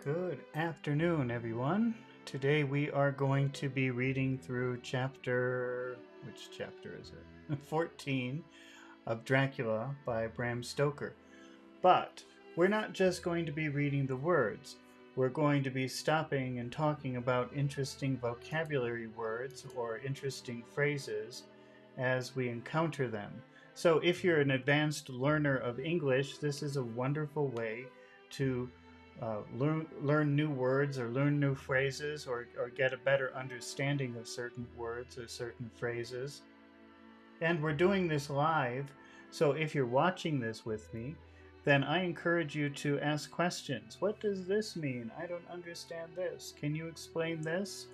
Good afternoon, everyone. Today we are going to be reading through which chapter is it? 14 of Dracula by Bram Stoker. But we're not just going to be reading the words. We're going to be stopping and talking about interesting vocabulary words or interesting phrases as we encounter them. So if you're an advanced learner of English, this is a wonderful way to learn new words or learn new phrases or get a better understanding of certain words or certain phrases. And we're doing this live, so if you're watching this with me, then I encourage you to ask questions. What does this mean? I don't understand this. Can you explain this?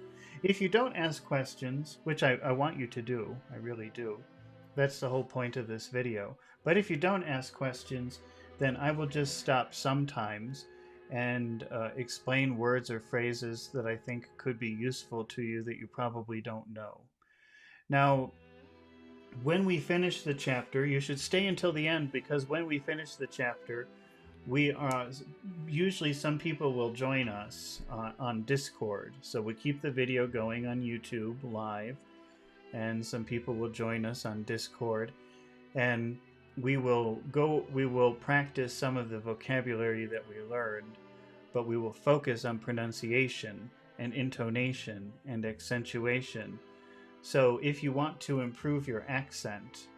If you don't ask questions, which I want you to do, I really do, that's the whole point of this video. But if you don't ask questions, then I will just stop sometimes and explain words or phrases that I think could be useful to you that you probably don't know. Now, when we finish the chapter, you should stay until the end, because when we finish the chapter, we are usually some people will join us on Discord. So we keep the video going on YouTube live, and some people will join us on Discord, and we will practice some of the vocabulary that we learned, but we will focus on pronunciation and intonation and accentuation. So if you want to improve your accent,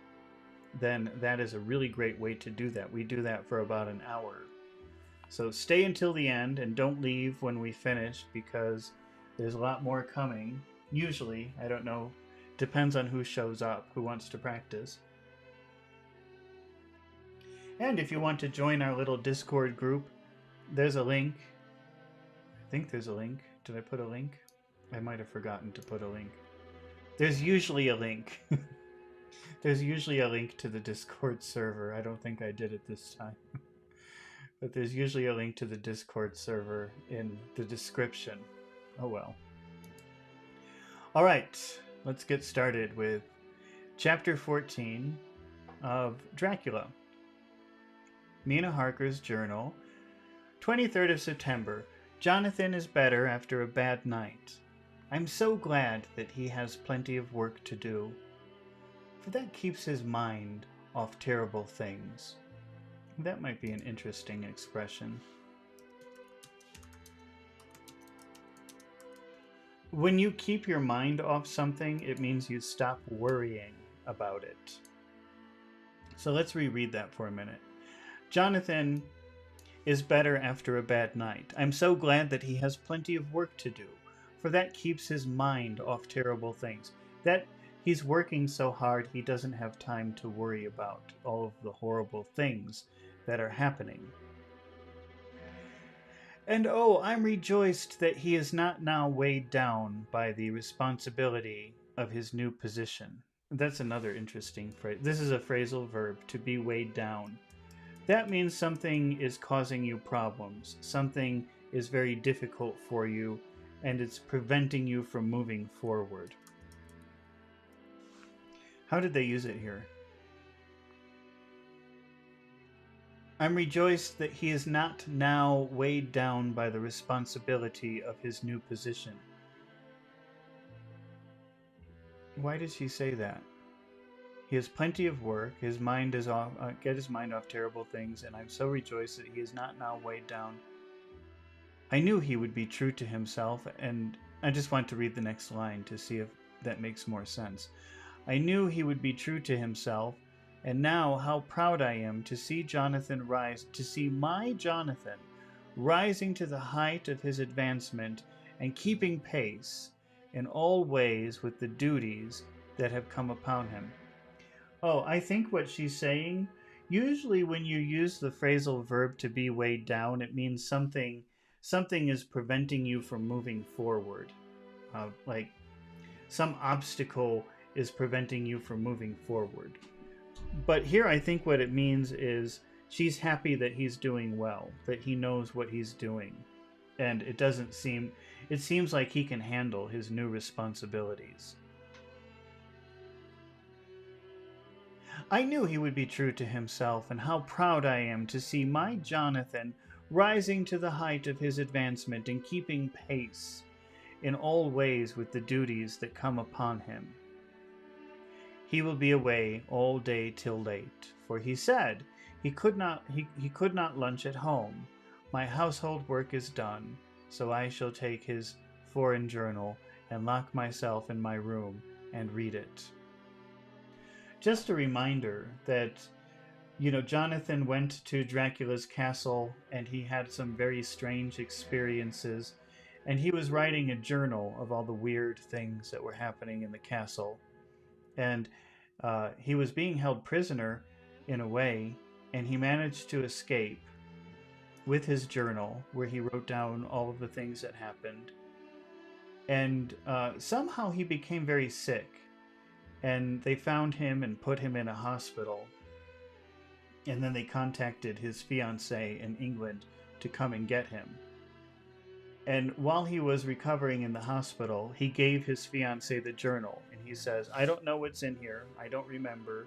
then that is a really great way to do that. We do that for about an hour. So stay until the end and don't leave when we finish, because there's a lot more coming. Usually, I don't know, depends on who shows up, who wants to practice. And if you want to join our little Discord group, there's a link. I think there's a link. Did I put a link? I might have forgotten to put a link. There's usually a link. There's usually a link to the Discord server. I don't think I did it this time. But there's usually a link to the Discord server in the description. Oh well. All right, let's get started with Chapter 14 of Dracula. Mina Harker's journal, 23rd of September. Jonathan is better after a bad night. I'm so glad that he has plenty of work to do, for that keeps his mind off terrible things. That might be an interesting expression. When you keep your mind off something, it means you stop worrying about it. So let's reread that for a minute. Jonathan is better after a bad night. I'm so glad that he has plenty of work to do, for that keeps his mind off terrible things. That he's working so hard he doesn't have time to worry about all of the horrible things that are happening. And oh, I'm rejoiced that he is not now weighed down by the responsibility of his new position. That's another interesting phrase. This is a phrasal verb, to be weighed down. That means something is causing you problems. Something is very difficult for you, and it's preventing you from moving forward. How did they use it here? I'm rejoiced that he is not now weighed down by the responsibility of his new position. Why did she say that? He has plenty of work. His mind is off. Get his mind off terrible things, and I'm so rejoiced that he is not now weighed down. I knew he would be true to himself, and I just want to read the next line to see if that makes more sense. I knew he would be true to himself, and now how proud I am to see Jonathan rise, to see my Jonathan rising to the height of his advancement and keeping pace in all ways with the duties that have come upon him. Oh, I think what she's saying, usually when you use the phrasal verb to be weighed down, it means something is preventing you from moving forward. Like some obstacle is preventing you from moving forward. But here I think what it means is she's happy that he's doing well, that he knows what he's doing. And it seems like he can handle his new responsibilities. I knew he would be true to himself, and how proud I am to see my Jonathan rising to the height of his advancement and keeping pace in all ways with the duties that come upon him. He will be away all day till late, for he said he could not lunch at home. My household work is done, so I shall take his foreign journal and lock myself in my room and read it. Just a reminder that, Jonathan went to Dracula's castle and he had some very strange experiences, and he was writing a journal of all the weird things that were happening in the castle. And he was being held prisoner in a way, and he managed to escape with his journal where he wrote down all of the things that happened. And somehow he became very sick, and they found him and put him in a hospital. And then they contacted his fiancée in England to come and get him. And while he was recovering in the hospital, he gave his fiancée the journal. And he says, I don't know what's in here. I don't remember.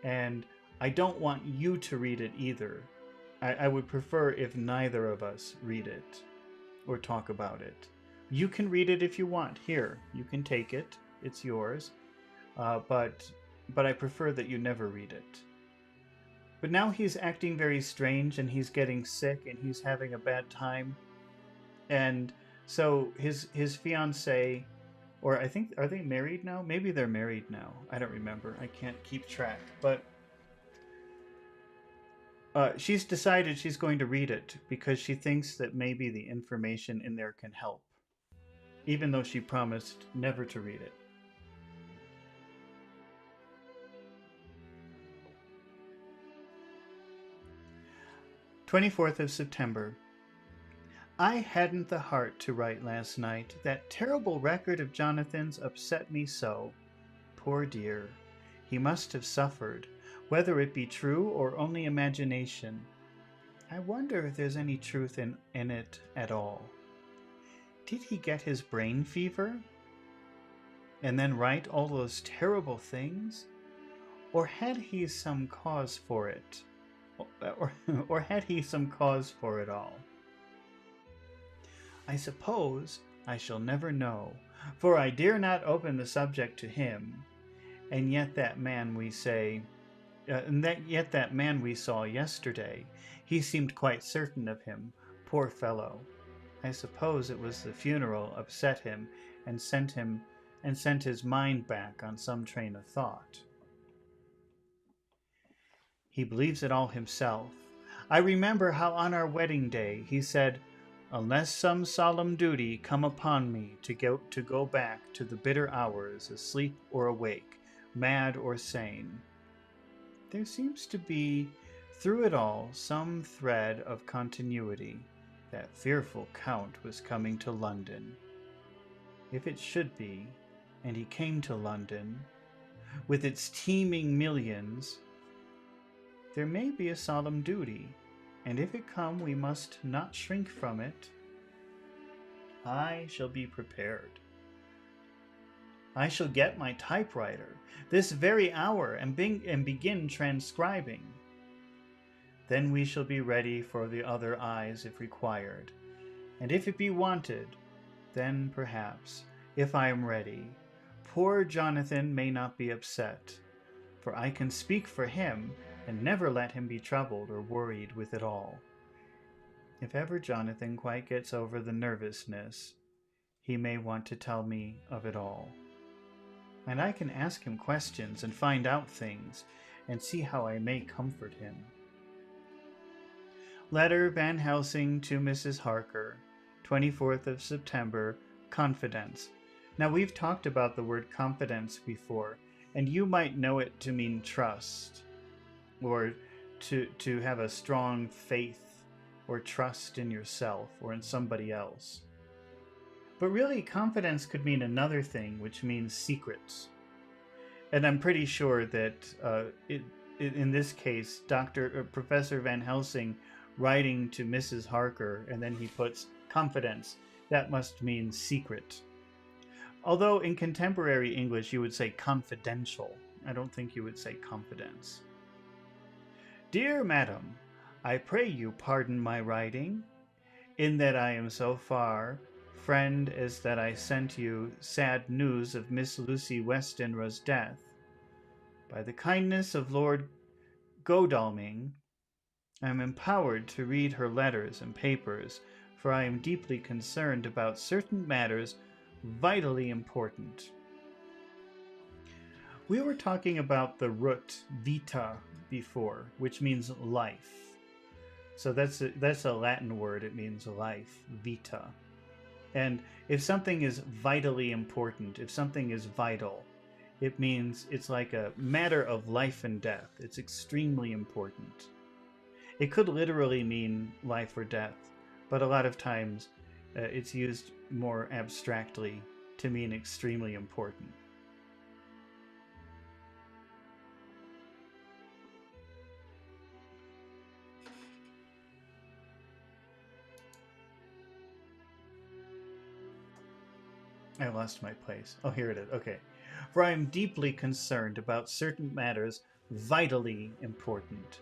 And I don't want you to read it either. I would prefer if neither of us read it or talk about it. You can read it if you want. Here, you can take it. It's yours. But I prefer that you never read it. But now he's acting very strange, and he's getting sick, and he's having a bad time. And so his fiancée, or I think, are they married now? Maybe they're married now. I don't remember. I can't keep track. But she's decided she's going to read it because she thinks that maybe the information in there can help, even though she promised never to read it. September 24th. I hadn't the heart to write last night. That terrible record of Jonathan's upset me so. Poor dear. He must have suffered, whether it be true or only imagination. I wonder if there's any truth in it at all. Did he get his brain fever? And then write all those terrible things? Or had he some cause for it? Or had he some cause for it all? I suppose I shall never know, for I dare not open the subject to him. And yet that man we saw yesterday, he seemed quite certain of him, poor fellow. I suppose it was the funeral upset him and sent his mind back on some train of thought. He believes it all himself. I remember how on our wedding day he said, unless some solemn duty come upon me to go back to the bitter hours, asleep or awake, mad or sane. There seems to be, through it all, some thread of continuity. That fearful Count was coming to London. If it should be, and he came to London, with its teeming millions, there may be a solemn duty, and if it come, we must not shrink from it. I shall be prepared. I shall get my typewriter this very hour and begin transcribing. Then we shall be ready for the other eyes if required, and if it be wanted, then perhaps, if I am ready, poor Jonathan may not be upset, for I can speak for him and never let him be troubled or worried with it all. If ever Jonathan quite gets over the nervousness, he may want to tell me of it all. And I can ask him questions and find out things and see how I may comfort him. Letter Van Helsing to Mrs. Harker, 24th of September, Confidence. Now we've talked about the word confidence before, and you might know it to mean trust, or to have a strong faith or trust in yourself or in somebody else. But really, confidence could mean another thing, which means secrets. And I'm pretty sure that in this case, Professor Van Helsing writing to Mrs. Harker, and then he puts confidence, that must mean secret. Although in contemporary English you would say confidential, I don't think you would say confidence. Dear Madam, I pray you pardon my writing, in that I am so far friend as that I sent you sad news of Miss Lucy Westenra's death. By the kindness of Lord Godalming, I am empowered to read her letters and papers, for I am deeply concerned about certain matters vitally important. We were talking about the root vita before, which means life. So that's a Latin word. It means life, vita. And if something is vitally important, if something is vital, it means it's like a matter of life and death. It's extremely important. It could literally mean life or death, but a lot of times it's used more abstractly to mean extremely important. I lost my place. Oh, here it is. Okay. For I am deeply concerned about certain matters vitally important.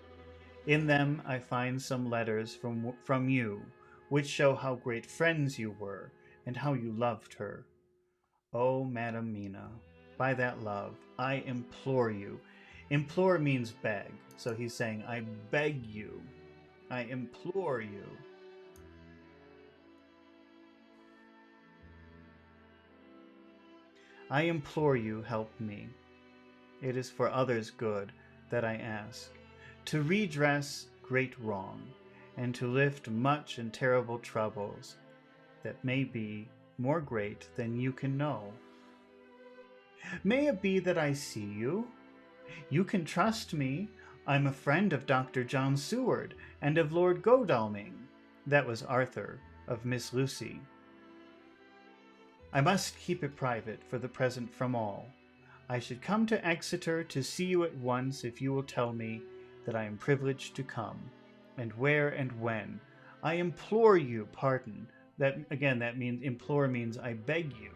In them I find some letters from you, which show how great friends you were, and how you loved her. Oh, Madam Mina, by that love, I implore you. Implore means beg. So he's saying, I beg you. I implore you. I implore you, help me. It is for others' good that I ask, to redress great wrong, and to lift much and terrible troubles that may be more great than you can know. May it be that I see you? You can trust me. I'm a friend of Dr. John Seward and of Lord Godalming. That was Arthur, of Miss Lucy. I must keep it private for the present from all. I should come to Exeter to see you at once if you will tell me that I am privileged to come, and where and when. I implore you pardon. That means implore means I beg you.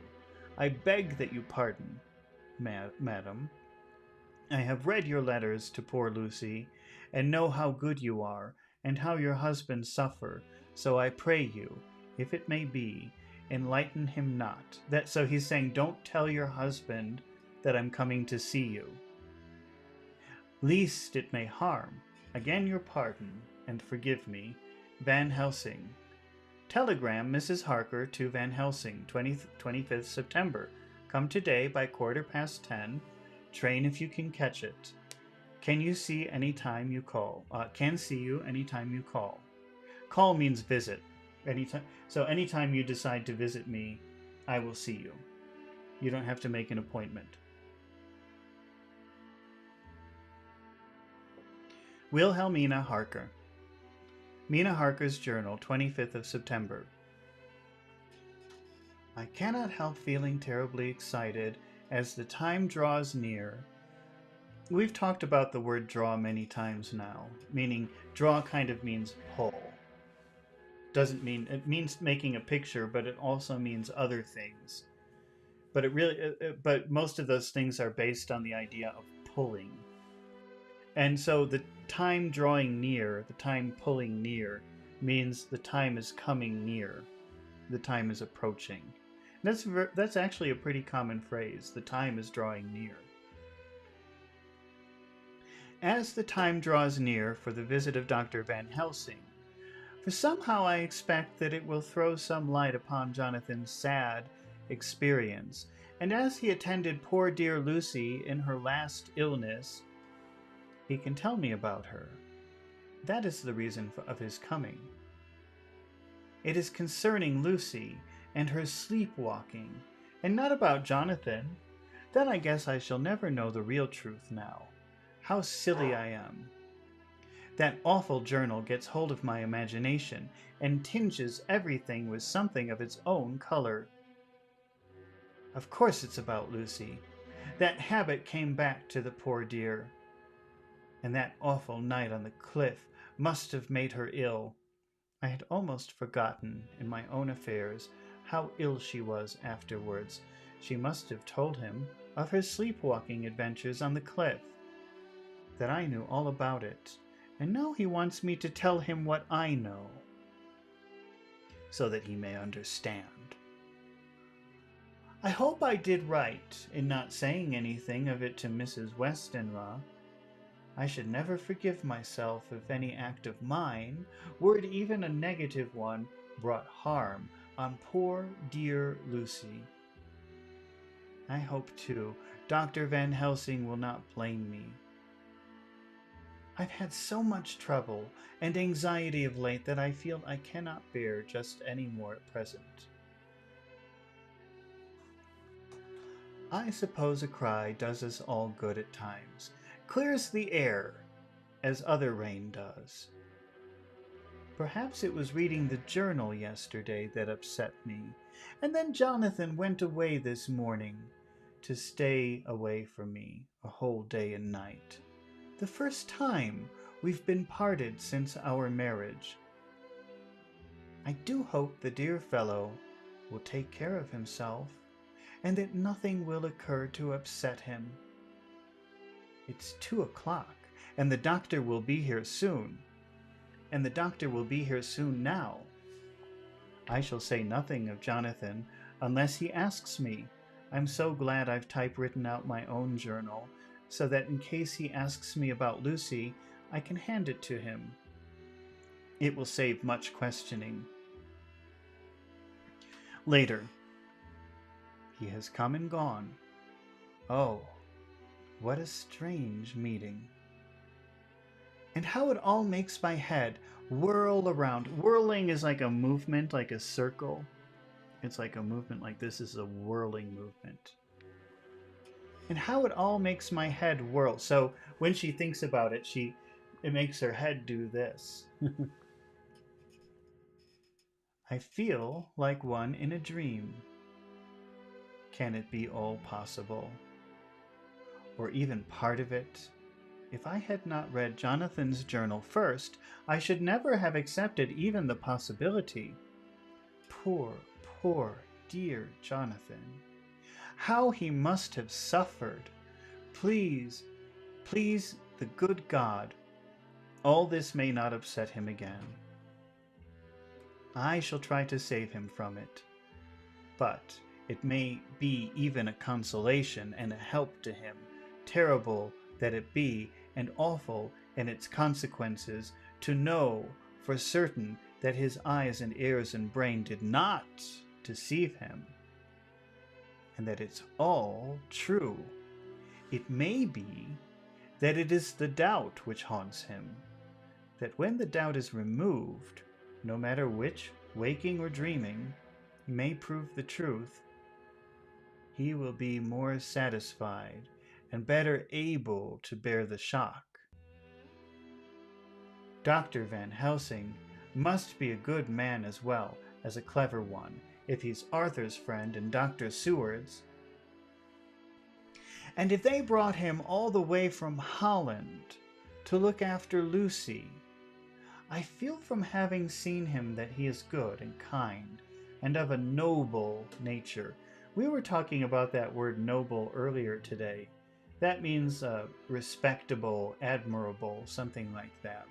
I beg that you pardon, madam. I have read your letters to poor Lucy, and know how good you are, and how your husband suffer. So I pray you, if it may be, enlighten him not. So he's saying, don't tell your husband that I'm coming to see you, lest it may harm. Again your pardon, and forgive me. Van Helsing. Telegram Mrs. Harker to Van Helsing, 25th September. Come today by 10:15. Train if you can catch it. Can you see any time you call? Can see you anytime you call. Call means visit. Anytime you decide to visit me, I will see you. You don't have to make an appointment. Wilhelmina Harker. Mina Harker's Journal, 25th of September. I cannot help feeling terribly excited as the time draws near. We've talked about the word draw many times now, meaning draw kind of means pull. It means making a picture, but it also means other things. But most of those things are based on the idea of pulling. And so the time drawing near, the time pulling near, means the time is coming near. The time is approaching. That's actually a pretty common phrase. The time is drawing near. As the time draws near for the visit of Dr. Van Helsing, for somehow I expect that it will throw some light upon Jonathan's sad experience, and as he attended poor dear Lucy in her last illness, he can tell me about her. That is the reason of his coming. It is concerning Lucy and her sleepwalking, and not about Jonathan. Then I guess I shall never know the real truth now. How silly I am. That awful journal gets hold of my imagination and tinges everything with something of its own color. Of course it's about Lucy. That habit came back to the poor dear. And that awful night on the cliff must have made her ill. I had almost forgotten, in my own affairs, how ill she was afterwards. She must have told him. of her sleepwalking adventures on the cliff, that I knew all about it, and now he wants me to tell him what I know, so that he may understand. I hope I did right in not saying anything of it to Mrs. Westenra. I should never forgive myself if any act of mine, were it even a negative one, brought harm on poor dear Lucy. I hope, too, Dr. Van Helsing will not blame me. I've had so much trouble and anxiety of late that I feel I cannot bear just any more at present. I suppose a cry does us all good at times, clears the air, as other rain does. Perhaps it was reading the journal yesterday that upset me, and then Jonathan went away this morning to stay away from me a whole day and night. The first time we've been parted since our marriage. I do hope the dear fellow will take care of himself, and that nothing will occur to upset him. It's 2 o'clock, and the doctor will be here soon. And the doctor will be here soon now. I shall say nothing of Jonathan unless he asks me. I'm so glad I've typewritten out my own journal, so that in case he asks me about Lucy, I can hand it to him. It will save much questioning. Later. He has come and gone. Oh, what a strange meeting. And how it all makes my head whirl around. Whirling is like a movement, like a circle. It's like a movement like this is a whirling movement. And how it all makes my head whirl. So when she thinks about it, it makes her head do this. I feel like one in a dream. Can it be all possible? Or even part of it? If I had not read Jonathan's journal first, I should never have accepted even the possibility. Poor, poor, dear Jonathan. How he must have suffered. Please, please, the good God, all this may not upset him again. I shall try to save him from it. But it may be even a consolation and a help to him, terrible that it be, and awful in its consequences, to know for certain that his eyes and ears and brain did not deceive him, and that it's all true. It may be that it is the doubt which haunts him, that when the doubt is removed, no matter which, waking or dreaming, may prove the truth, he will be more satisfied and better able to bear the shock. Dr. Van Helsing must be a good man as well as a clever one, if he's Arthur's friend and Dr. Seward's. And if they brought him all the way from Holland to look after Lucy, I feel from having seen him that he is good and kind and of a noble nature. We were talking about that word noble earlier today. That means respectable, admirable, something like that.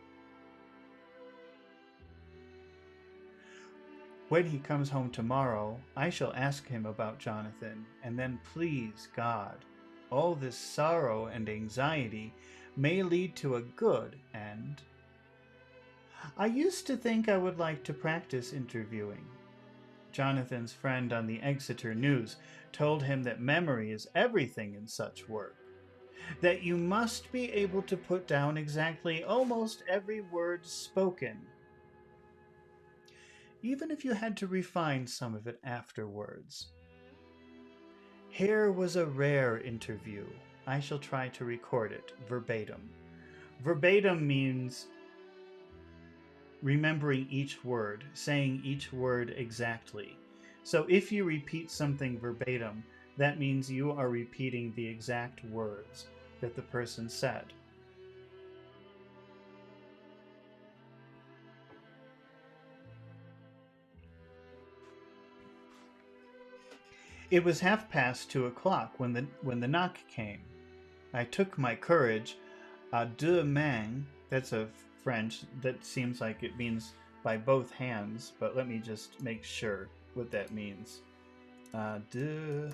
When he comes home tomorrow, I shall ask him about Jonathan, and then please God, all this sorrow and anxiety may lead to a good end. I used to think I would like to practice interviewing. Jonathan's friend on the Exeter News told him that memory is everything in such work, that you must be able to put down exactly almost every word spoken, even if you had to refine some of it afterwards. Here was a rare interview. I shall try to record it verbatim. Verbatim means remembering each word, saying each word exactly. So if you repeat something verbatim, that means you are repeating the exact words that the person said. It was 2:30 when the knock came. I took my courage à deux mains. That's a French that seems like it means by both hands, but let me just make sure what that means. À deux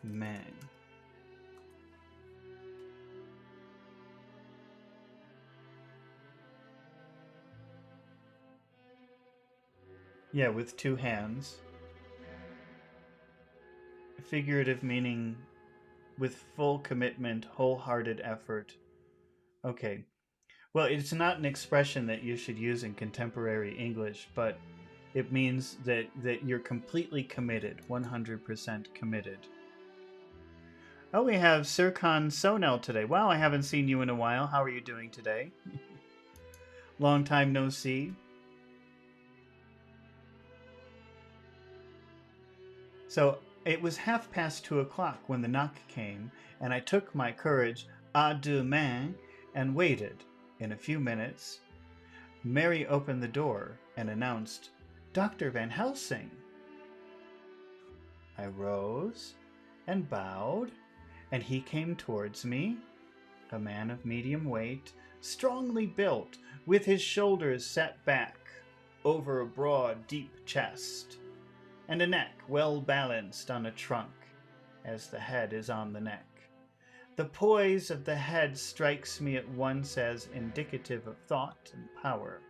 mains. Yeah, with two hands. Figurative meaning with full commitment, wholehearted effort. Okay. Well, it's not an expression that you should use in contemporary English, but it means that you're completely committed, 100% committed. Oh, we have Sirkan Sonel today. Wow, I haven't seen you in a while. How are you doing today? Long time no see. So it was 2:30 when the knock came, and I took my courage à deux mains and waited. In a few minutes, Mary opened the door and announced, "Dr. Van Helsing." I rose and bowed, and he came towards me, a man of medium weight, strongly built, with his shoulders set back over a broad, deep chest, and a neck well balanced on a trunk, as the head is on the neck. The poise of the head strikes me at once as indicative of thought and power.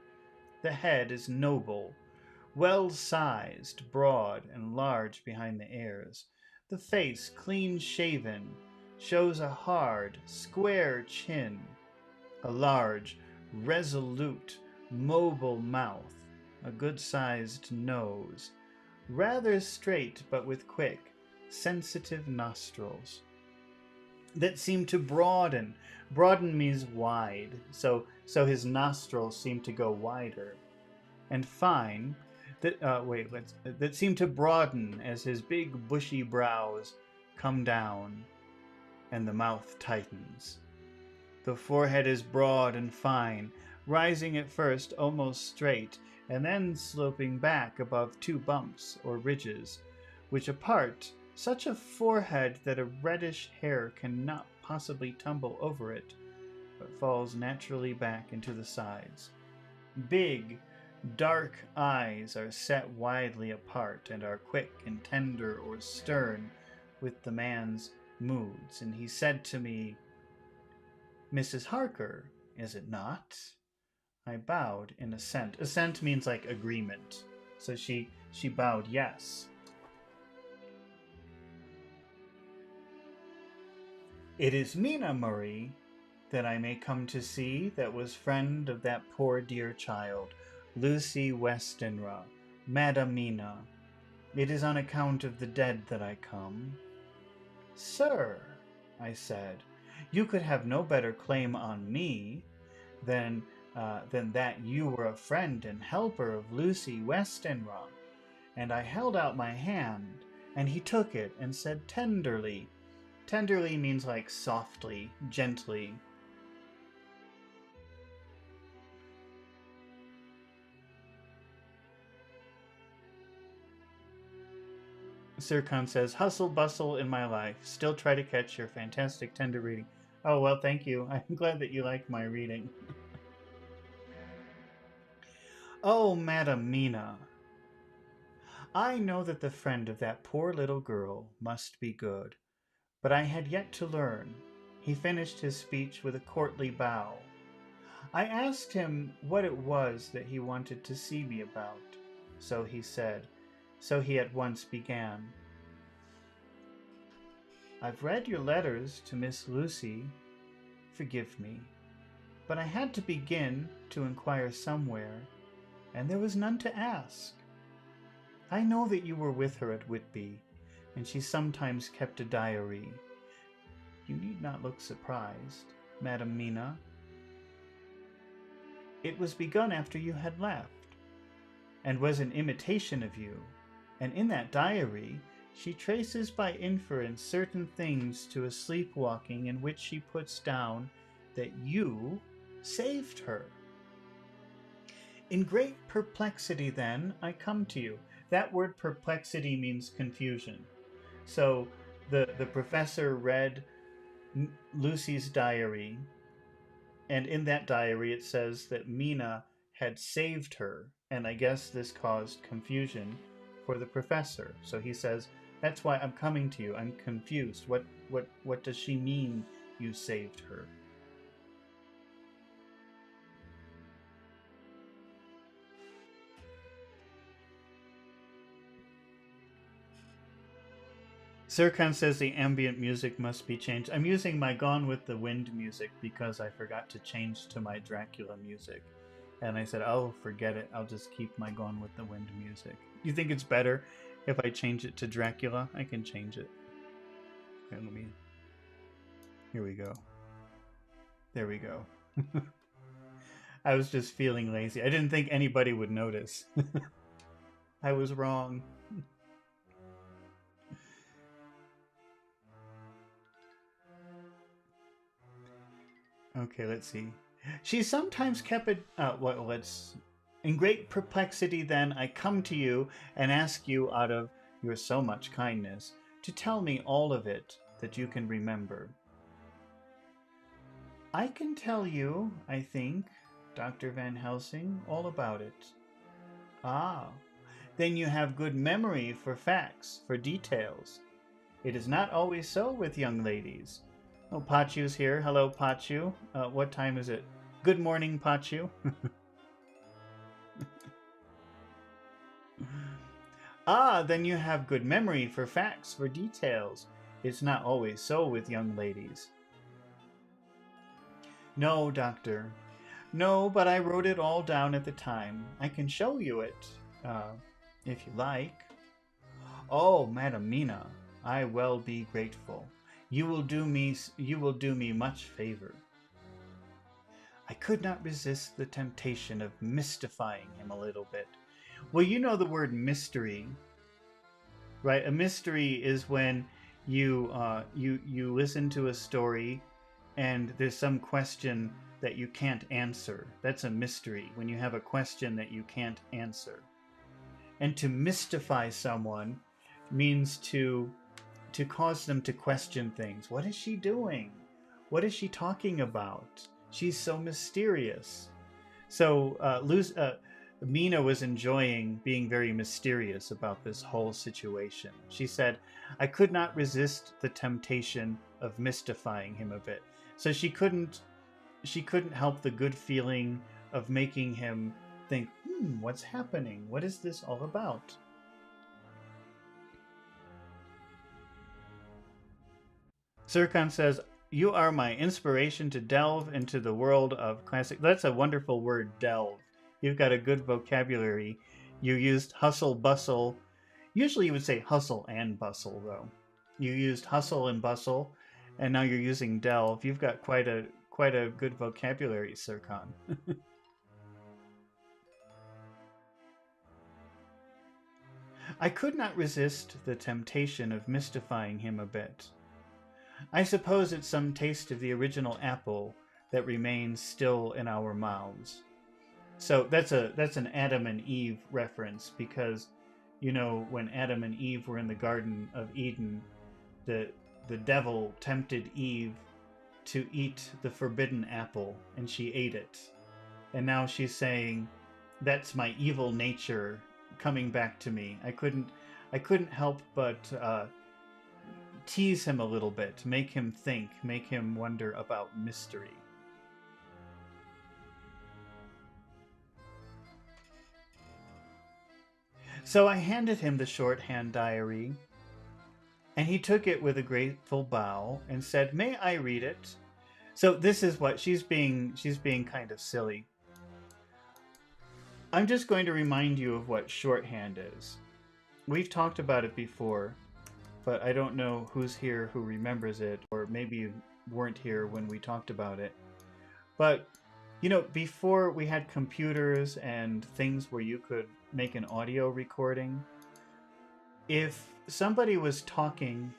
The head is noble, well-sized, broad, and large behind the ears. The face, clean-shaven, shows a hard, square chin, a large, resolute, mobile mouth, a good-sized nose, rather straight but with quick, sensitive nostrils that seem to broaden. Broaden means wide, so his nostrils seem to go wider. And fine, that seem to broaden as his big bushy brows come down and the mouth tightens. The forehead is broad and fine, rising at first almost straight, and then sloping back above two bumps or ridges, which apart such a forehead that a reddish hair cannot possibly tumble over it, but falls naturally back into the sides. Big, dark eyes are set widely apart and are quick and tender or stern with the man's moods, and he said to me, "Mrs. Harker, is it not?" I bowed in assent. Assent means like agreement. So she bowed yes. "It is Mina, Marie, that I may come to see, that was friend of that poor dear child, Lucy Westenra, Madam Mina. It is on account of the dead that I come." "Sir," I said, "you could have no better claim on me than that you were a friend and helper of Lucy Westenra." And I held out my hand, and he took it and said tenderly. Tenderly means like softly, gently. Sirkan says, "Hustle bustle in my life. Still try to catch your fantastic tender reading." Oh, well, thank you. I'm glad that you like my reading. "Oh, Madam Mina, I know that the friend of that poor little girl must be good, but I had yet to learn." He finished his speech with a courtly bow. I asked him what it was that he wanted to see me about. So he at once began. "I've read your letters to Miss Lucy. Forgive me, but I had to begin to inquire somewhere, and there was none to ask. I know that you were with her at Whitby, and she sometimes kept a diary. You need not look surprised, Madam Mina. It was begun after you had left, and was an imitation of you, and in that diary she traces by inference certain things to a sleepwalking in which she puts down that you saved her. In great perplexity then I come to you." That word perplexity means confusion. So the professor read Lucy's diary, and in that diary it says that Mina had saved her, and I guess this caused confusion for the professor. So he says, "That's why I'm coming to you. I'm confused. What does she mean you saved her?" Sirkan says the ambient music must be changed. I'm using my Gone with the Wind music because I forgot to change to my Dracula music. And I said, oh, forget it. I'll just keep my Gone with the Wind music. You think it's better if I change it to Dracula? I can change it. Okay, here we go. There we go. I was just feeling lazy. I didn't think anybody would notice. I was wrong. Okay, let's see. She sometimes kept it. Well, let's. In great perplexity, then, I come to you and ask you, out of your so much kindness, to tell me all of it that you can remember. I can tell you, I think, Dr. Van Helsing, all about it. Ah, then you have good memory for facts, for details. It is not always so with young ladies. Oh, Pachu's here. Hello, Pachu. What time is it? Good morning, Pachu. Ah, then you have good memory for facts, for details. It's not always so with young ladies. No, Doctor. No, but I wrote it all down at the time. I can show you it, if you like. Oh, Madam Mina, I well be grateful. You will do me much favor. I could not resist the temptation of mystifying him a little bit. Well, you know the word mystery, right? A mystery is when you listen to a story and there's some question that you can't answer. That's a mystery, when you have a question that you can't answer. And to mystify someone means to cause them to question things. What is she doing? What is she talking about? She's so mysterious. So Mina was enjoying being very mysterious about this whole situation. She said, I could not resist the temptation of mystifying him a bit. So she couldn't help the good feeling of making him think, what's happening? What is this all about? Sirkan says, you are my inspiration to delve into the world of classic. That's a wonderful word, delve. You've got a good vocabulary. You used hustle, bustle. Usually you would say hustle and bustle, though. You used hustle and bustle, and now you're using delve. You've got quite a good vocabulary, Sirkan. I could not resist the temptation of mystifying him a bit. I suppose it's some taste of the original apple that remains still in our mouths. So that's an Adam and Eve reference, because, you know, when Adam and Eve were in the Garden of Eden, the devil tempted Eve to eat the forbidden apple, and she ate it. And now she's saying, that's my evil nature coming back to me. I couldn't help but tease him a little bit, make him think, make him wonder about mystery. So I handed him the shorthand diary, and he took it with a grateful bow and said, may I read it? So this is what she's being kind of silly. I'm just going to remind you of what shorthand is. We've talked about it before, but I don't know who's here who remembers it, or maybe you weren't here when we talked about it. But, you know, before we had computers and things where you could make an audio recording, if somebody was talking,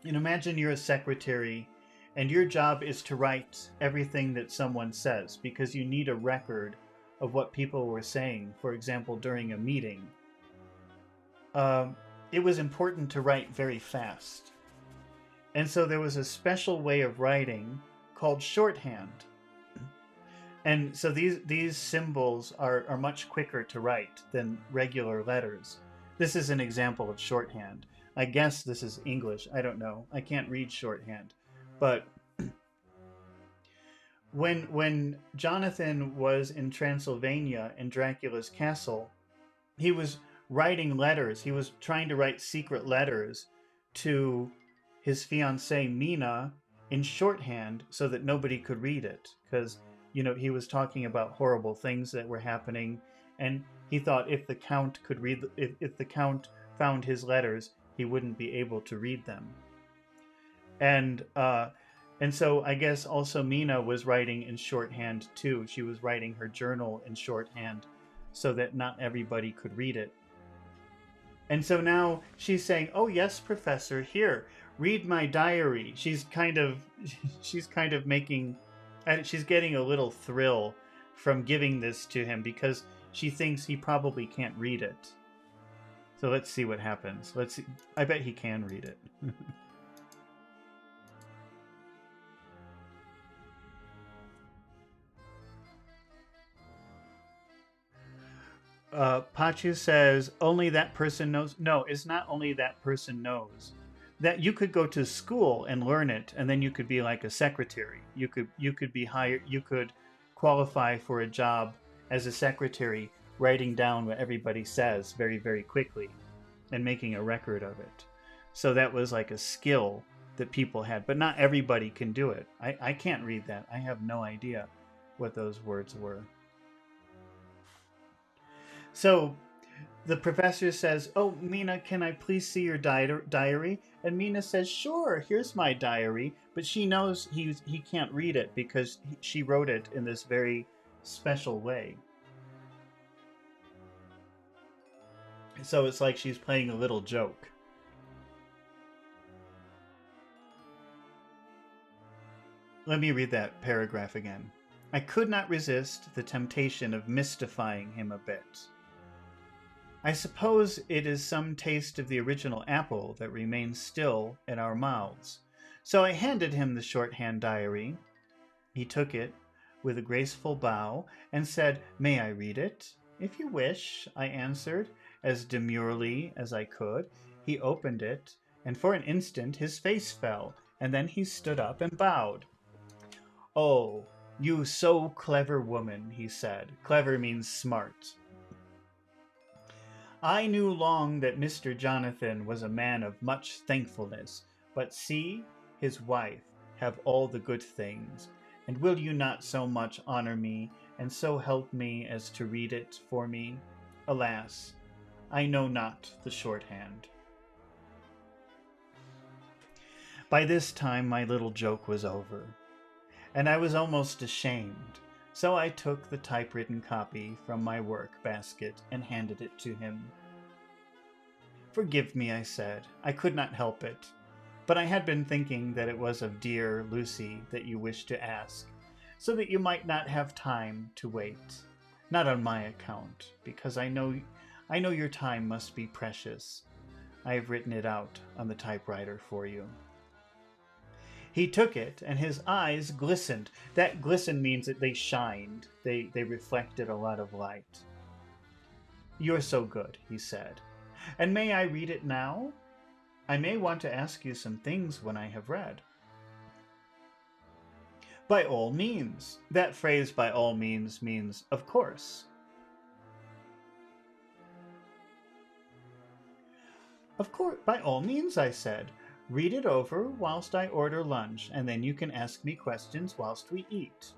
and imagine you're a secretary and your job is to write everything that someone says because you need a record of what people were saying, for example, during a meeting. it was important to write very fast. And so there was a special way of writing called shorthand. And so these symbols are much quicker to write than regular letters. This is an example of shorthand. I guess this is English. I don't know. I can't read shorthand. But when Jonathan was in Transylvania in Dracula's castle, he was writing letters. He was trying to write secret letters to his fiancée Mina in shorthand so that nobody could read it, because he was talking about horrible things that were happening, and he thought if the count could read, if the count found his letters, he wouldn't be able to read them. And so I guess also Mina was writing in shorthand too. She was writing her journal in shorthand so that not everybody could read it. And so now she's saying, "Oh yes, Professor, here, read my diary." She's kind of making, she's getting a little thrill from giving this to him because she thinks he probably can't read it. So let's see what happens. Let's see. I bet he can read it. Pachu says, only that person knows. No, it's not only that person knows. That you could go to school and learn it, and then you could be like a secretary. You could be hired. You could qualify for a job as a secretary, writing down what everybody says very, very quickly, and making a record of it. So that was like a skill that people had, but not everybody can do it. I can't read that. I have no idea what those words were. So the professor says, "Oh, Mina, can I please see your diary?" And Mina says, "Sure, here's my diary." But she knows he can't read it because she wrote it in this very special way. So it's like she's playing a little joke. Let me read that paragraph again. I could not resist the temptation of mystifying him a bit. I suppose it is some taste of the original apple that remains still in our mouths. So I handed him the shorthand diary. He took it with a graceful bow and said, "May I read it?" "If you wish," I answered, as demurely as I could. He opened it, and for an instant his face fell, and then he stood up and bowed. "Oh, you so clever woman," he said. Clever means smart. "I knew long that Mr. Jonathan was a man of much thankfulness, but see, his wife have all the good things, and will you not so much honor me, and so help me as to read it for me? Alas, I know not the shorthand." By this time my little joke was over, and I was almost ashamed. So I took the typewritten copy from my work basket and handed it to him. "Forgive me," I said. "I could not help it. But I had been thinking that it was of dear Lucy that you wished to ask, so that you might not have time to wait. Not on my account, because I know your time must be precious. I have written it out on the typewriter for you." He took it, and his eyes glistened. That glisten means that they shined. They reflected a lot of light. "You're so good," he said. "And may I read it now? I may want to ask you some things when I have read." "By all means." That phrase, "by all means," means "of course." "Of course, by all means," I said. "Read it over whilst I order lunch, and then you can ask me questions whilst we eat."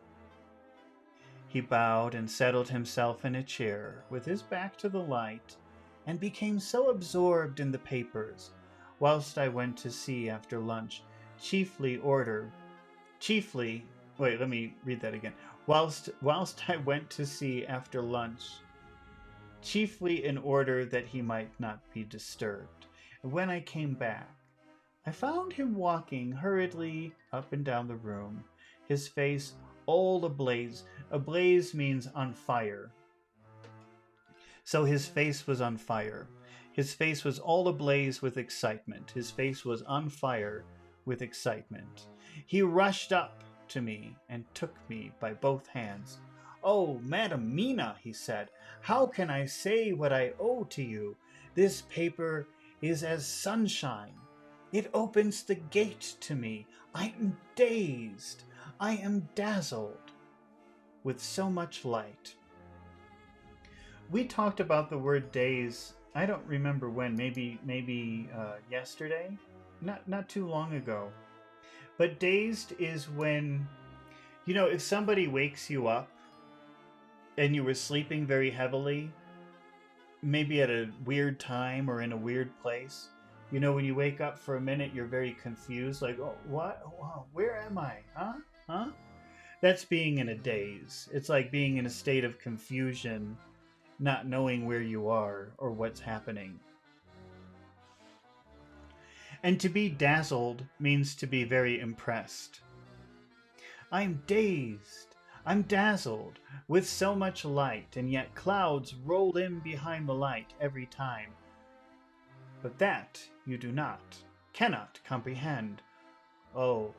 He bowed and settled himself in a chair with his back to the light, and became so absorbed in the papers, whilst I went to see after lunch, whilst I went to see after lunch, chiefly in order that he might not be disturbed. And when I came back, I found him walking hurriedly up and down the room, his face all ablaze. Ablaze means on fire. So his face was on fire. His face was all ablaze with excitement. His face was on fire with excitement. He rushed up to me and took me by both hands. "Oh, Madam Mina," he said, "how can I say what I owe to you? This paper is as sunshine. It opens the gate to me. I am dazed. I am dazzled with so much light." We talked about the word daze. I don't remember when. Maybe yesterday, not too long ago. But dazed is when, if somebody wakes you up and you were sleeping very heavily, maybe at a weird time or in a weird place. When you wake up for a minute, you're very confused, like, "Oh, what? Oh, where am I? Huh? That's being in a daze. It's like being in a state of confusion, not knowing where you are or what's happening. And to be dazzled means to be very impressed. I'm dazed. I'm dazzled with so much light, and yet clouds roll in behind the light every time. But that you cannot comprehend. Oh,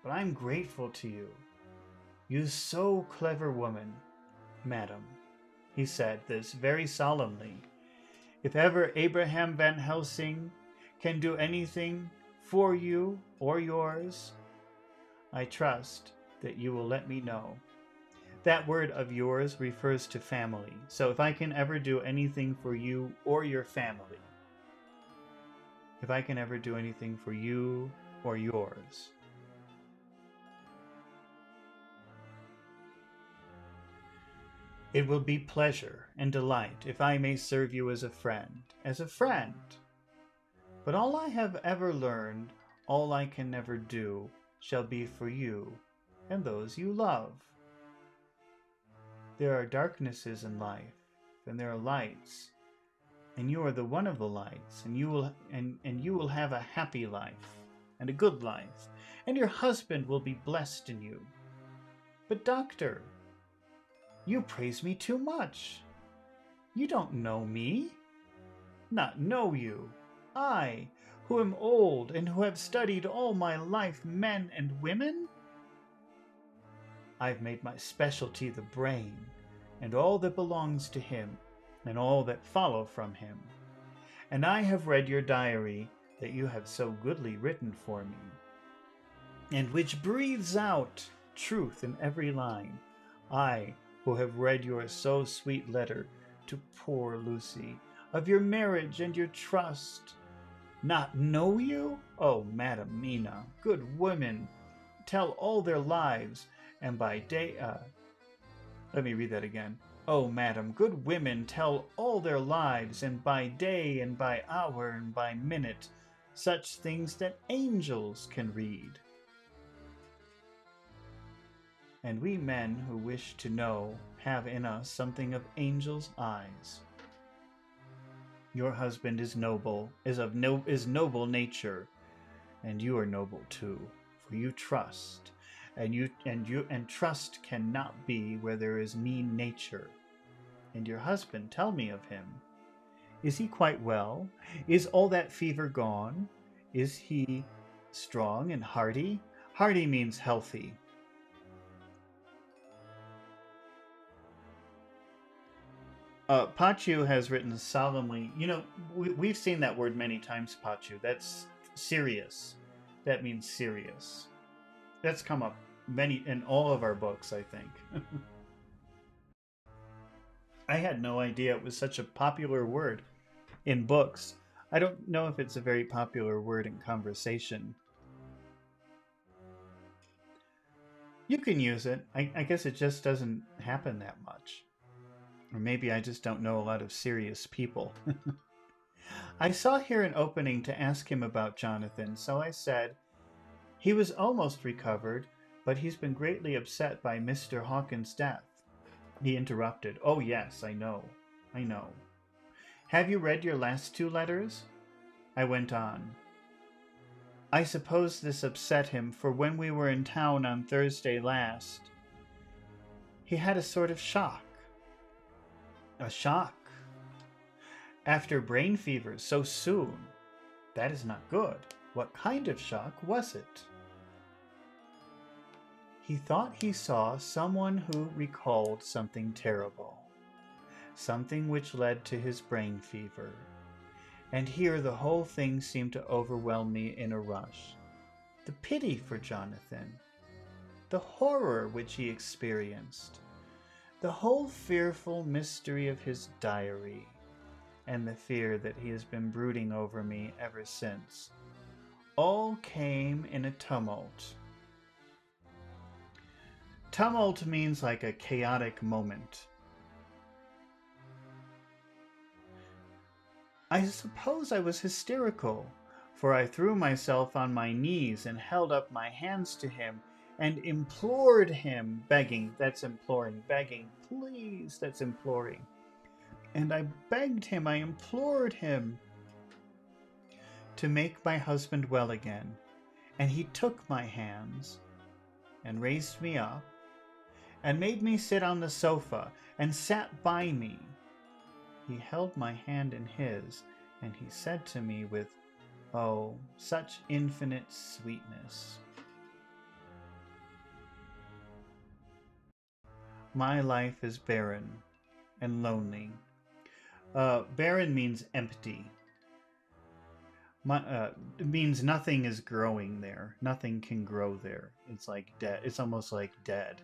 but I'm grateful to you. You so clever woman, madam." He said this very solemnly. "If ever Abraham Van Helsing can do anything for you or yours, I trust that you will let me know." That word of yours refers to family. So if I can ever do anything for you or your family, if I can ever do anything for you or yours, it will be pleasure and delight if I may serve you as a friend. But all I have ever learned, all I can never do, shall be for you and those you love. There are darknesses in life, and there are lights, and you are the one of the lights, and you will have a happy life and a good life, and your husband will be blessed in you. But doctor, you praise me too much. You don't know me. Not know you. I, who am old and who have studied all my life men and women? I've made my specialty the brain, and all that belongs to him, and all that follow from him. And I have read your diary that you have so goodly written for me, and which breathes out truth in every line. I, who have read your so sweet letter to poor Lucy, of your marriage and your trust. Not know you? Oh, Madam Mina, good women, tell all their lives, and by day, let me read that again. Oh, madam, good women tell all their lives, and by day, and by hour, and by minute, such things that angels can read. And we men who wish to know have in us something of angels' eyes. Your husband is noble, is noble nature, and you are noble too, for you trust. And trust cannot be where there is mean nature. And your husband, tell me of him. Is he quite well? Is all that fever gone? Is he strong and hearty? Hearty means healthy. Pachu has written solemnly. We've seen that word many times, Pachu. That's serious. That means serious. That's come up in all of our books, I think. I had no idea it was such a popular word in books. I don't know if it's a very popular word in conversation. You can use it. I guess it just doesn't happen that much. Or maybe I just don't know a lot of serious people. I saw here an opening to ask him about Jonathan, so I said, "He was almost recovered, but he's been greatly upset by Mr. Hawkins' death." He interrupted. "Oh yes, I know. Have you read your last 2 letters?" I went on. "I suppose this upset him, for when we were in town on Thursday last, he had a sort of shock. A shock. After brain fever so soon? That is not good. What kind of shock was it? He thought he saw someone who recalled something terrible, something which led to his brain fever. And here the whole thing seemed to overwhelm me in a rush. The pity for Jonathan, the horror which he experienced, the whole fearful mystery of his diary, and the fear that he has been brooding over me ever since, all came in a tumult. Tumult means like a chaotic moment. I suppose I was hysterical, for I threw myself on my knees and held up my hands to him and implored him, begging, that's imploring, begging, please, that's imploring. And I begged him, I implored him to make my husband well again. And he took my hands and raised me up and made me sit on the sofa and sat by me. He held my hand in his, and he said to me with, oh, such infinite sweetness, my life is barren and lonely. Barren means empty. It means nothing is growing there. Nothing can grow there. It's like dead. It's almost like dead.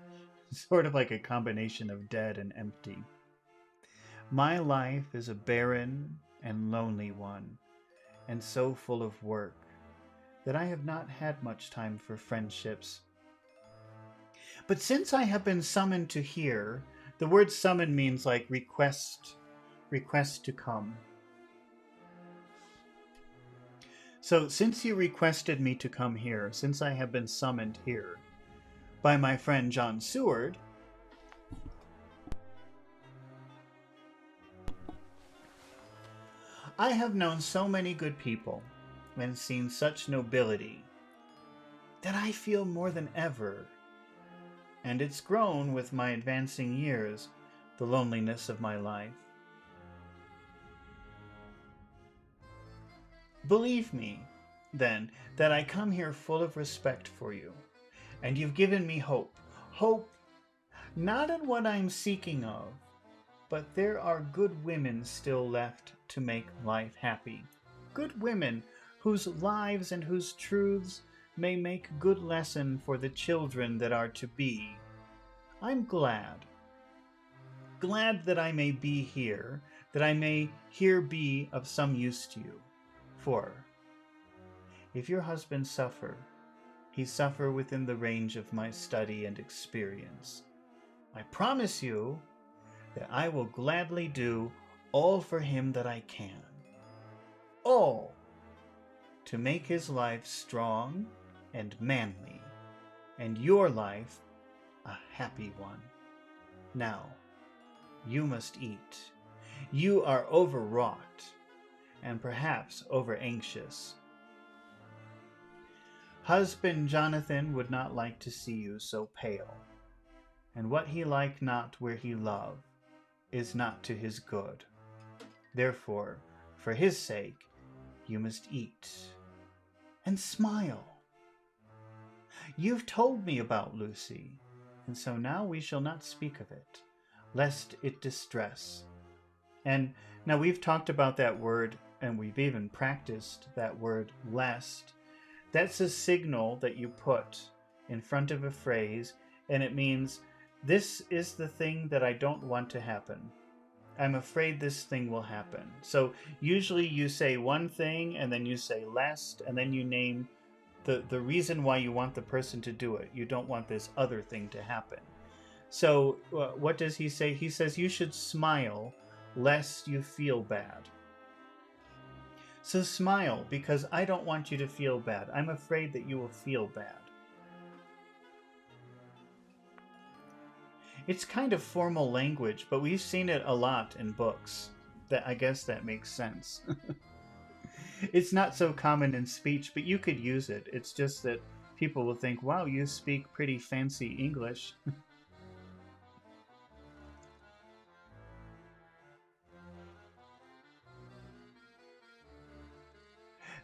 It's sort of like a combination of dead and empty. My life is a barren and lonely one, and so full of work that I have not had much time for friendships. But since I have been summoned to here, the word summon means like request to come. So since you requested me to come here, since I have been summoned here by my friend John Seward, I have known so many good people and seen such nobility that I feel more than ever, and it's grown with my advancing years, the loneliness of my life. Believe me, then, that I come here full of respect for you, and you've given me hope. Hope not in what I'm seeking of, but there are good women still left to make life happy. Good women whose lives and whose truths may make good lesson for the children that are to be. I'm glad that I may be here, that I may here be of some use to you. For if your husband suffer, he suffer within the range of my study and experience. I promise you that I will gladly do all for him that I can. All to make his life strong and manly, and your life a happy one. Now, you must eat. You are overwrought, and perhaps over-anxious. Husband Jonathan would not like to see you so pale, and what he like not where he love is not to his good. Therefore, for his sake, you must eat and smile. You've told me about Lucy, and so now we shall not speak of it, lest it distress. And now we've talked about that word, and we've even practiced that word, lest. That's a signal that you put in front of a phrase, and it means, this is the thing that I don't want to happen. I'm afraid this thing will happen. So usually you say one thing, and then you say lest, and then you name the reason why you want the person to do it. You don't want this other thing to happen. So what does he say? He says you should smile lest you feel bad. So smile, because I don't want you to feel bad. I'm afraid that you will feel bad. It's kind of formal language, but we've seen it a lot in books. I guess that makes sense. It's not so common in speech, but you could use it. It's just that people will think, wow, you speak pretty fancy English.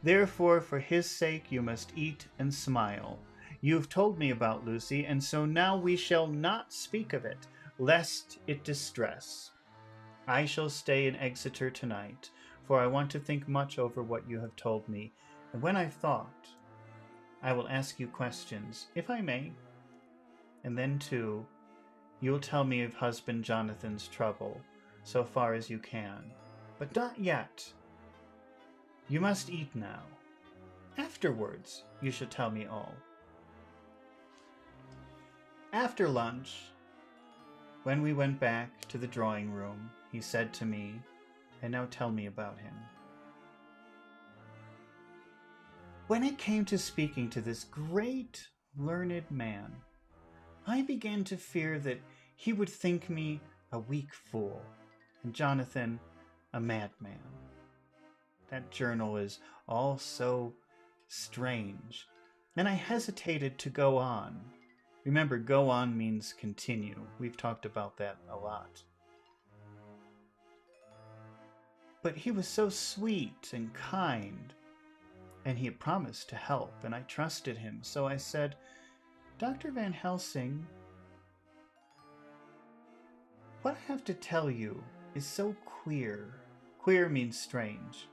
Therefore, for his sake, you must eat and smile. You have told me about Lucy, and so now we shall not speak of it, lest it distress. I shall stay in Exeter tonight, for I want to think much over what you have told me, and when I've thought, I will ask you questions, if I may. And then, too, you'll tell me of husband Jonathan's trouble, so far as you can. But not yet. You must eat now. Afterwards, you shall tell me all. After lunch, when we went back to the drawing room, he said to me, and now tell me about him. When it came to speaking to this great, learned man, I began to fear that he would think me a weak fool, and Jonathan a madman. That journal is all so strange, and I hesitated to go on. Remember, go on means continue. We've talked about that a lot. But he was so sweet and kind, and he had promised to help, and I trusted him. So I said, Dr. Van Helsing, what I have to tell you is so queer. Queer means strange.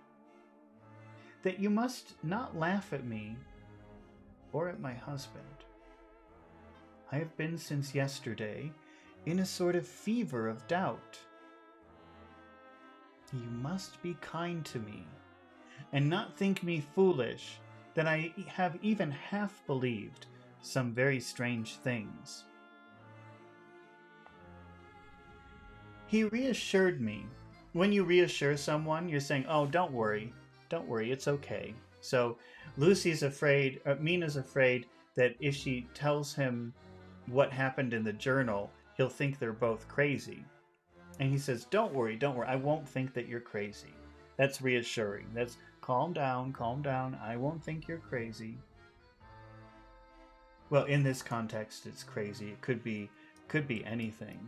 That you must not laugh at me or at my husband. I have been since yesterday in a sort of fever of doubt. You must be kind to me and not think me foolish that I have even half believed some very strange things. He reassured me. When you reassure someone, you're saying, oh, don't worry, it's okay. So Lucy's afraid, Mina's afraid that if she tells him what happened in the journal, he'll think they're both crazy. And he says, don't worry, I won't think that you're crazy. That's reassuring. That's calm down, I won't think you're crazy. Well, in this context, it's crazy. It could be anything.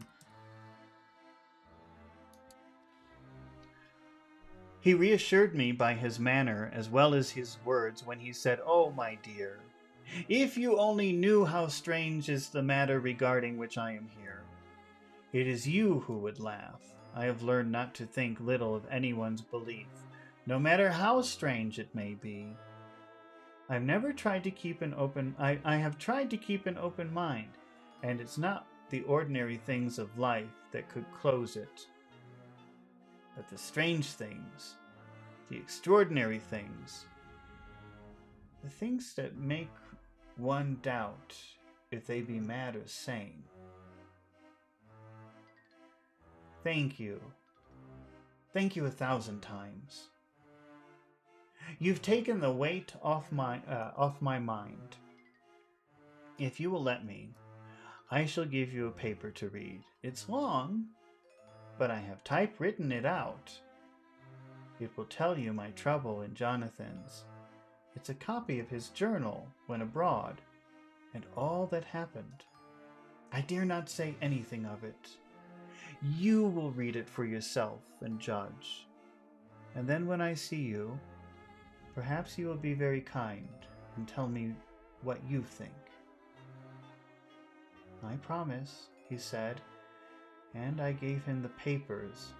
He reassured me by his manner as well as his words when he said, oh, my dear, if you only knew how strange is the matter regarding which I am here. It is you who would laugh. I have learned not to think little of anyone's belief, no matter how strange it may be. I have tried to keep an open mind, and it's not the ordinary things of life that could close it. But the strange things, the extraordinary things, the things that make one doubt if they be mad or sane. Thank you. Thank you 1,000 times. You've taken the weight off my mind. If you will let me, I shall give you a paper to read. It's long, but I have typewritten it out. It will tell you my trouble and Jonathan's. It's a copy of his journal when abroad, and all that happened. I dare not say anything of it. You will read it for yourself and judge. And then when I see you, perhaps you will be very kind and tell me what you think. I promise, he said, and I gave him the papers.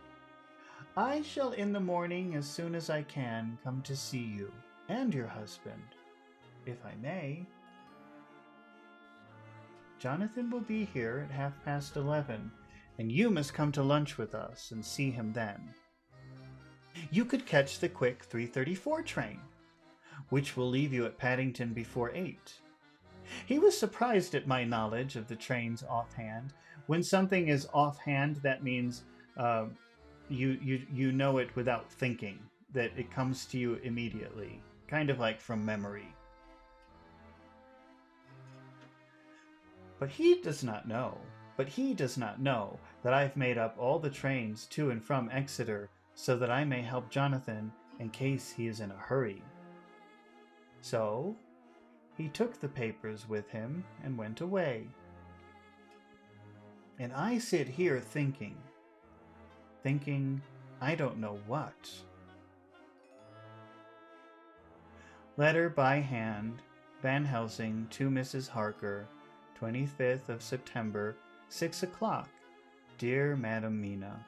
I shall in the morning, as soon as I can, come to see you and your husband, if I may. Jonathan will be here at 11:30, and you must come to lunch with us and see him then. You could catch the quick 3:34 train, which will leave you at Paddington before 8. He was surprised at my knowledge of the trains offhand. When something is offhand, that means you know it without thinking, that it comes to you immediately, kind of like from memory. But he does not know that I've made up all the trains to and from Exeter so that I may help Jonathan in case he is in a hurry. So he took the papers with him and went away. And I sit here thinking I don't know what. Letter by hand, Van Helsing to Mrs. Harker, 25th of September, 6 o'clock. Dear Madam Mina,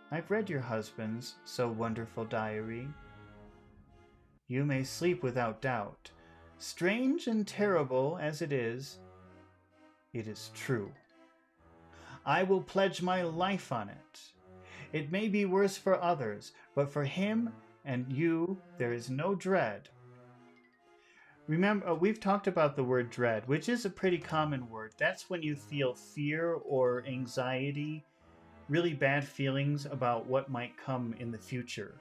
I've read your husband's so wonderful diary. You may sleep without doubt. Strange and terrible as it is true. I will pledge my life on it. It may be worse for others, but for him and you there is no dread. Remember, we've talked about the word dread, which is a pretty common word. That's when you feel fear or anxiety, really bad feelings about what might come in the future.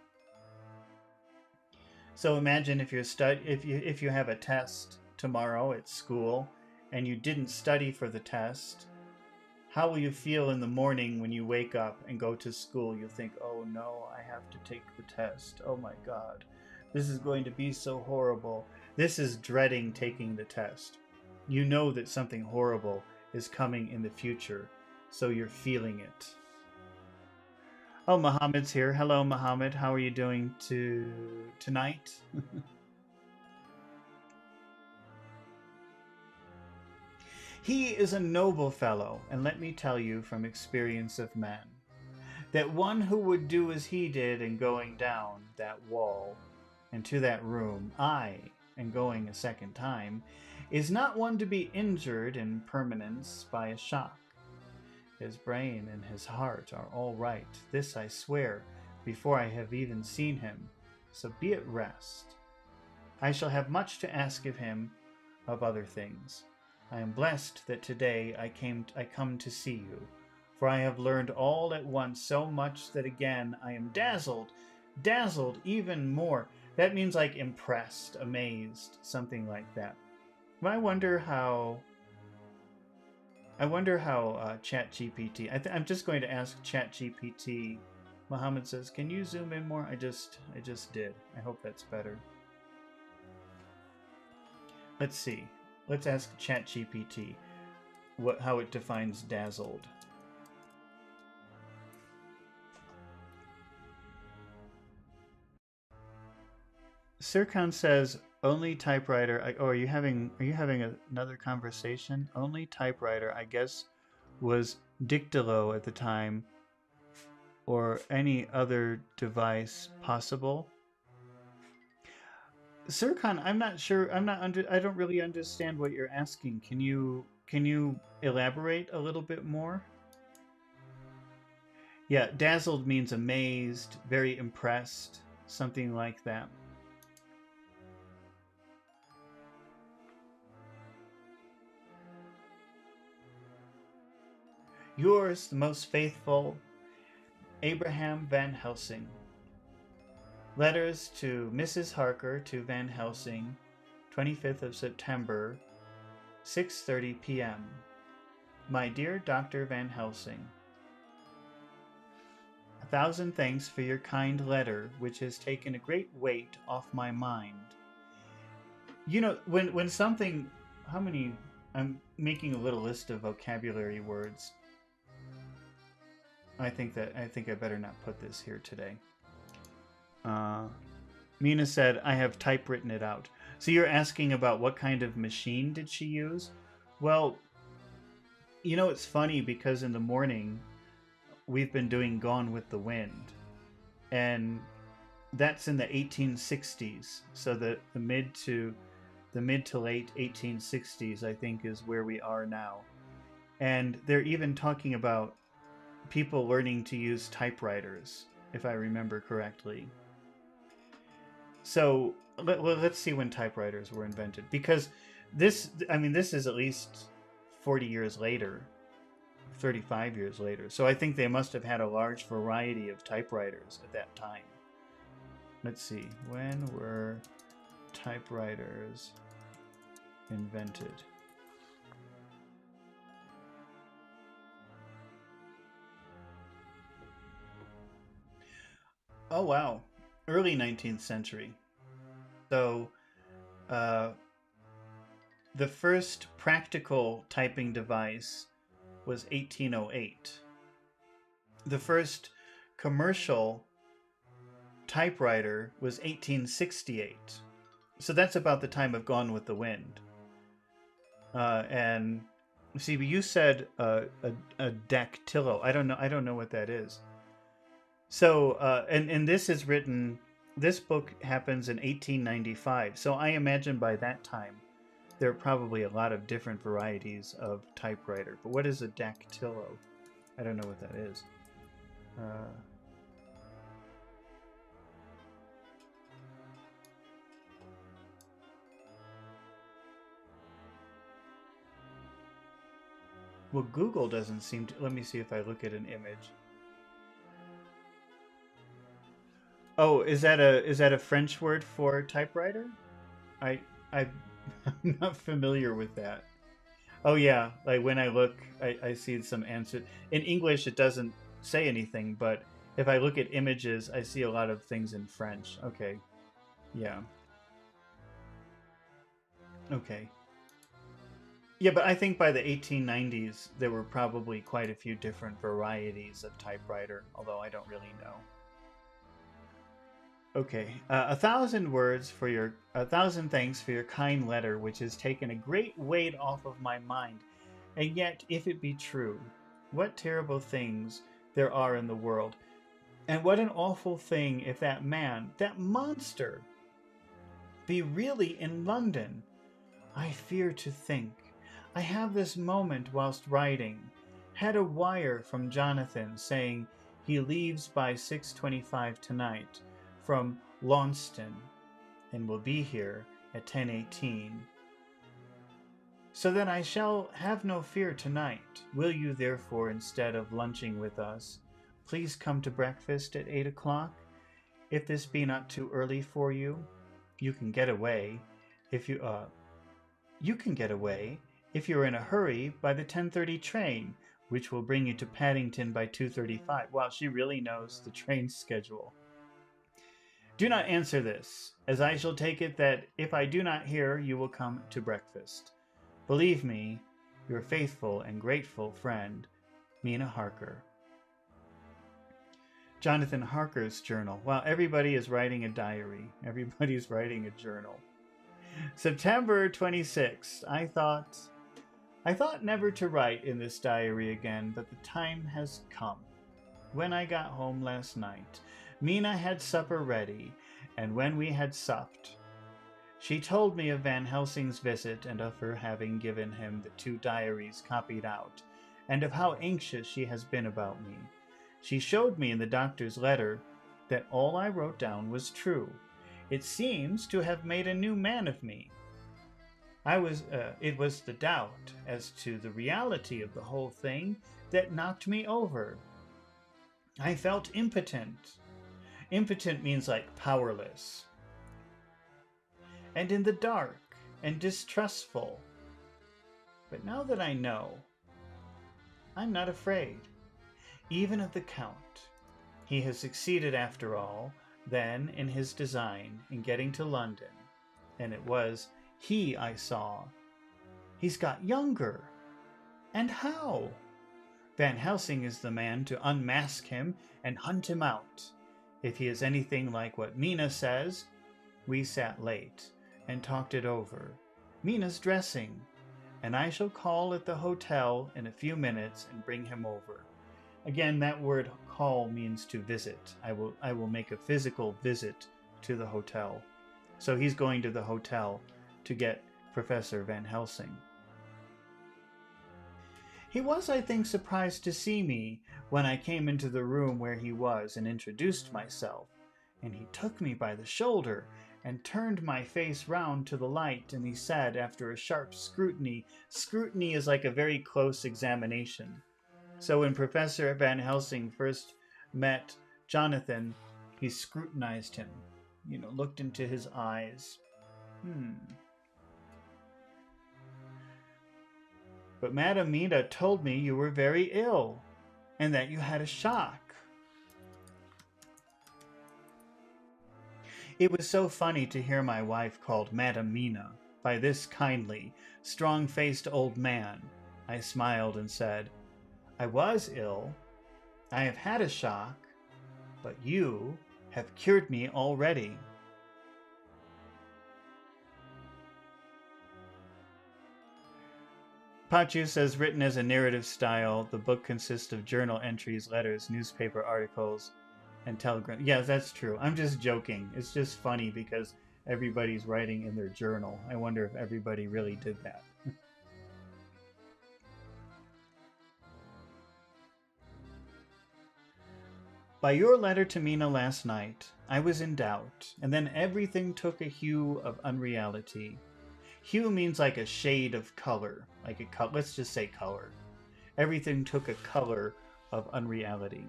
So imagine if if you have a test tomorrow at school and you didn't study for the test, how will you feel in the morning when you wake up and go to school? You'll think, oh no, I have to take the test. Oh my God, this is going to be so horrible. This is dreading taking the test. You know that something horrible is coming in the future, so you're feeling it. Oh, Muhammad's here. Hello, Muhammad. How are you doing tonight? He is a noble fellow, and let me tell you from experience of men, that one who would do as he did in going down that wall and to that room, aye, and going a second time, is not one to be injured in permanence by a shock. His brain and his heart are all right, this I swear, before I have even seen him, so be at rest. I shall have much to ask of him of other things. I am blessed that today I come to see you, for I have learned all at once so much that again I am dazzled even more. That means like impressed, amazed, something like that. But I wonder how ChatGPT. I'm just going to ask ChatGPT. Muhammad says, "Can you zoom in more?" I just did. I hope that's better. Let's see. Let's ask ChatGPT how it defines dazzled. Sirkan says only typewriter. Are you having another conversation? Only typewriter, I guess, was Dictalo at the time, or any other device possible. Sirkan, I'm not sure. I don't really understand what you're asking. Can you elaborate a little bit more? Yeah, dazzled means amazed, very impressed, something like that. Yours, the most faithful, Abraham Van Helsing. Letters to Mrs. Harker to Van Helsing, 25th of September, 6:30 p.m. My dear Dr. Van Helsing, 1,000 thanks for your kind letter, which has taken a great weight off my mind. You know, when something, I'm making a little list of vocabulary words. I think I better not put this here today. Mina said, I have typewritten it out. So you're asking about what kind of machine did she use? Well, you know, it's funny because in the morning we've been doing Gone with the Wind, and that's in the 1860s. So the mid to late 1860s, I think, is where we are now. And they're even talking about people learning to use typewriters, if I remember correctly. So let's see when typewriters were invented, because this is at least 40 years later, 35 years later. So I think they must have had a large variety of typewriters at that time. Let's see, when were typewriters invented? Oh wow, early 19th century. So the first practical typing device was 1808. The first commercial typewriter was 1868. So that's about the time of Gone with the Wind. And see, you said a dactylo. I don't know. I don't know what that is. So, and this is written. This book happens in 1895. So I imagine by that time there are probably a lot of different varieties of typewriter. But what is a dactylo? I don't know what that is. Uh, well, Google doesn't seem to. Let me see if I look at an image. Oh, is that a French word for typewriter? I I I'm not familiar with that. Oh yeah, like when I look, I see some answers. In English, it doesn't say anything, but if I look at images, I see a lot of things in French. Okay, yeah, okay. Yeah, but I think by the 1890s, there were probably quite a few different varieties of typewriter, although I don't really know. Okay, a thousand thanks for your kind letter, which has taken a great weight off of my mind. And yet, if it be true, what terrible things there are in the world, and what an awful thing if that man, that monster, be really in London. I fear to think. I have this moment whilst writing had a wire from Jonathan saying he leaves by 6:25 tonight from Launceston and will be here at 10:18. So that I shall have no fear tonight. Will you therefore, instead of lunching with us, please come to breakfast at 8 o'clock? If this be not too early for you, you can get away if you can get away if you're in a hurry by the 10:30 train, which will bring you to Paddington by 2:35. Wow, she really knows the train schedule. Do not answer this, as I shall take it that if I do not hear, you will come to breakfast. Believe me, your faithful and grateful friend, Mina Harker. Jonathan Harker's journal. Wow, everybody is writing a diary. Everybody's writing a journal. September 26th. I thought never to write in this diary again, but the time has come. When I got home last night, Mina had supper ready, and when we had supped, she told me of Van Helsing's visit and of her having given him the 2 diaries copied out, and of how anxious she has been about me. She showed me in the doctor's letter that all I wrote down was true. It seems to have made a new man of me. It was the doubt as to the reality of the whole thing that knocked me over. I felt impotent. Impotent means like powerless. And in the dark and distrustful. But now that I know, I'm not afraid, even of the Count. He has succeeded after all, then, in his design in getting to London, and it was he I saw. He's got younger. And how? Van Helsing is the man to unmask him and hunt him out. If he is anything like what Mina says, we sat late and talked it over. Mina's dressing, and I shall call at the hotel in a few minutes and bring him over. Again, that word call means to visit. I will make a physical visit to the hotel. So he's going to the hotel to get Professor Van Helsing. He was, I think, surprised to see me when I came into the room where he was and introduced myself, and he took me by the shoulder and turned my face round to the light, and he said, after a sharp scrutiny — scrutiny is like a very close examination. So when Professor Van Helsing first met Jonathan, he scrutinized him, looked into his eyes. But Madame Mina told me you were very ill, and that you had a shock. It was so funny to hear my wife called Madame Mina by this kindly, strong-faced old man. I smiled and said, I was ill. I have had a shock, but you have cured me already. Pachu says, written as a narrative style, the book consists of journal entries, letters, newspaper articles, and telegrams. Yeah, that's true. I'm just joking. It's just funny because everybody's writing in their journal. I wonder if everybody really did that. By your letter to Mina last night, I was in doubt, and then everything took a hue of unreality. Hue means like a shade of color, like let's just say color. Everything took a color of unreality.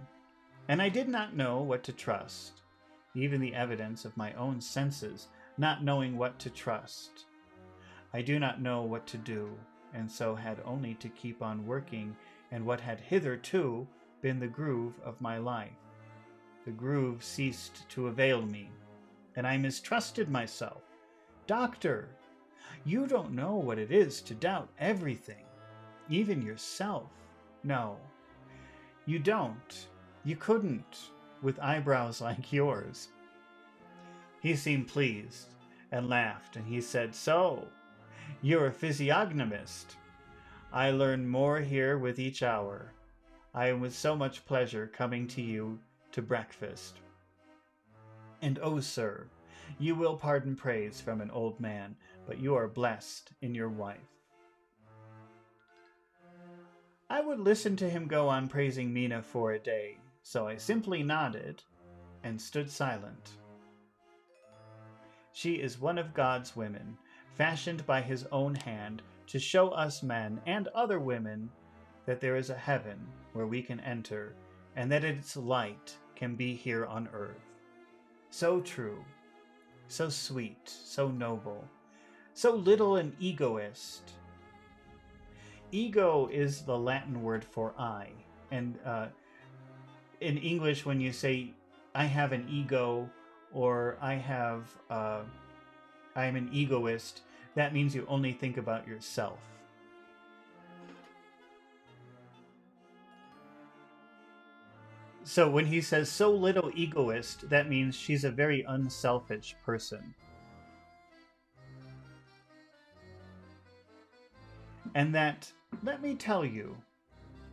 And I did not know what to trust, even the evidence of my own senses, not knowing what to trust. I do not know what to do, and so had only to keep on working in what had hitherto been the groove of my life. The groove ceased to avail me, and I mistrusted myself. Doctor, you don't know what it is to doubt everything, even yourself. No, you don't. You couldn't, with eyebrows like yours. He seemed pleased and laughed, and he said, so, you're a physiognomist. I learn more here with each hour. I am with so much pleasure coming to you to breakfast. And oh, sir, you will pardon praise from an old man, but you are blessed in your wife. I would listen to him go on praising Mina for a day, so I simply nodded and stood silent. She is one of God's women, fashioned by his own hand to show us men and other women that there is a heaven where we can enter, and that its light can be here on earth. So true, so sweet, so noble, so little an egoist. Ego is the Latin word for I, and in English when you say I have an ego or I'm an egoist, that means you only think about yourself. So when he says so little egoist, that means she's a very unselfish person. And that, let me tell you,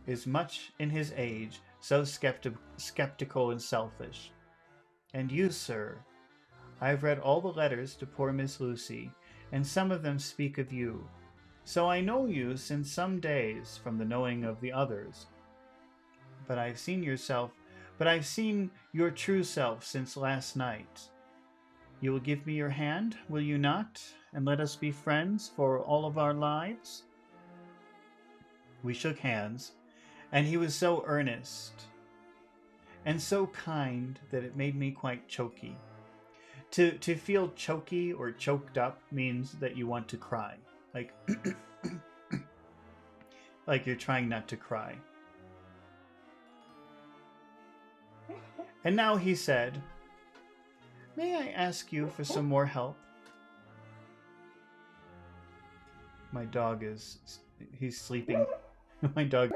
is much in his age, so skeptical and selfish. And you, sir, I've read all the letters to poor Miss Lucy, and some of them speak of you. So I know you since some days from the knowing of the others. But I've seen your true self since last night. You will give me your hand, will you not, and let us be friends for all of our lives? We shook hands, and he was so earnest and so kind that it made me quite choky. To feel choky or choked up means that you want to cry, like like you're trying not to cry. And now he said, may I ask you for some more help? My dog he's sleeping. My dog.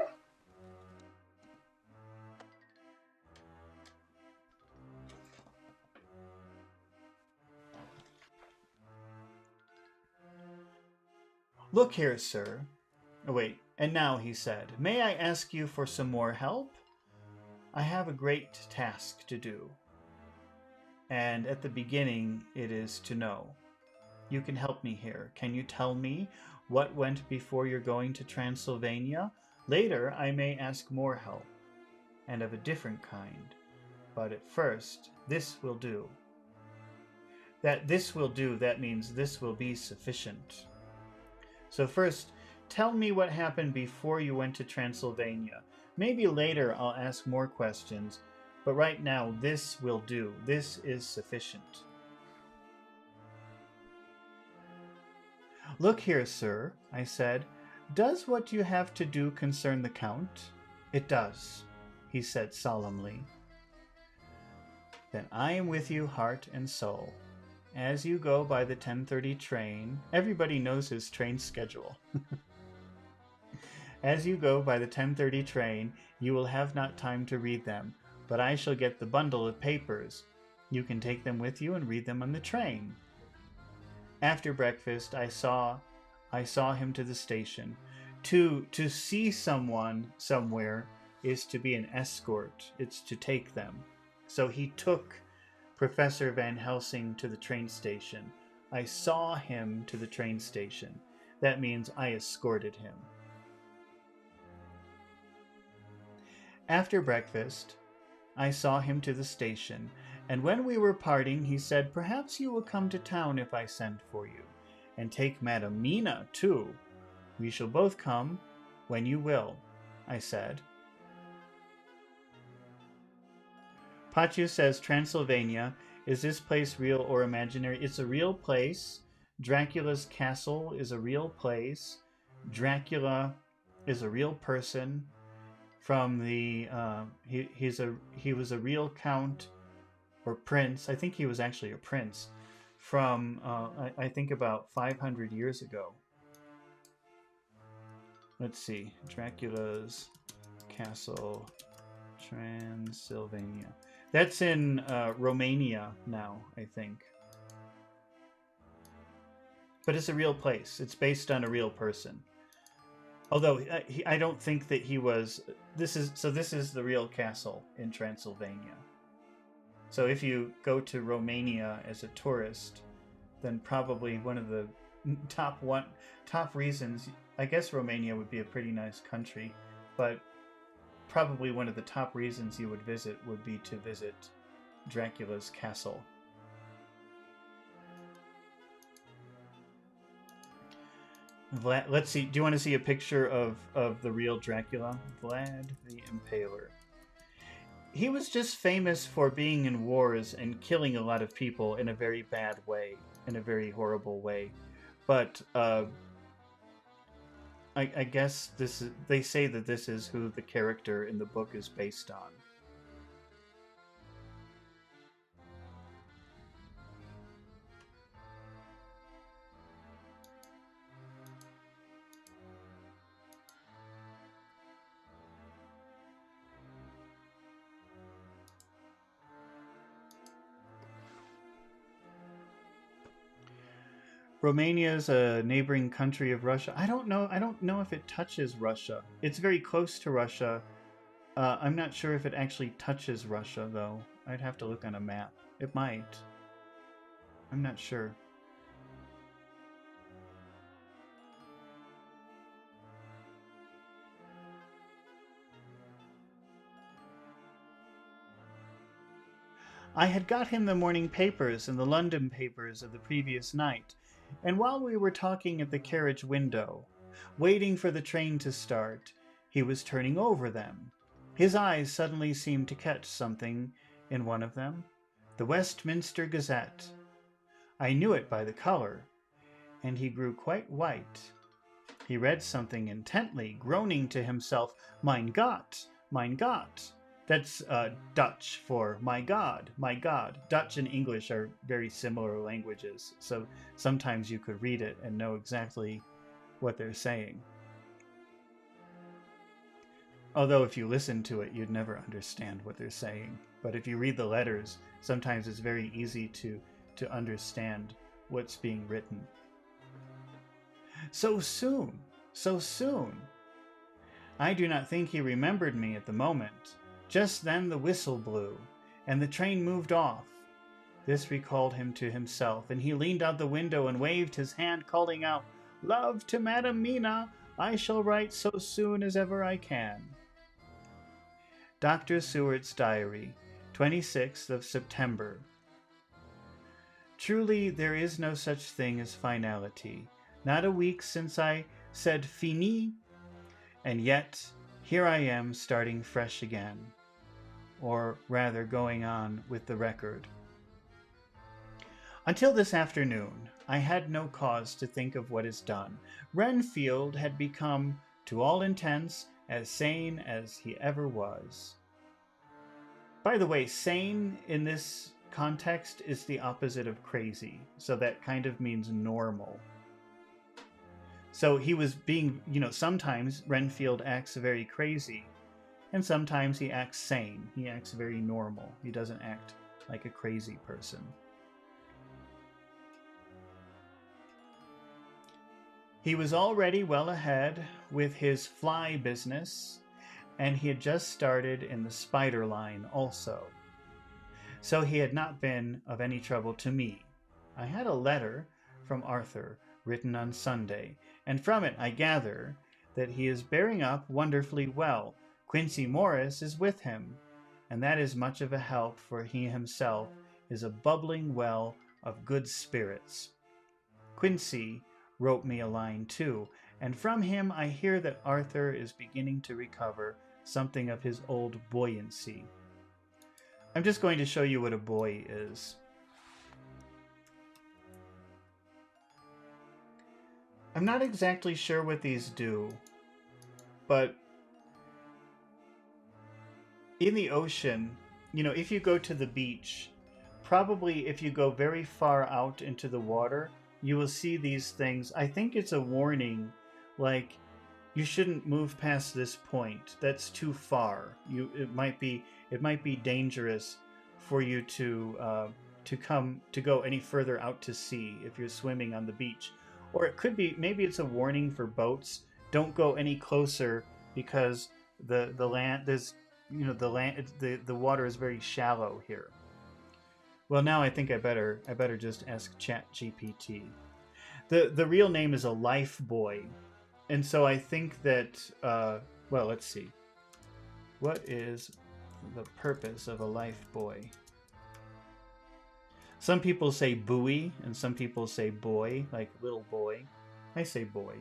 Look here, sir. Oh, wait. And now he said, may I ask you for some more help? I have a great task to do. And at the beginning, it is to know. You can help me here. Can you tell me what went before your going to Transylvania? Later, I may ask more help, and of a different kind. But at first, this will do. That this will do, that means this will be sufficient. So first, tell me what happened before you went to Transylvania. Maybe later I'll ask more questions, but right now this will do. This is sufficient. Look here, sir, I said. Does what you have to do concern the Count? It does, he said solemnly. Then I am with you heart and soul. As you go by the 10:30 train, everybody knows his train schedule. As you go by the 10:30 train, you will have not time to read them, but I shall get the bundle of papers. You can take them with you and read them on the train. After breakfast, I saw him to the station. To see someone somewhere is to be an escort. It's to take them. So he took Professor Van Helsing to the train station. I saw him to the train station. That means I escorted him. After breakfast, I saw him to the station, and when we were parting, he said, "Perhaps you will come to town if I send for you, and take Madam Mina, too. We shall both come when you will," I said. Pachu says, Transylvania, is this place real or imaginary? It's a real place. Dracula's castle is a real place. Dracula is a real person. From the he was a real count or prince. I think he was actually a prince from I think about 500 years ago. Let's see, Dracula's castle, Transylvania. That's in Romania now, I think. But it's a real place. It's based on a real person. Although I don't think that he was. This is the real castle in Transylvania. So if you go to Romania as a tourist, then probably one of the top reasons. I guess Romania would be a pretty nice country, but probably one of the top reasons you would visit would be to visit Dracula's castle. Vlad, let's see. Do you want to see a picture of the real Dracula? Vlad the Impaler. He was just famous for being in wars and killing a lot of people in a very bad way, in a very horrible way. But I guess this is. They say that this is who the character in the book is based on. Romania is a neighboring country of Russia. I don't know if it touches Russia. It's very close to Russia. I'm not sure if it actually touches Russia, though. I'd have to look on a map. It might. I'm not sure. I had got him the morning papers and the London papers of the previous night, and while we were talking at the carriage window, waiting for the train to start, he was turning over them. His eyes suddenly seemed to catch something in one of them, the Westminster Gazette. I knew it by the color, and he grew quite white. He read something intently, groaning to himself, Mein Gott, mein Gott. That's Dutch for my God, my God. Dutch and English are very similar languages, so sometimes you could read it and know exactly what they're saying. Although if you listen to it, you'd never understand what they're saying. But if you read the letters, sometimes it's very easy to understand what's being written. So soon, so soon. I do not think he remembered me at the moment. Just then the whistle blew, and the train moved off. This recalled him to himself, and he leaned out the window and waved his hand, calling out, Love to Madam Mina, I shall write so soon as ever I can. Dr. Seward's Diary, 26th of September. Truly there is no such thing as finality. Not a week since I said fini, and yet here I am starting fresh again. Or rather going on with the record. Until this afternoon, I had no cause to think of what is done. Renfield had become, to all intents, as sane as he ever was. By the way, sane in this context is the opposite of crazy, so that kind of means normal. So he was being, sometimes Renfield acts very crazy, and sometimes he acts sane. He acts very normal. He doesn't act like a crazy person. He was already well ahead with his fly business, and he had just started in the spider line also. So he had not been of any trouble to me. I had a letter from Arthur written on Sunday, and from it I gather that he is bearing up wonderfully well. Quincy Morris is with him, and that is much of a help, for he himself is a bubbling well of good spirits. Quincy wrote me a line too, and from him I hear that Arthur is beginning to recover something of his old buoyancy. I'm just going to show you what a buoy is. I'm not exactly sure what these do, but in the ocean, if you go to the beach, probably if you go very far out into the water, you will see these things. I think it's a warning, like you shouldn't move past this point. That's too far. It might be dangerous for you to go any further out to sea if you're swimming on the beach. Or it could be, maybe it's a warning for boats. Don't go any closer because the land there's the water is very shallow here. Well, now I think I better just ask ChatGPT. The real name is a life buoy, and so I think that well, let's see. What is the purpose of a life buoy? Some people say buoy, and some people say boy, like little boy. I say boy.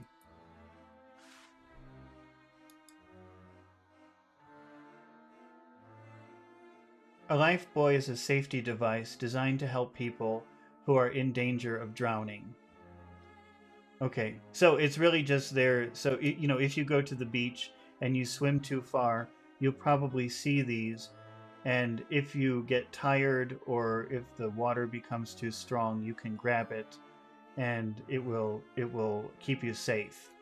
A life buoy is a safety device designed to help people who are in danger of drowning. Okay, so it's really just there. So, if you go to the beach and you swim too far, you'll probably see these. And if you get tired or if the water becomes too strong, you can grab it and it will keep you safe.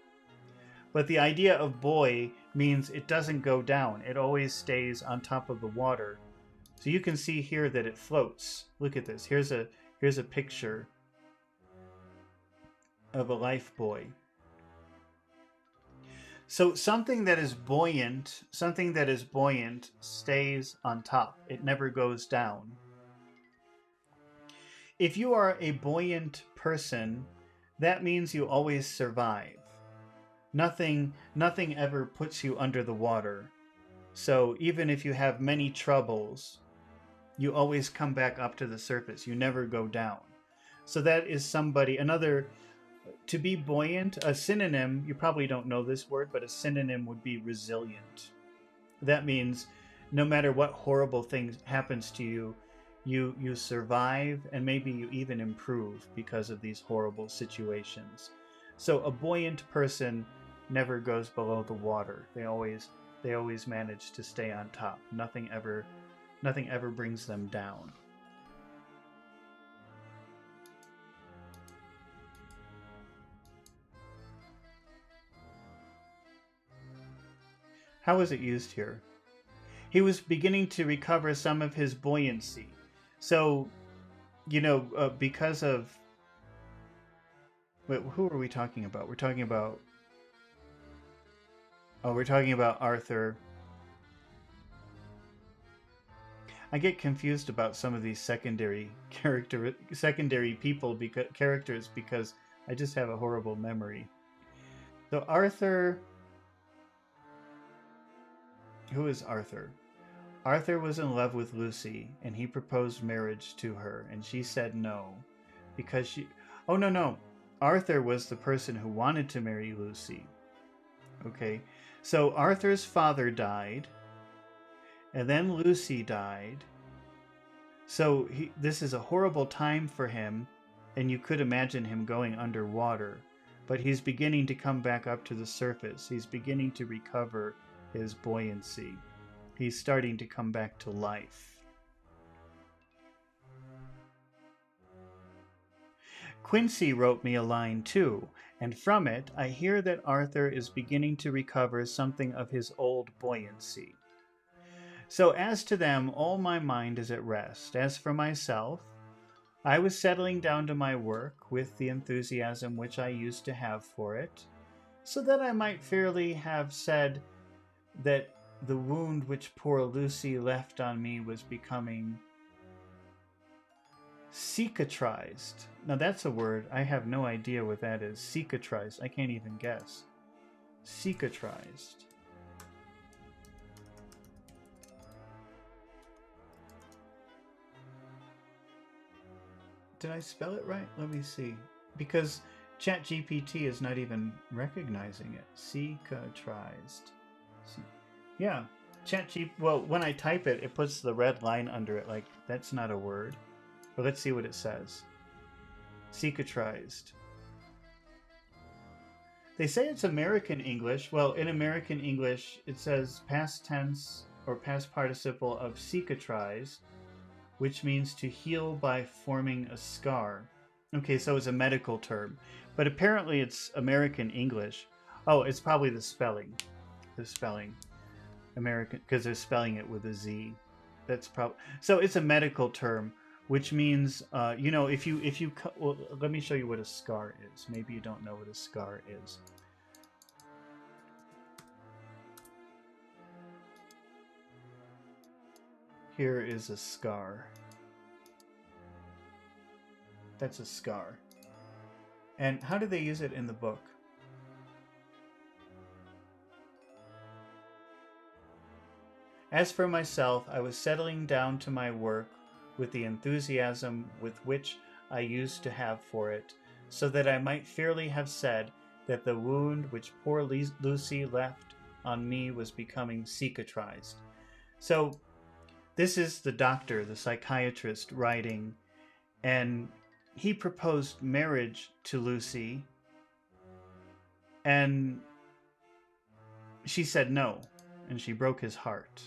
But the idea of buoy means it doesn't go down. It always stays on top of the water. So you can see here that it floats. Look at this. Here's a picture of a life buoy. So something that is buoyant stays on top. It never goes down. If you are a buoyant person, that means you always survive. Nothing ever puts you under the water. So even if you have many troubles, you always come back up to the surface. You never go down. So that is to be buoyant, a synonym, you probably don't know this word, but a synonym would be resilient. That means no matter what horrible thing happens to you, you survive, and maybe you even improve because of these horrible situations. So a buoyant person never goes below the water. They always manage to stay on top. Nothing ever brings them down. How is it used here? He was beginning to recover some of his buoyancy. So, because of... Wait, who are we talking about? We're talking about Arthur. I get confused about some of these secondary characters because I just have a horrible memory. So Arthur... Who is Arthur? Arthur was in love with Lucy, and he proposed marriage to her, and she said no, because she... Oh, no. Arthur was the person who wanted to marry Lucy. Okay, so Arthur's father died, and then Lucy died. So this is a horrible time for him, and you could imagine him going underwater. But he's beginning to come back up to the surface. He's beginning to recover his buoyancy. He's starting to come back to life. Quincy wrote me a line too, and from it I hear that Arthur is beginning to recover something of his old buoyancy. So as to them, all my mind is at rest. As for myself, I was settling down to my work with the enthusiasm which I used to have for it, so that I might fairly have said that the wound which poor Lucy left on me was becoming cicatrized. Now that's a word. I have no idea what that is. Cicatrized. I can't even guess. Cicatrized. Did I spell it right? Let me see. Because ChatGPT is not even recognizing it. Cicatrized. Yeah. ChatGPT. Well, when I type it, it puts the red line under it. Like, that's not a word. But let's see what it says. Cicatrized. They say it's American English. Well, in American English, it says past tense or past participle of cicatrize, which means to heal by forming a scar. Okay, so it's a medical term. But apparently it's American English. Oh, it's probably the spelling. The spelling. American, because they're spelling it with a Z. That's probably... So it's a medical term, which means, you know, if you well, let me show you what a scar is. Maybe you don't know what a scar is. Here is a scar. That's a scar. And how do they use it in the book? As for myself, I was settling down to my work with the enthusiasm with which I used to have for it, so that I might fairly have said that the wound which poor Lucy left on me was becoming cicatrized. So this is the doctor, the psychiatrist, writing, and he proposed marriage to Lucy, and she said no, and she broke his heart.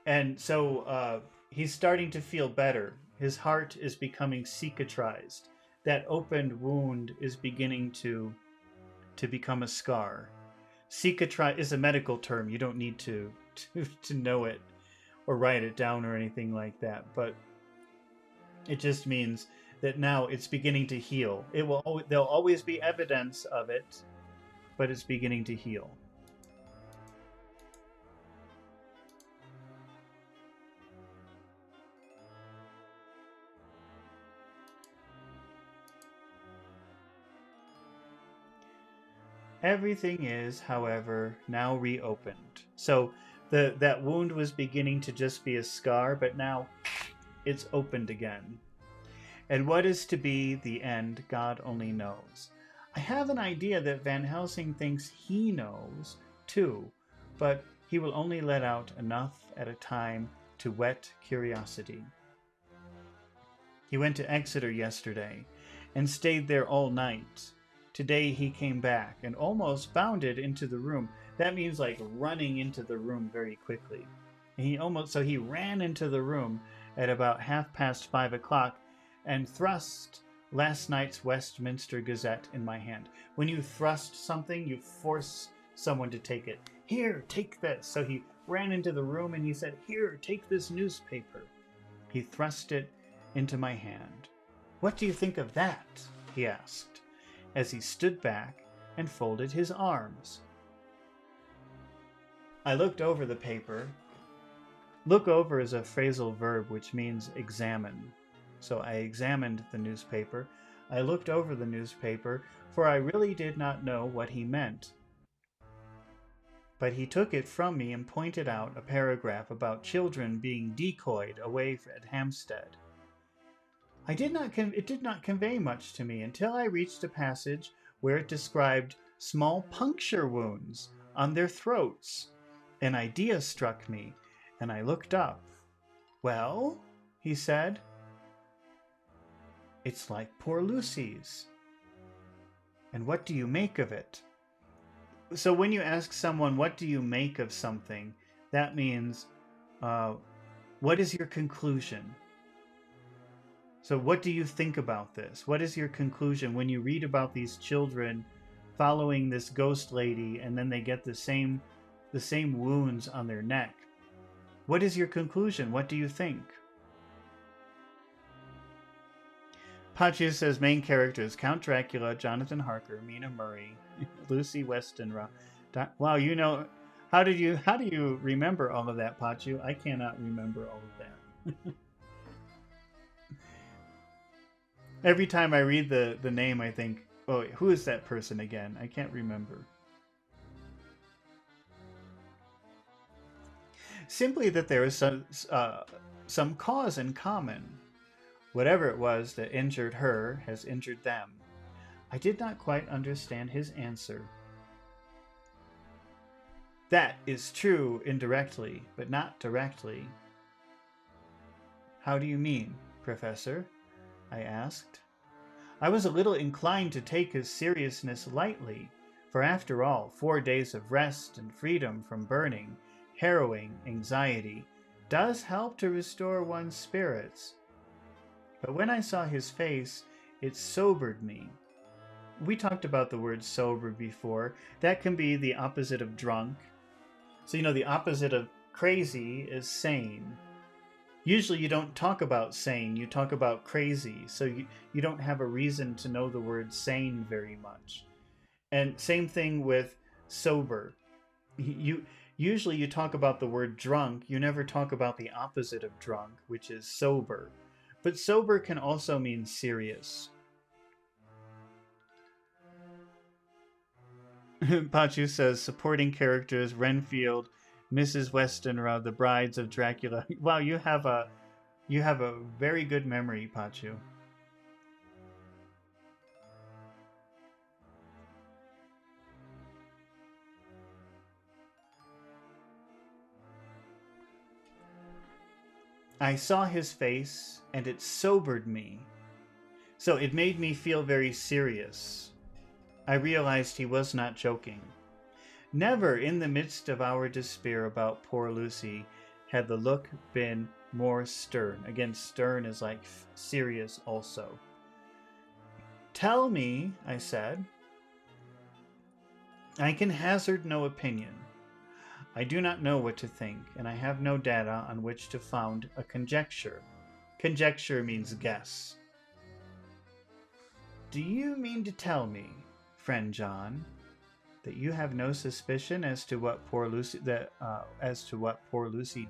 And so he's starting to feel better. His heart is becoming cicatrized. That opened wound is beginning to become a scar. Cicatrize is a medical term. You don't need to know it or write it down or anything like that. But it just means that now it's beginning to heal. There'll always be evidence of it, but it's beginning to heal. Everything is, however, now reopened. So that wound was beginning to just be a scar, but now it's opened again. And what is to be the end, God only knows. I have an idea that Van Helsing thinks he knows, too, but he will only let out enough at a time to whet curiosity. He went to Exeter yesterday and stayed there all night. Today he came back and almost bounded into the room. That means like running into the room very quickly. And he ran into the room at about 5:30 and thrust last night's Westminster Gazette in my hand. When you thrust something, you force someone to take it. Here, take this. So he ran into the room and he said, here, take this newspaper. He thrust it into my hand. What do you think of that? He asked, as he stood back and folded his arms. I looked over the paper. Look over is a phrasal verb which means examine. So I examined the newspaper. I looked over the newspaper, for I really did not know what he meant. But he took it from me and pointed out a paragraph about children being decoyed away at Hampstead. It did not convey much to me until I reached a passage where it described small puncture wounds on their throats. An idea struck me, and I looked up. Well, he said, it's like poor Lucy's. And what do you make of it? So when you ask someone, what do you make of something, that means, what is your conclusion? So what do you think about this? What is your conclusion when you read about these children following this ghost lady and then they get the same wounds on their neck? What is your conclusion? What do you think? Pachu says main characters: Count Dracula, Jonathan Harker, Mina Murray, Lucy Westenra. Wow, you know, how do you remember all of that, Pachu? I cannot remember all of that. Every time I read the name, I think, oh, who is that person again? I can't remember. Simply that there is some cause in common. Whatever it was that injured her has injured them. I did not quite understand his answer. That is true indirectly, but not directly. How do you mean, Professor? I asked. I was a little inclined to take his seriousness lightly, for after all, 4 days of rest and freedom from burning, harrowing anxiety does help to restore one's spirits. But when I saw his face, it sobered me. We talked about the word sober before. That can be the opposite of drunk. So, you know, the opposite of crazy is sane. Usually you don't talk about sane, you talk about crazy. So you don't have a reason to know the word sane very much. And same thing with sober. Usually you talk about the word drunk, you never talk about the opposite of drunk, which is sober. But sober can also mean serious. Pachu says supporting characters: Renfield, Mrs. Westenra, the brides of Dracula. Wow, you have a very good memory, Pachu. I saw his face, and it sobered me. So it made me feel very serious. I realized he was not joking. Never in the midst of our despair about poor Lucy had the look been more stern. Again, stern is like serious also. Tell me, I said. I can hazard no opinion. I do not know what to think, and I have no data on which to found a conjecture. Conjecture means guess. Do you mean to tell me, friend John, that you have no suspicion as to what poor Lucy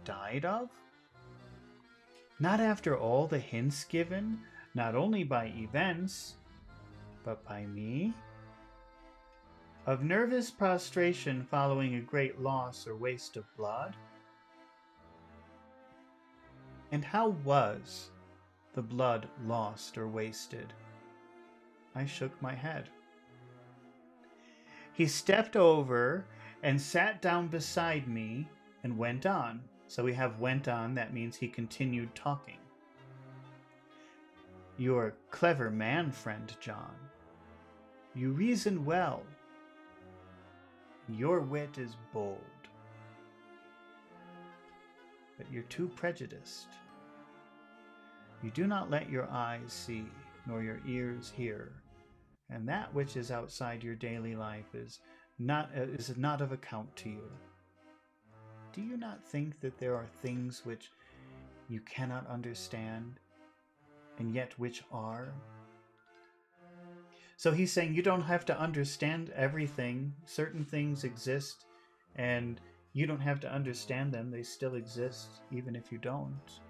died of? Not after all the hints given, not only by events, but by me? Of nervous prostration following a great loss or waste of blood? And how was the blood lost or wasted? I shook my head. He stepped over and sat down beside me and went on. So we have went on, that means he continued talking. You're a clever man, friend John. You reason well. Your wit is bold. But you're too prejudiced. You do not let your eyes see, nor your ears hear, and that which is outside your daily life is not of account to you. Do you not think that there are things which you cannot understand, and yet which are? So he's saying you don't have to understand everything. Certain things exist, and you don't have to understand them. They still exist, even if you don't.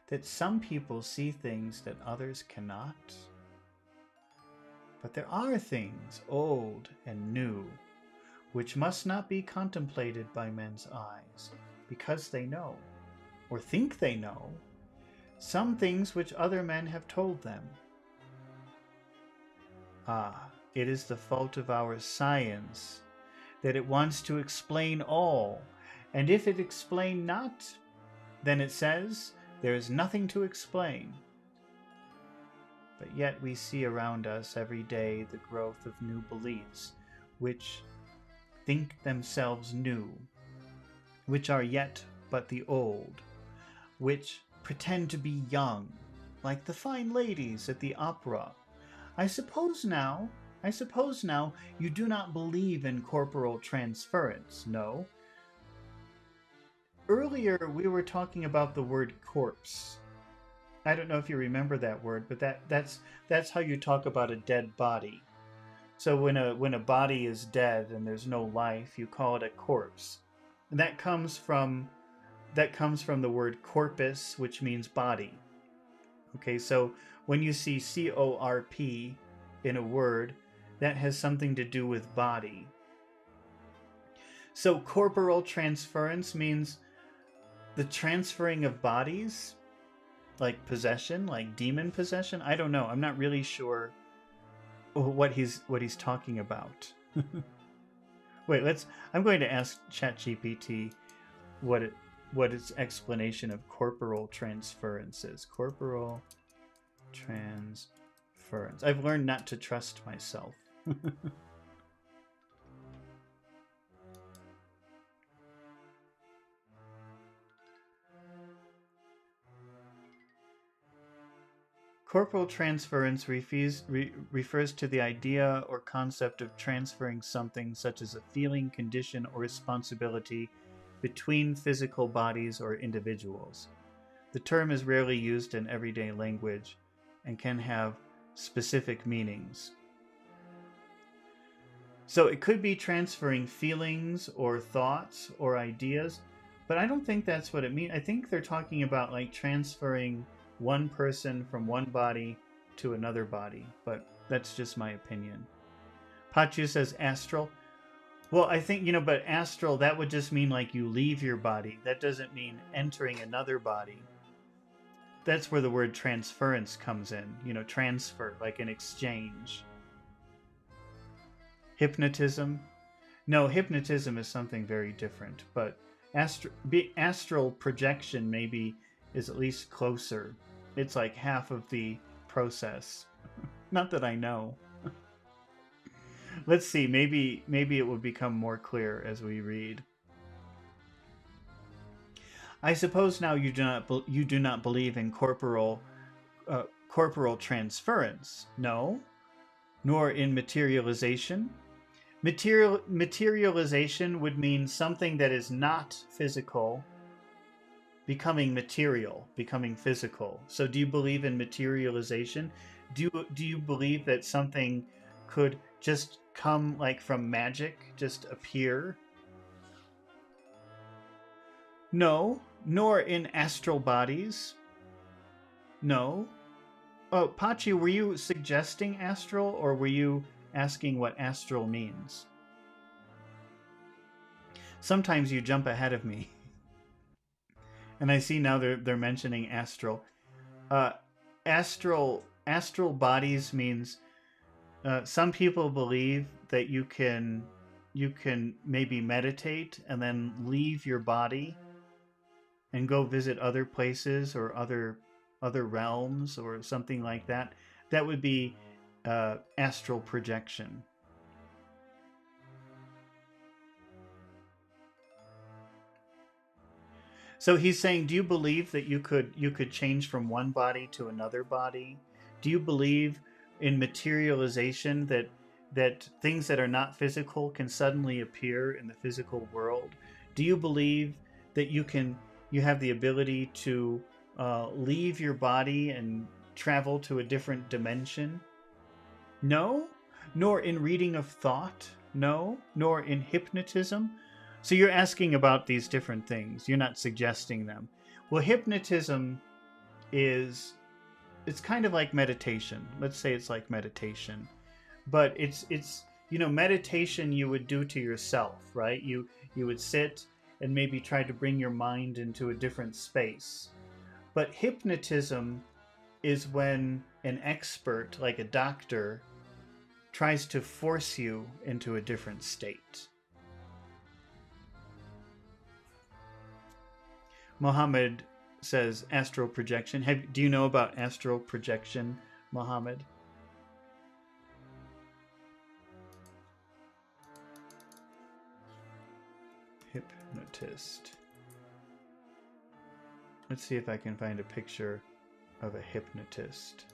That some people see things that others cannot. But there are things, old and new, which must not be contemplated by men's eyes, because they know, or think they know, some things which other men have told them. Ah, it is the fault of our science, that it wants to explain all, and if it explain not, then it says, there is nothing to explain. But yet we see around us every day the growth of new beliefs, which think themselves new, which are yet but the old, which pretend to be young, like the fine ladies at the opera. I suppose now you do not believe in corporal transference, no? earlier we were talking about the word corpse. I don't know if you remember that word, but that's how you talk about a dead body. So when a body is dead and there's no life, you call it a corpse. And that comes from the word corpus, which means body. Okay, so when you see CORP in a word, that has something to do with body. So corporal transference means the transferring of bodies, like possession, like demon possession. I don't know. I'm not really sure what he's talking about. Wait, I'm going to ask ChatGPT what its explanation of corporal transference is. Corporal transference. I've learned not to trust myself. Corporal transference refers to the idea or concept of transferring something such as a feeling, condition, or responsibility between physical bodies or individuals. The term is rarely used in everyday language and can have specific meanings. So it could be transferring feelings or thoughts or ideas, but I don't think that's what it means. I think they're talking about like transferring one person from one body to another body, but that's just my opinion. Pachu says astral. Well, I think, but astral, that would just mean like you leave your body. That doesn't mean entering another body. That's where the word transference comes in, transfer, like an exchange. Hypnotism. No, hypnotism is something very different, but astral projection maybe is at least closer. It's like half of the process. Not that I know. Let's see, maybe it will become more clear as we read. I suppose now you do not believe in corporal transference, no, nor in materialization. Materialization would mean something that is not physical becoming material, becoming physical. So do you believe in materialization? Do you believe that something could just come like from magic, just appear? No, nor in astral bodies. No. Oh, Pachi, were you suggesting astral, or were you asking what astral means? Sometimes you jump ahead of me. And I see now they're mentioning astral. Astral bodies means some people believe that you can maybe meditate and then leave your body and go visit other places or other realms or something like that. That would be astral projection. So he's saying, do you believe that you could change from one body to another body? Do you believe in materialization, that things that are not physical can suddenly appear in the physical world? Do you believe that you have the ability to leave your body and travel to a different dimension? No? Nor in reading of thought? No? Nor in hypnotism? So you're asking about these different things. You're not suggesting them. Well, hypnotism it's kind of like meditation. Let's say it's like meditation. But it's meditation you would do to yourself, right? You would sit and maybe try to bring your mind into a different space. But hypnotism is when an expert, like a doctor, tries to force you into a different state. Mohammed says astral projection. Do you know about astral projection, Mohammed? Hypnotist. Let's see if I can find a picture of a hypnotist.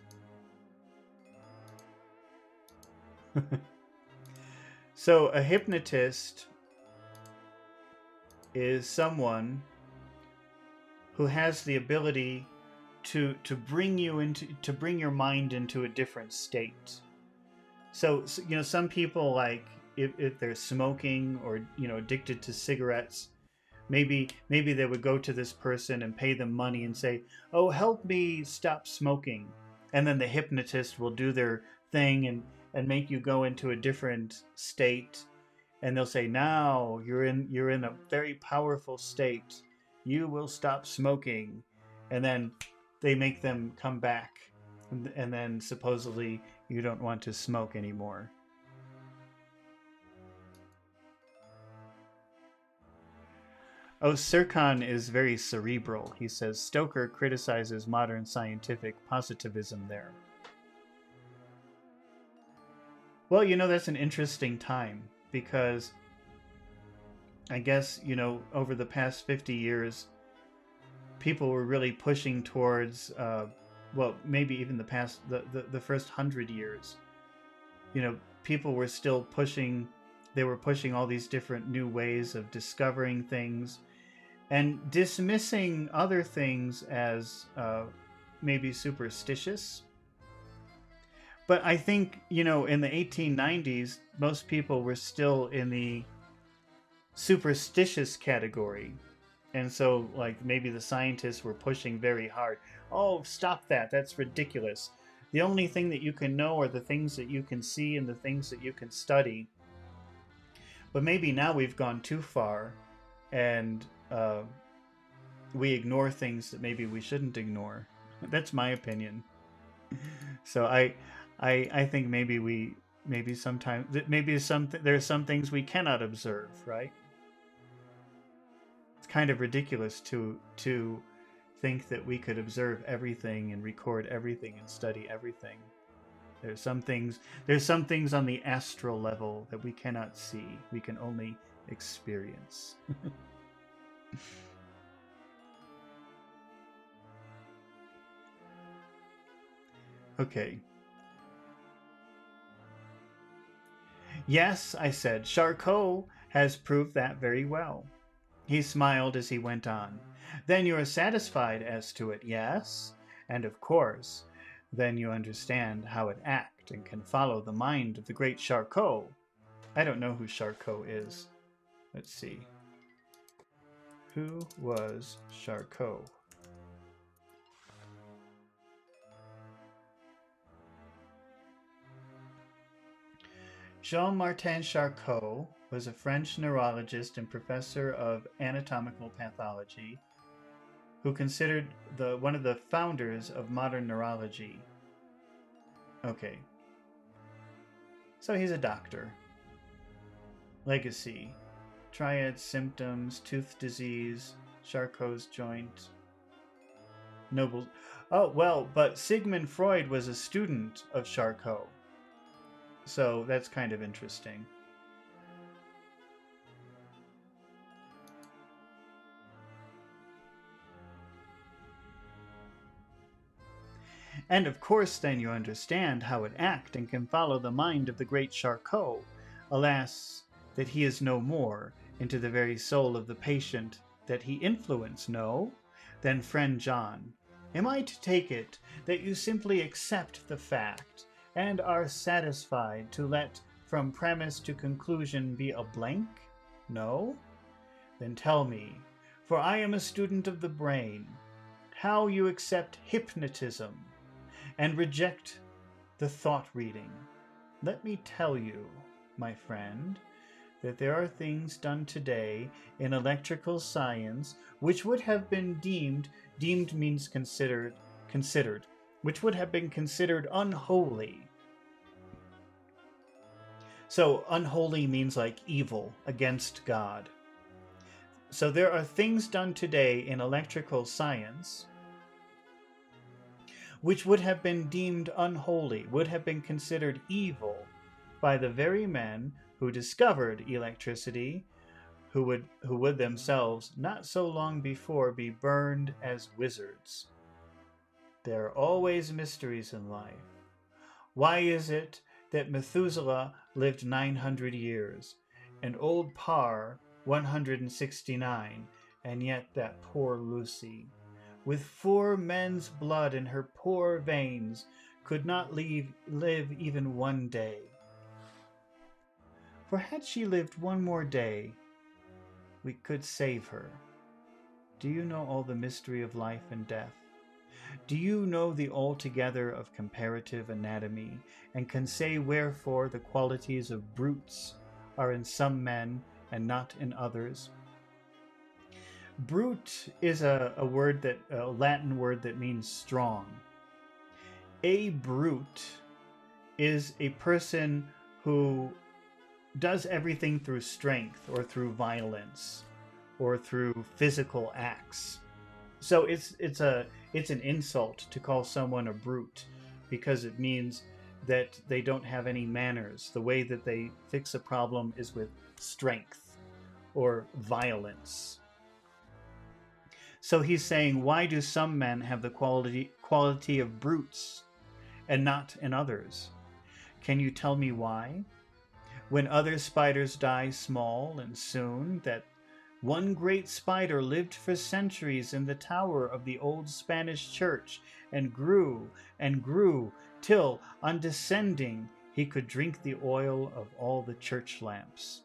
So a hypnotist is someone who has the ability to bring you into to bring your mind into a different state. So some people, like if they're smoking or addicted to cigarettes, maybe they would go to this person and pay them money and say, "Oh, help me stop smoking," and then the hypnotist will do their thing and make you go into a different state, and they'll say, "Now you're in a very powerful state. You will stop smoking," and then they make them come back, and then supposedly you don't want to smoke anymore. Oh, Sircon is very cerebral. He says Stoker criticizes modern scientific positivism there. Well, that's an interesting time, because I guess, over the past 50 years, people were really pushing towards, well, maybe even the first 100 years. People were still pushing, they were pushing all these different new ways of discovering things and dismissing other things as maybe superstitious. But I think, in the 1890s, most people were still in the superstitious category. And so, like, maybe the scientists were pushing very hard. "Oh, stop that. That's ridiculous. The only thing that you can know are the things that you can see and the things that you can study." But maybe now we've gone too far, and we ignore things that maybe we shouldn't ignore. That's my opinion. So I think there's some things we cannot observe, right? It's kind of ridiculous to think that we could observe everything and record everything and study everything. There's some things on the astral level that we cannot see. We can only experience. Okay. "Yes," I said, "Charcot has proved that very well." He smiled as he went on. "Then you are satisfied as to it, yes? And of course, then you understand how it acts and can follow the mind of the great Charcot." I don't know who Charcot is. Let's see. Who was Charcot? Jean-Martin Charcot was a French neurologist and professor of anatomical pathology who considered one of the founders of modern neurology. Okay. So he's a doctor. Legacy. Triad symptoms, tooth disease, Charcot's joint. Noble. Oh, well, but Sigmund Freud was a student of Charcot. So that's kind of interesting. And of course then you understand how it acts and can follow the mind of the great Charcot. Alas, that he is no more, into the very soul of the patient that he influenced, no? Then, friend John, am I to take it that you simply accept the fact and are satisfied to let from premise to conclusion be a blank? No? Then tell me, for I am a student of the brain, how you accept hypnotism and reject the thought reading. Let me tell you, my friend, that there are things done today in electrical science which would have been deemed means considered, which would have been considered unholy. So unholy means like evil, against God. So there are things done today in electrical science which would have been deemed unholy, would have been considered evil by the very men who discovered electricity, who would themselves not so long before be burned as wizards. There are always mysteries in life. Why is it that Methuselah lived 900 years, and old Parr 169, and yet that poor Lucy, with 4 men's blood in her poor veins, could not live even one day. For had she lived one more day, we could save her. Do you know all the mystery of life and death? Do you know the altogether of comparative anatomy, and can say wherefore the qualities of brutes are in some men and not in others? Brute is a Latin word that means strong. A brute is a person who does everything through strength or through violence or through physical acts. So it's an insult to call someone a brute, because it means that they don't have any manners. The way that they fix a problem is with strength or violence. So he's saying, why do some men have the quality of brutes and not in others? Can you tell me why? When other spiders die small and soon, that one great spider lived for centuries in the tower of the old Spanish church and grew till, on descending, he could drink the oil of all the church lamps.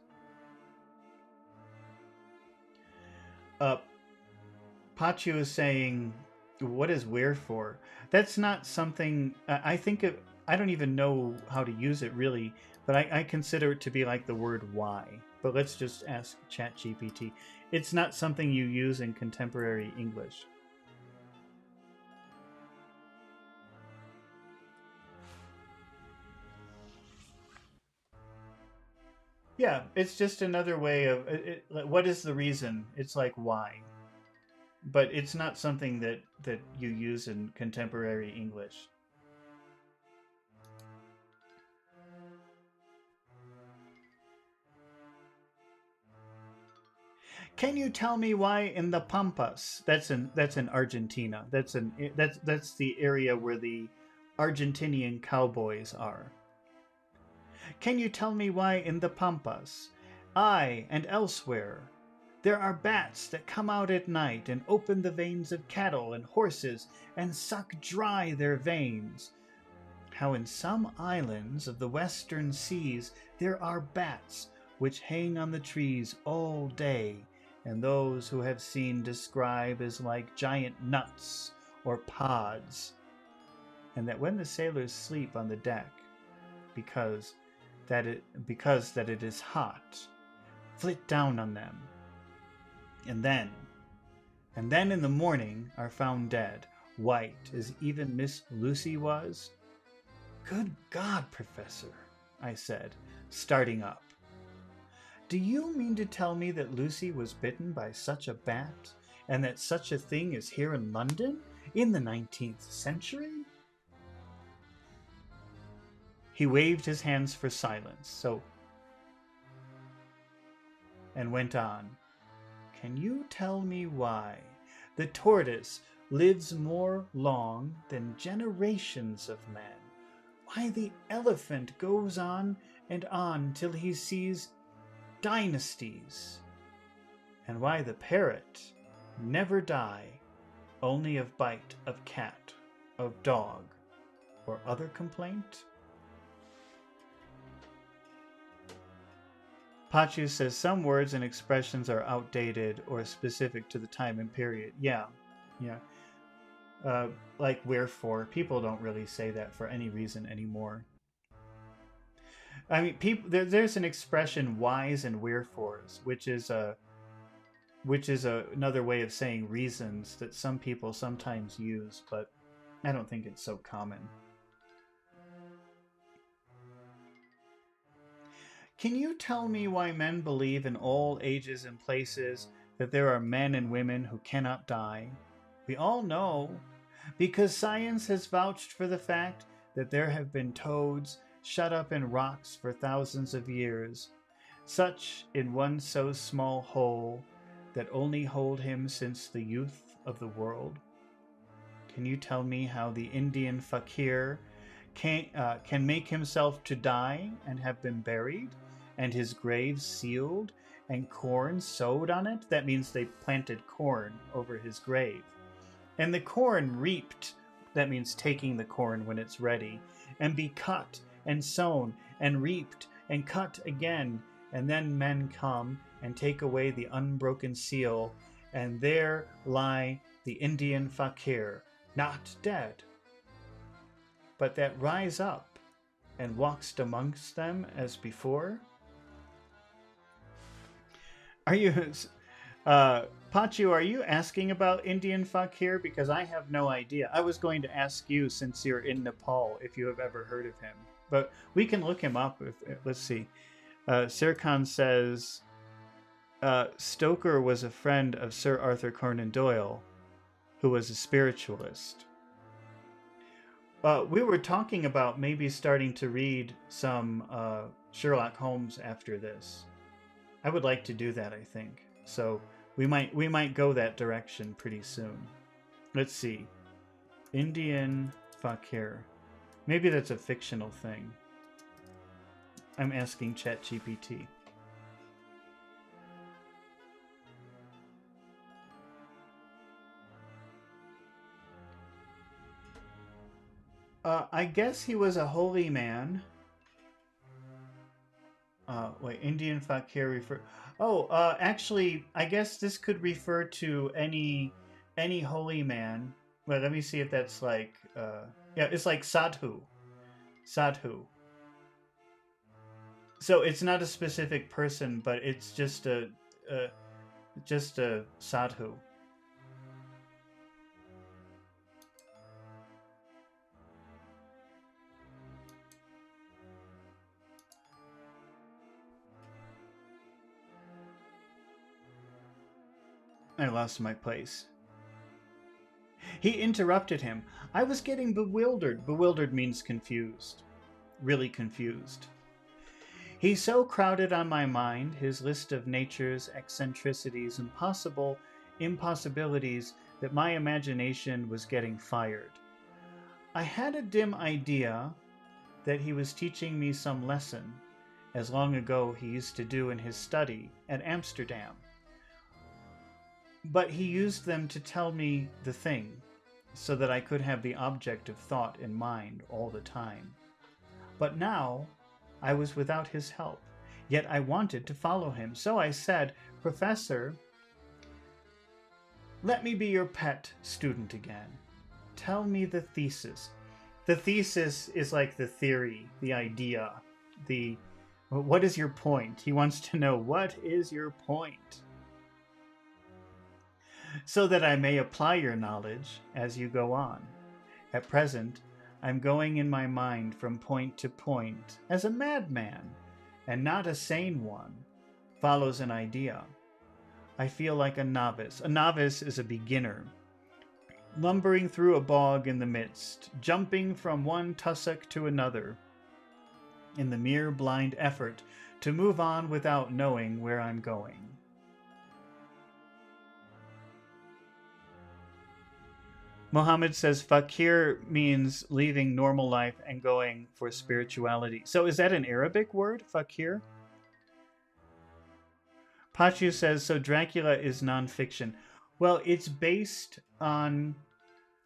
Pachu is saying, what is wherefore? That's not something, I don't even know how to use it really, but I consider it to be like the word why. But let's just ask ChatGPT. It's not something you use in contemporary English. Yeah, it's just another way of, what is the reason? It's like why. But it's not something that you use in contemporary English. Can you tell me why in the Pampas? That's in Argentina. That's the area where the Argentinian cowboys are. Can you tell me why in the Pampas, I and elsewhere, there are bats that come out at night and open the veins of cattle and horses and suck dry their veins? How in some islands of the western seas there are bats which hang on the trees all day, and those who have seen describe as like giant nuts or pods, and that when the sailors sleep on the deck, because that it is hot, flit down on them, and then in the morning are found dead, white as even Miss Lucy was? Good God, Professor, I said, starting up. Do you mean to tell me that Lucy was bitten by such a bat, and that such a thing is here in London in the 19th century? He waved his hands for silence, and went on. Can you tell me why the tortoise lives more long than generations of men? Why the elephant goes on and on till he sees dynasties, and why the parrot never die only of bite of cat, of dog, or other complaint? Pachu says some words and expressions are outdated or specific to the time and period. Yeah. Like wherefore. People don't really say that for any reason anymore. I mean, there's an expression whys and wherefores, which is another way of saying reasons that some people sometimes use, but I don't think it's so common. Can you tell me why men believe in all ages and places that there are men and women who cannot die? We all know, because science has vouched for the fact that there have been toads shut up in rocks for thousands of years, such in one so small hole that only hold him since the youth of the world. Can you tell me how the Indian fakir can make himself to die and have been buried, and his grave sealed, and corn sowed on it? That means they planted corn over his grave. And the corn reaped, that means taking the corn when it's ready, and be cut and sown and reaped and cut again. And then men come and take away the unbroken seal, and there lie the Indian fakir, not dead, but that rise up and walked amongst them as before. Are you, Pachu, are you asking about Indian fakir? Because I have no idea. I was going to ask you, since you're in Nepal, if you have ever heard of him. But we can look him up. Let's see. Sirkan says, Stoker was a friend of Sir Arthur Conan Doyle, who was a spiritualist. We were talking about maybe starting to read some Sherlock Holmes after this. I would like to do that, I think. So we might go that direction pretty soon. Let's see. Indian fakir. Maybe that's a fictional thing. I'm asking ChatGPT. I guess he was a holy man. Wait, Indian fakir refer. Oh, actually, I guess this could refer to any holy man. Well, let me see if that's like. Yeah, it's like sadhu. Sadhu. So it's not a specific person, but it's just a sadhu. I lost my place. He interrupted him. I was getting bewildered. Bewildered means confused. Really confused. He so crowded on my mind his list of nature's eccentricities and possible impossibilities that my imagination was getting fired. I had a dim idea that he was teaching me some lesson, as long ago he used to do in his study at Amsterdam. But he used them to tell me the thing, so that I could have the object of thought in mind all the time. But now I was without his help, yet I wanted to follow him. So I said, Professor, let me be your pet student again. Tell me the thesis. The thesis is like the theory, the idea, what is your point? He wants to know, what is your point? So that I may apply your knowledge as you go on. At present, I'm going in my mind from point to point as a madman, and not a sane one, follows an idea. I feel like a novice. A novice is a beginner, lumbering through a bog in the midst, jumping from one tussock to another, in the mere blind effort to move on without knowing where I'm going. Mohammed says fakir means leaving normal life and going for spirituality. So is that an Arabic word, fakir? Pachu says, so Dracula is nonfiction. Well, it's based on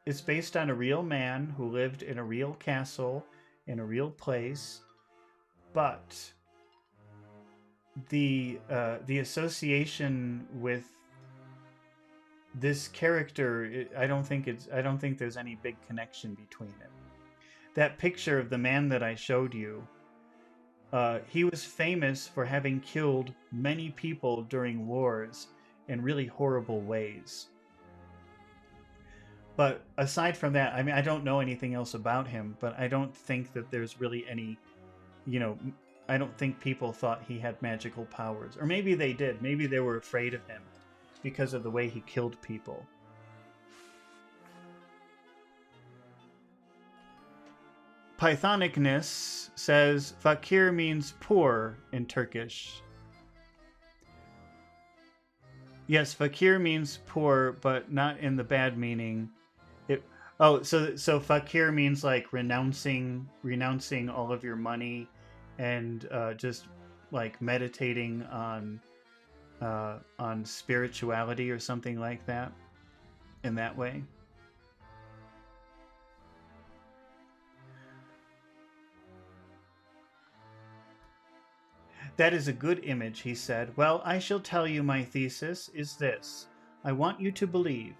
a real man who lived in a real castle in a real place, but the association with this character, I don't think there's any big connection between it. That picture of the man that I showed you, he was famous for having killed many people during wars in really horrible ways. But aside from that, I mean, I don't know anything else about him, but I don't think that there's really any, I don't think people thought he had magical powers. Or maybe they did. Maybe they were afraid of him because of the way he killed people. Pythonicness says fakir means poor in Turkish. Yes, fakir means poor, but not in the bad meaning. So fakir means like renouncing all of your money, and just like meditating on spirituality or something like that, in that way. That is a good image, he said. Well, I shall tell you my thesis is this. I want you to believe.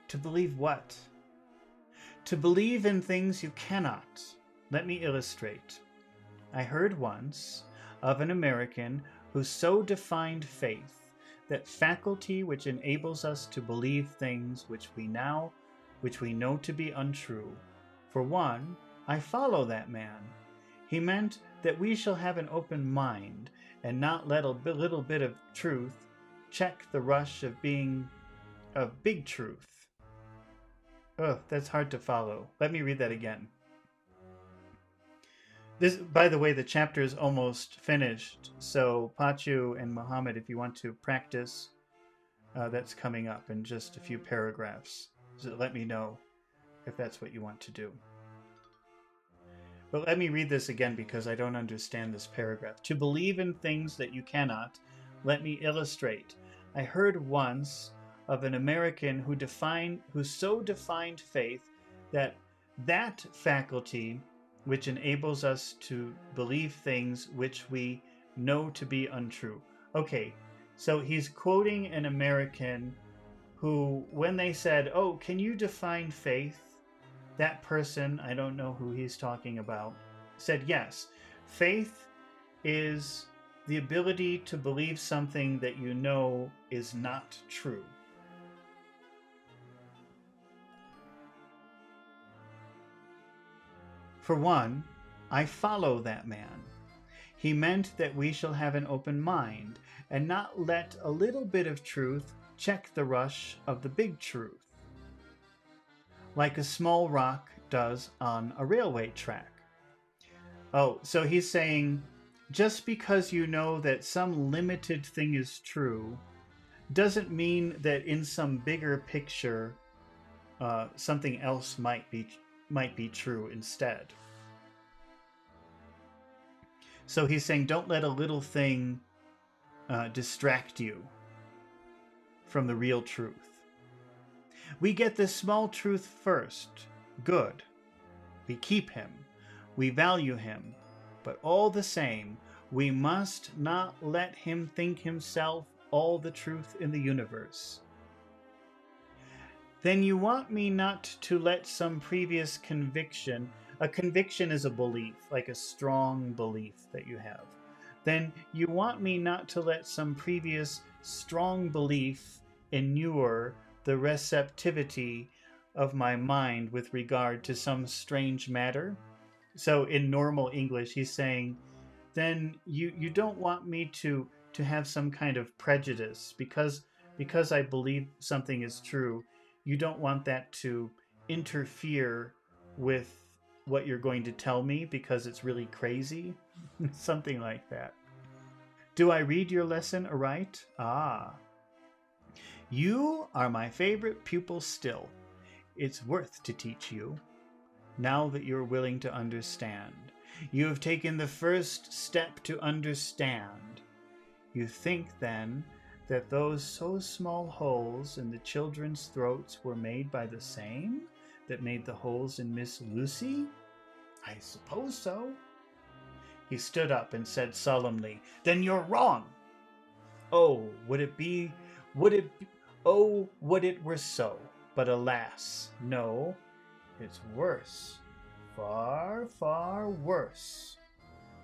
To believe what? To believe in things you cannot. Let me illustrate. I heard once of an American who so defined faith, that faculty which enables us to believe things which we know to be untrue. For one, I follow that man. He meant that we shall have an open mind and not let a little bit of truth check the rush of big truth. Oh, that's hard to follow. Let me read that again. This, by the way, the chapter is almost finished. So Pachu and Muhammad, if you want to practice, that's coming up in just a few paragraphs. So let me know if that's what you want to do. But let me read this again because I don't understand this paragraph. To believe in things that you cannot, let me illustrate. I heard once of an American who so defined faith that faculty which enables us to believe things which we know to be untrue. Okay, so he's quoting an American who, when they said, oh, can you define faith? That person, I don't know who he's talking about, said yes. Faith is the ability to believe something that you know is not true. For one, I follow that man. He meant that we shall have an open mind and not let a little bit of truth check the rush of the big truth, like a small rock does on a railway track. Oh, so he's saying, just because you know that some limited thing is true doesn't mean that in some bigger picture something else might be true instead. So he's saying, don't let a little thing distract you from the real truth. We get this small truth first. Good. We keep him. We value him. But all the same, we must not let him think himself all the truth in the universe. Then you want me not to let some previous conviction, a conviction is a belief, like a strong belief that you have. Then you want me not to let some previous strong belief inure the receptivity of my mind with regard to some strange matter. So in normal English, he's saying, then you don't want me to have some kind of prejudice because I believe something is true. You don't want that to interfere with what you're going to tell me because it's really crazy. Something like that. Do I read your lesson aright? Ah. You are my favorite pupil still. It's worth to teach you. Now that you're willing to understand, you have taken the first step to understand. You think then that those so small holes in the children's throats were made by the same that made the holes in Miss Lucy? I suppose so. He stood up and said solemnly, then you're wrong. Oh, would it were so. But alas, no, it's worse. Far, far worse.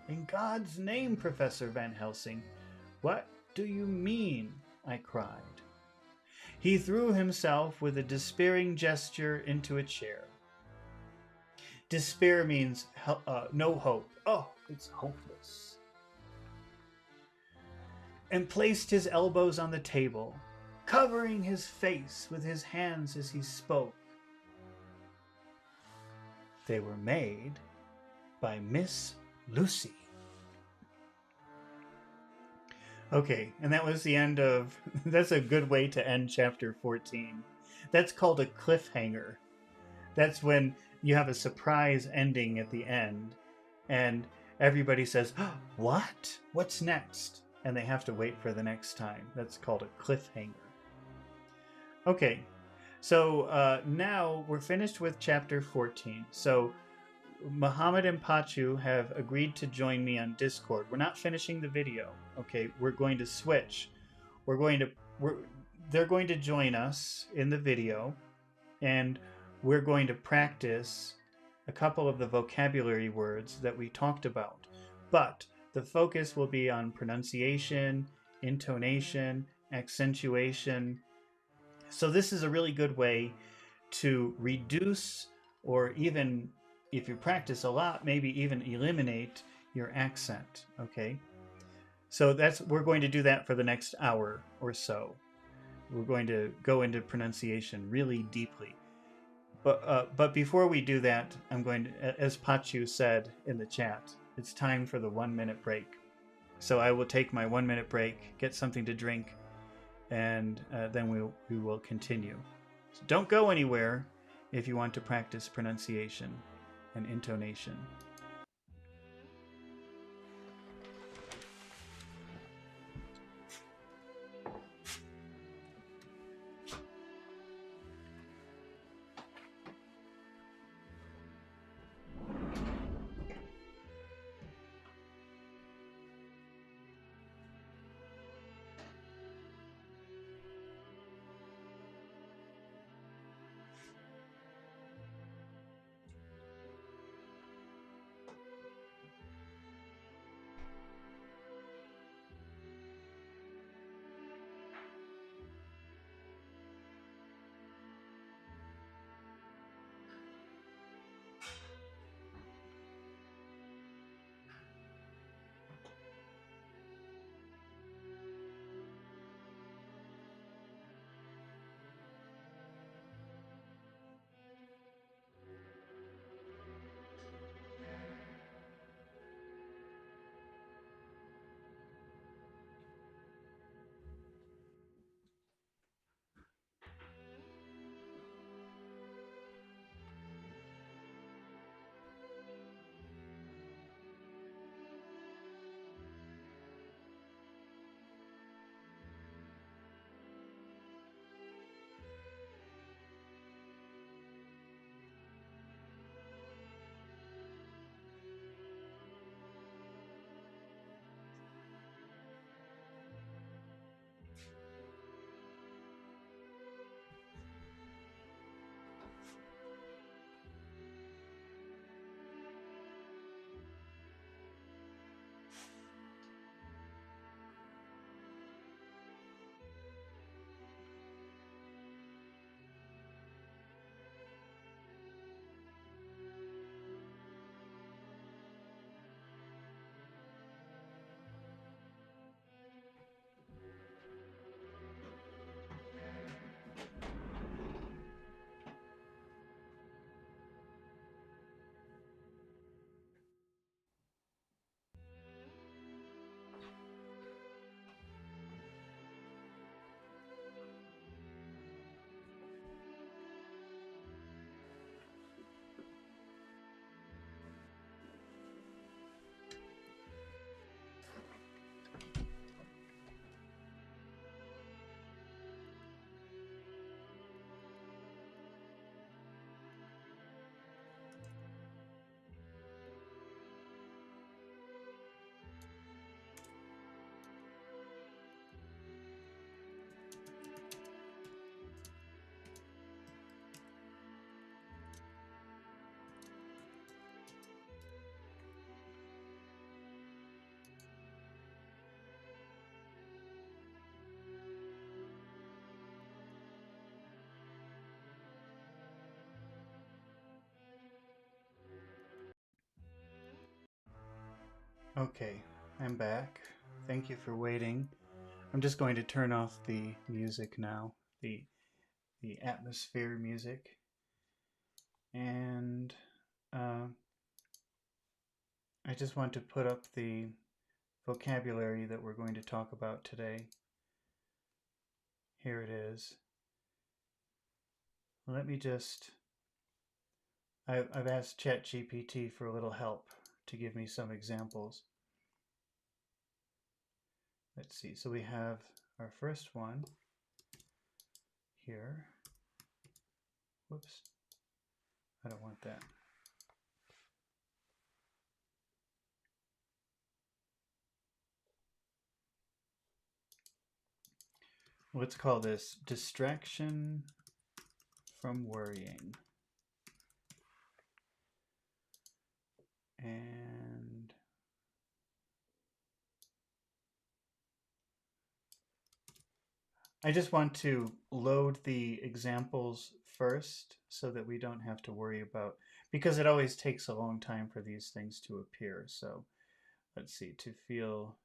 In God's name, Professor Van Helsing, what do you mean? I cried. He threw himself with a despairing gesture into a chair. Despair means no hope. Oh, it's hopeless. And placed his elbows on the table, covering his face with his hands as he spoke. They were made by Miss Lucy. Okay, and that was the end of... That's a good way to end chapter 14. That's called a cliffhanger. That's when you have a surprise ending at the end, and everybody says, oh, what? What's next? And they have to wait for the next time. That's called a cliffhanger. Okay, so now we're finished with chapter 14. So Muhammad and Pachu have agreed to join me on Discord. We're not finishing the video. Okay, we're going to switch. We're going to we're they're going to join us in the video, and we're going to practice a couple of the vocabulary words that we talked about. But the focus will be on pronunciation, intonation, accentuation. So this is a really good way to reduce, or even if you practice a lot, maybe even eliminate your accent. Okay, so we're going to do that for the next hour or so. We're going to go into pronunciation really deeply. But before we do that, I'm going to, as Pachu said in the chat, it's time for the 1 minute break. So I will take my 1 minute break, get something to drink, and then we will continue. So don't go anywhere if you want to practice pronunciation and intonation. Okay, I'm back. Thank you for waiting. I'm just going to turn off the music now, the atmosphere music, and I just want to put up the vocabulary that we're going to talk about today. Here it is. Let me just, I've asked ChatGPT for a little help to give me some examples. Let's see, so we have our first one here. Whoops, I don't want that. let's call this distraction from worrying. And I just want to load the examples first so that we don't have to worry about, because it always takes a long time for these things to appear. So let's see, to feel.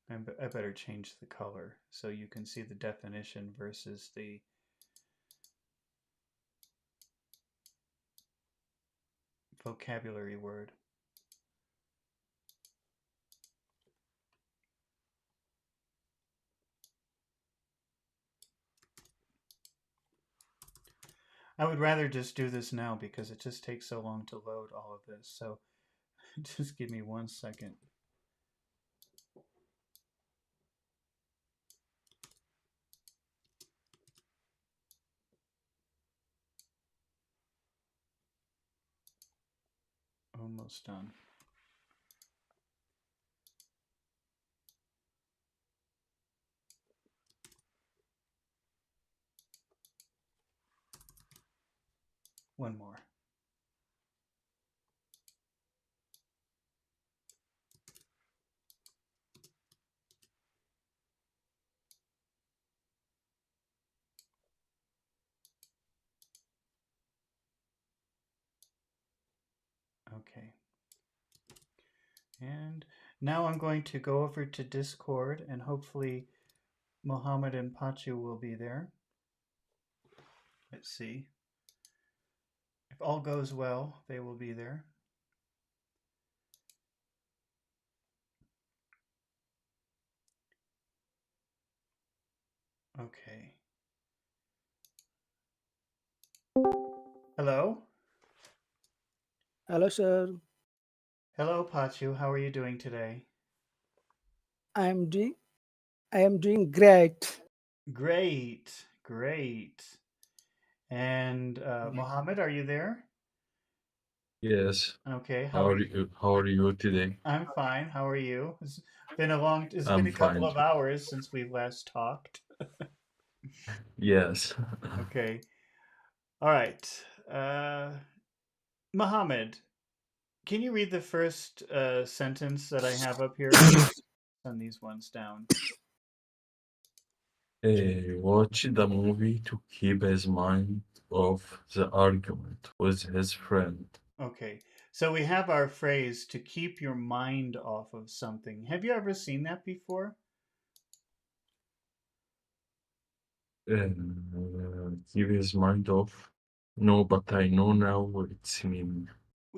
I better change the color so you can see the definition versus the vocabulary word. I would rather just do this now because it just takes so long to load all of this. So just give me 1 second. Almost done. One more. Okay. And now I'm going to go over to Discord and hopefully Mohammed and Pachu will be there. Let's see. If all goes well, they will be there. Okay. Hello? Hello, sir. Hello, Pachu. How are you doing today? I am doing. I am doing great. Great. Great. And Mohammed, are you there? Yes. Okay. How How are are you? you? How are you today? I'm fine. How are you? It's been I'm a couple fine of too. hours since we've last talked. Yes. Okay. All right. Mohammed, can you read the first sentence that I have up here? I'm just send these ones down. Watch the movie to keep his mind off the argument with his friend. Okay. So we have our phrase to keep your mind off of something. Have you ever seen that before? Keep his mind off. No, but I know now what it's mean.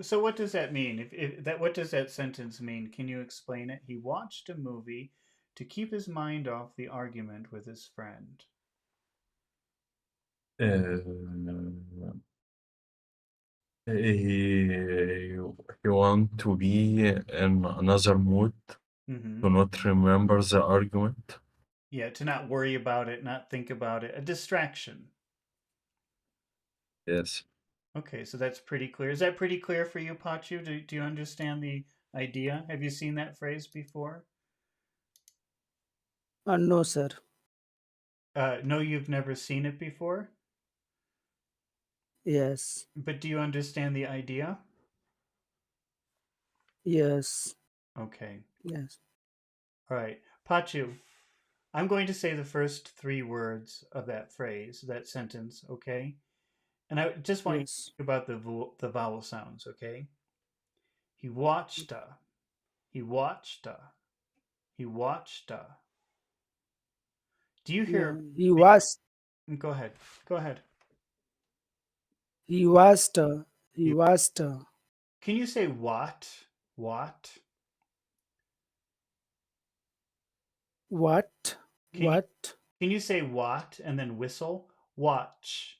So what does that mean? If that what does that sentence mean? Can you explain it? He watched a movie to keep his mind off the argument with his friend. Uh, he want to be in another mood Mm-hmm. to not remember the argument. Yeah, to not worry about it, not think about it. A distraction. Yes. Okay, so that's pretty clear. Is that pretty clear for you, Pachu? Do you understand the idea? Have you seen that phrase before? No, sir. No, you've never seen it before, Yes. but do you understand the idea? Yes. Okay. Yes. All right. Pachu, I'm going to say the first three words of that phrase, that sentence, okay? And I just want you to Yes. think about the vowel sounds, okay? He watched, he watched, he watched. Do you Yeah. hear? He was. Go ahead. Go ahead. He was. He You, was. can you say what? What? What? Can you What? can you say what and then whistle? Watch.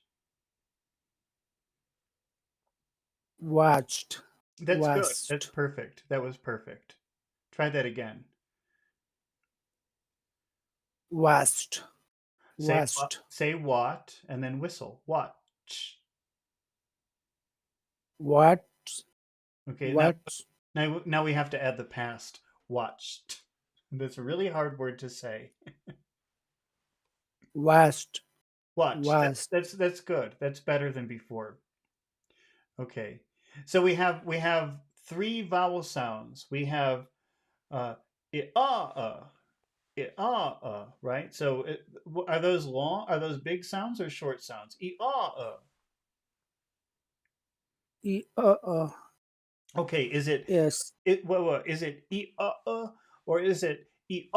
Watched. That's good. That's Watched. perfect. That was perfect. Try that again. Watched. Say Watched. say what and then whistle. Watch. What? Okay, What? now we have to add the past. Watched. That's a really hard word to say. Vast. Watch. Vast. That's good. That's better than before. Okay. So we have three vowel sounds. We have uh right? So are those long? Are those big sounds or short sounds? E. Okay, is it Yes. is it or is it E.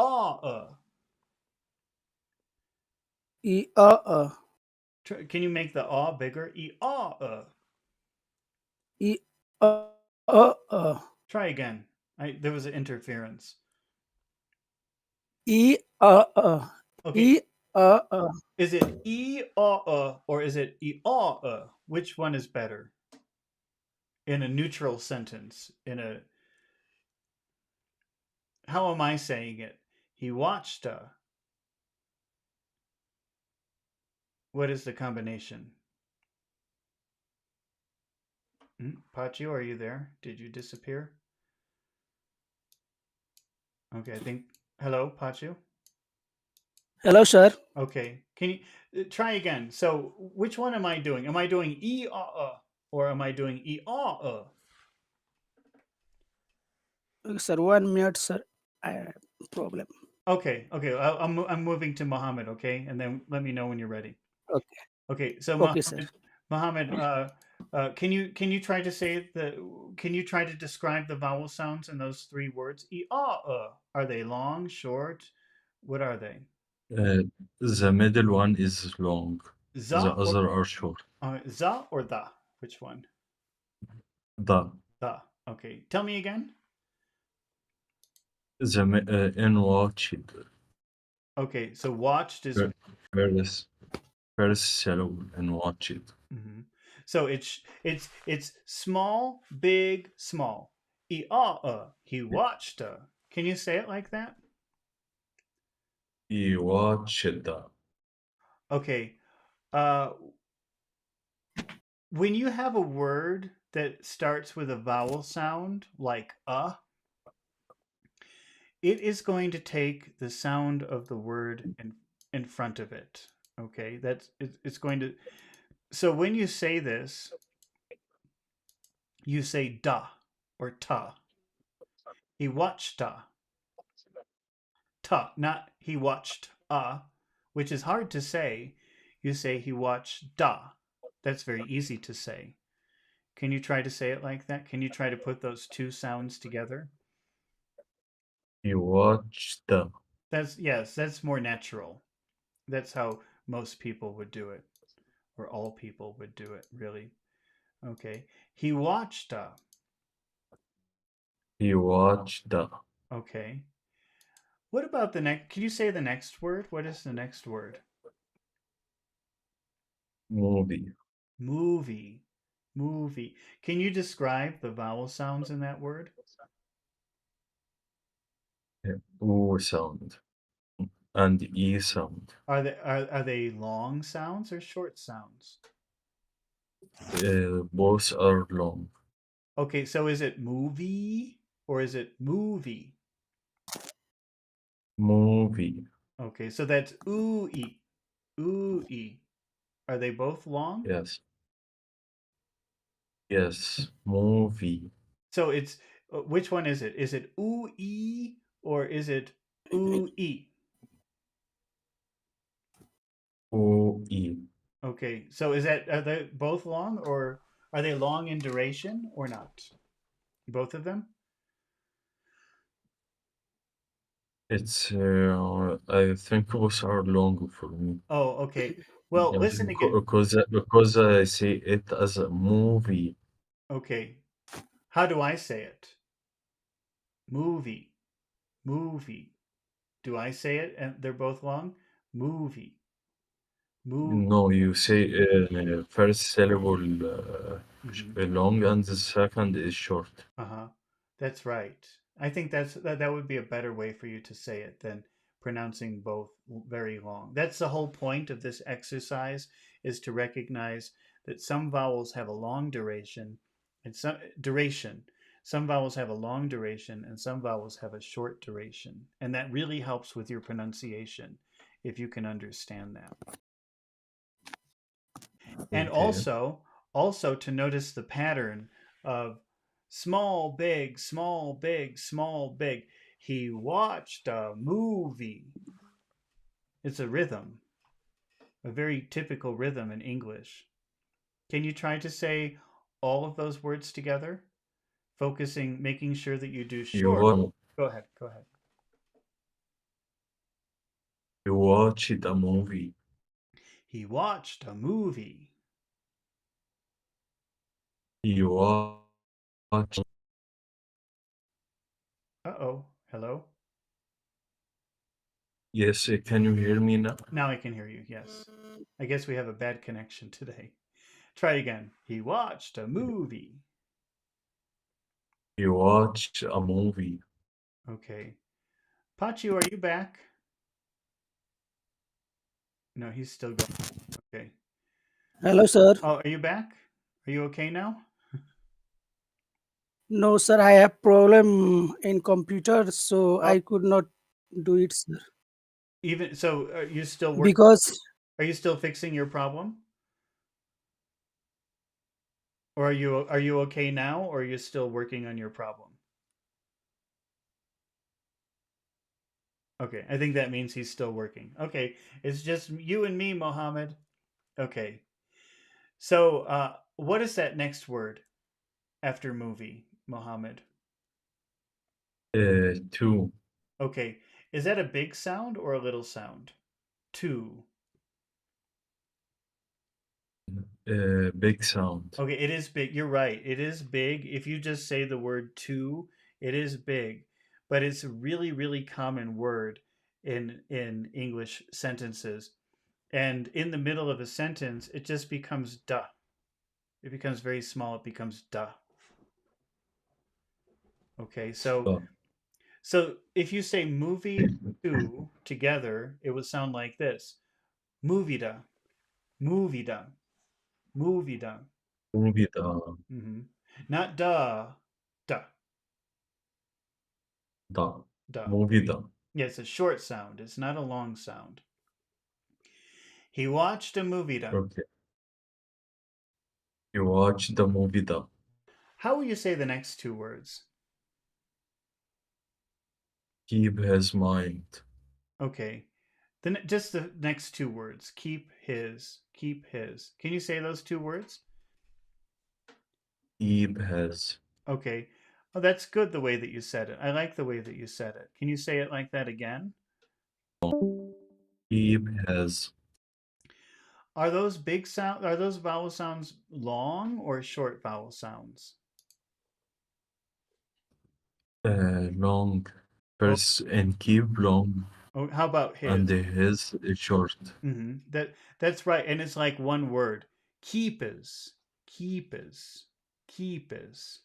Can you make the bigger? E. Try again. There was an interference. E. Okay, E. is it or is it Which one is better in a neutral sentence? How am I saying it? He watched. What is the combination? Pacho, are you there? Did you disappear? Okay, I think. Hello, Pacho. Hello, sir. Okay, can you try again? So, which one am I doing? Am I doing or am I doing Sir, 1 minute, sir. Problem. Okay, okay. I'm moving to Mohammed. Okay, and then let me know when you're ready. Okay. Okay, so Okay, sir. Mohammed, can you try to say can you try to describe the vowel sounds in those three words? Are they long, short? What are they? The middle one is long. The Za or other are short. za or da? Which one? The Da. Okay. Tell me again. in watched. Okay, so watched is First, first syllable in watched. mhm. So it's small, big, small. He watched. Can you say it like that? He watched the. Okay. Uh, when you have a word that starts with a vowel sound like it is going to take the sound of the word in front of it. Okay, it's going to. So when you say this, you say da or ta. He watched ta, not he watched which is hard to say. You say he watched da. That's very easy to say. Can you try to say it like that? Can you try to put those two sounds together? He watched the. That's yes, that's more natural. That's how most people would do it, or all people would do it, really. Okay. He watched He watched the okay. What about the next? Can you say the next word? What is the next word? movie. Movie. Movie. Can you describe the vowel sounds in that word? O sound and E sound. Are they long sounds or short sounds? Both are long. Okay, so is it movie or is it movie? Movie. Okay, so that's ooh e. Ooh e. Are they both long? Yes. Yes. Movie. So it's which one is it? Is it ooh e or is it ooh e? O E. Okay, so are they both long or are they long in duration or not? Both of them? It's I think both are long for me. Oh, okay. Well, listen again. Because I see it as a movie. Okay. How do I say it? Movie. Movie. Do I say it and they're both long? Movie. Move. No, you say first syllable Hmm. long and the second is short. Uh-huh. That's right. I think that would be a better way for you to say it than pronouncing both very long. That's the whole point of this exercise is to recognize that some vowels have a long duration It's some duration. Some vowels have a long duration and some vowels have a short duration. And that really helps with your pronunciation if you can understand that. And Okay. also to notice the pattern of small, big, small, big, small, big. He watched a movie. It's a rhythm, a very typical rhythm in English. Can you try to say all of those words together? Focusing, making sure that you do You short. watch, Go ahead, go ahead. you watched a movie. He watched a movie. You watched. Uh-oh, hello? Yes, can you hear me now? Now I can hear you, yes. I guess we have a bad connection today. Try again. He watched a movie. You watched a movie. Okay. Pachu, are you back? No, he's still going. Okay. Hello, sir. Oh, are you back? Are you okay now? No, sir, I have problem in computer, so Oh, I could not do it, sir. even so, are you still work? Because Are you still fixing your problem? Or are you okay now or are you still working on your problem? Okay, I think that means he's still working. Okay, it's just you and me, Mohammed. Okay. So, what is that next word after movie, Mohammed? Two. Okay, is that a big sound or a little sound? Two. Big sound. Okay, it is big. You're right. It is big. If you just say the word two, it is big. But it's a really, really common word in English sentences. And in the middle of a sentence, it just becomes duh. It becomes very small. It becomes duh. Okay, so Uh, so if you say movie and two together, it would sound like this: movie da, movie da, movie da. movie Not duh, duh, da. duh. Movie da. Yeah, it's a short sound. It's not a long sound. He watched a movie da. Okay. You watched the movie da. How will you say the next two words? Keep his mind. Okay, then just the next two words. Keep his. Keep his. Can you say those two words? Keep his. Okay. Oh, that's good the way that you said it. I like the way that you said it. Can you say it like that again? Keep his. Are those big sound are those vowel sounds long or short vowel sounds? Long. Oh, First and keep long. oh how about And his? his is short. That's right. And it's like one word. Keep is. Keep is. Keep is.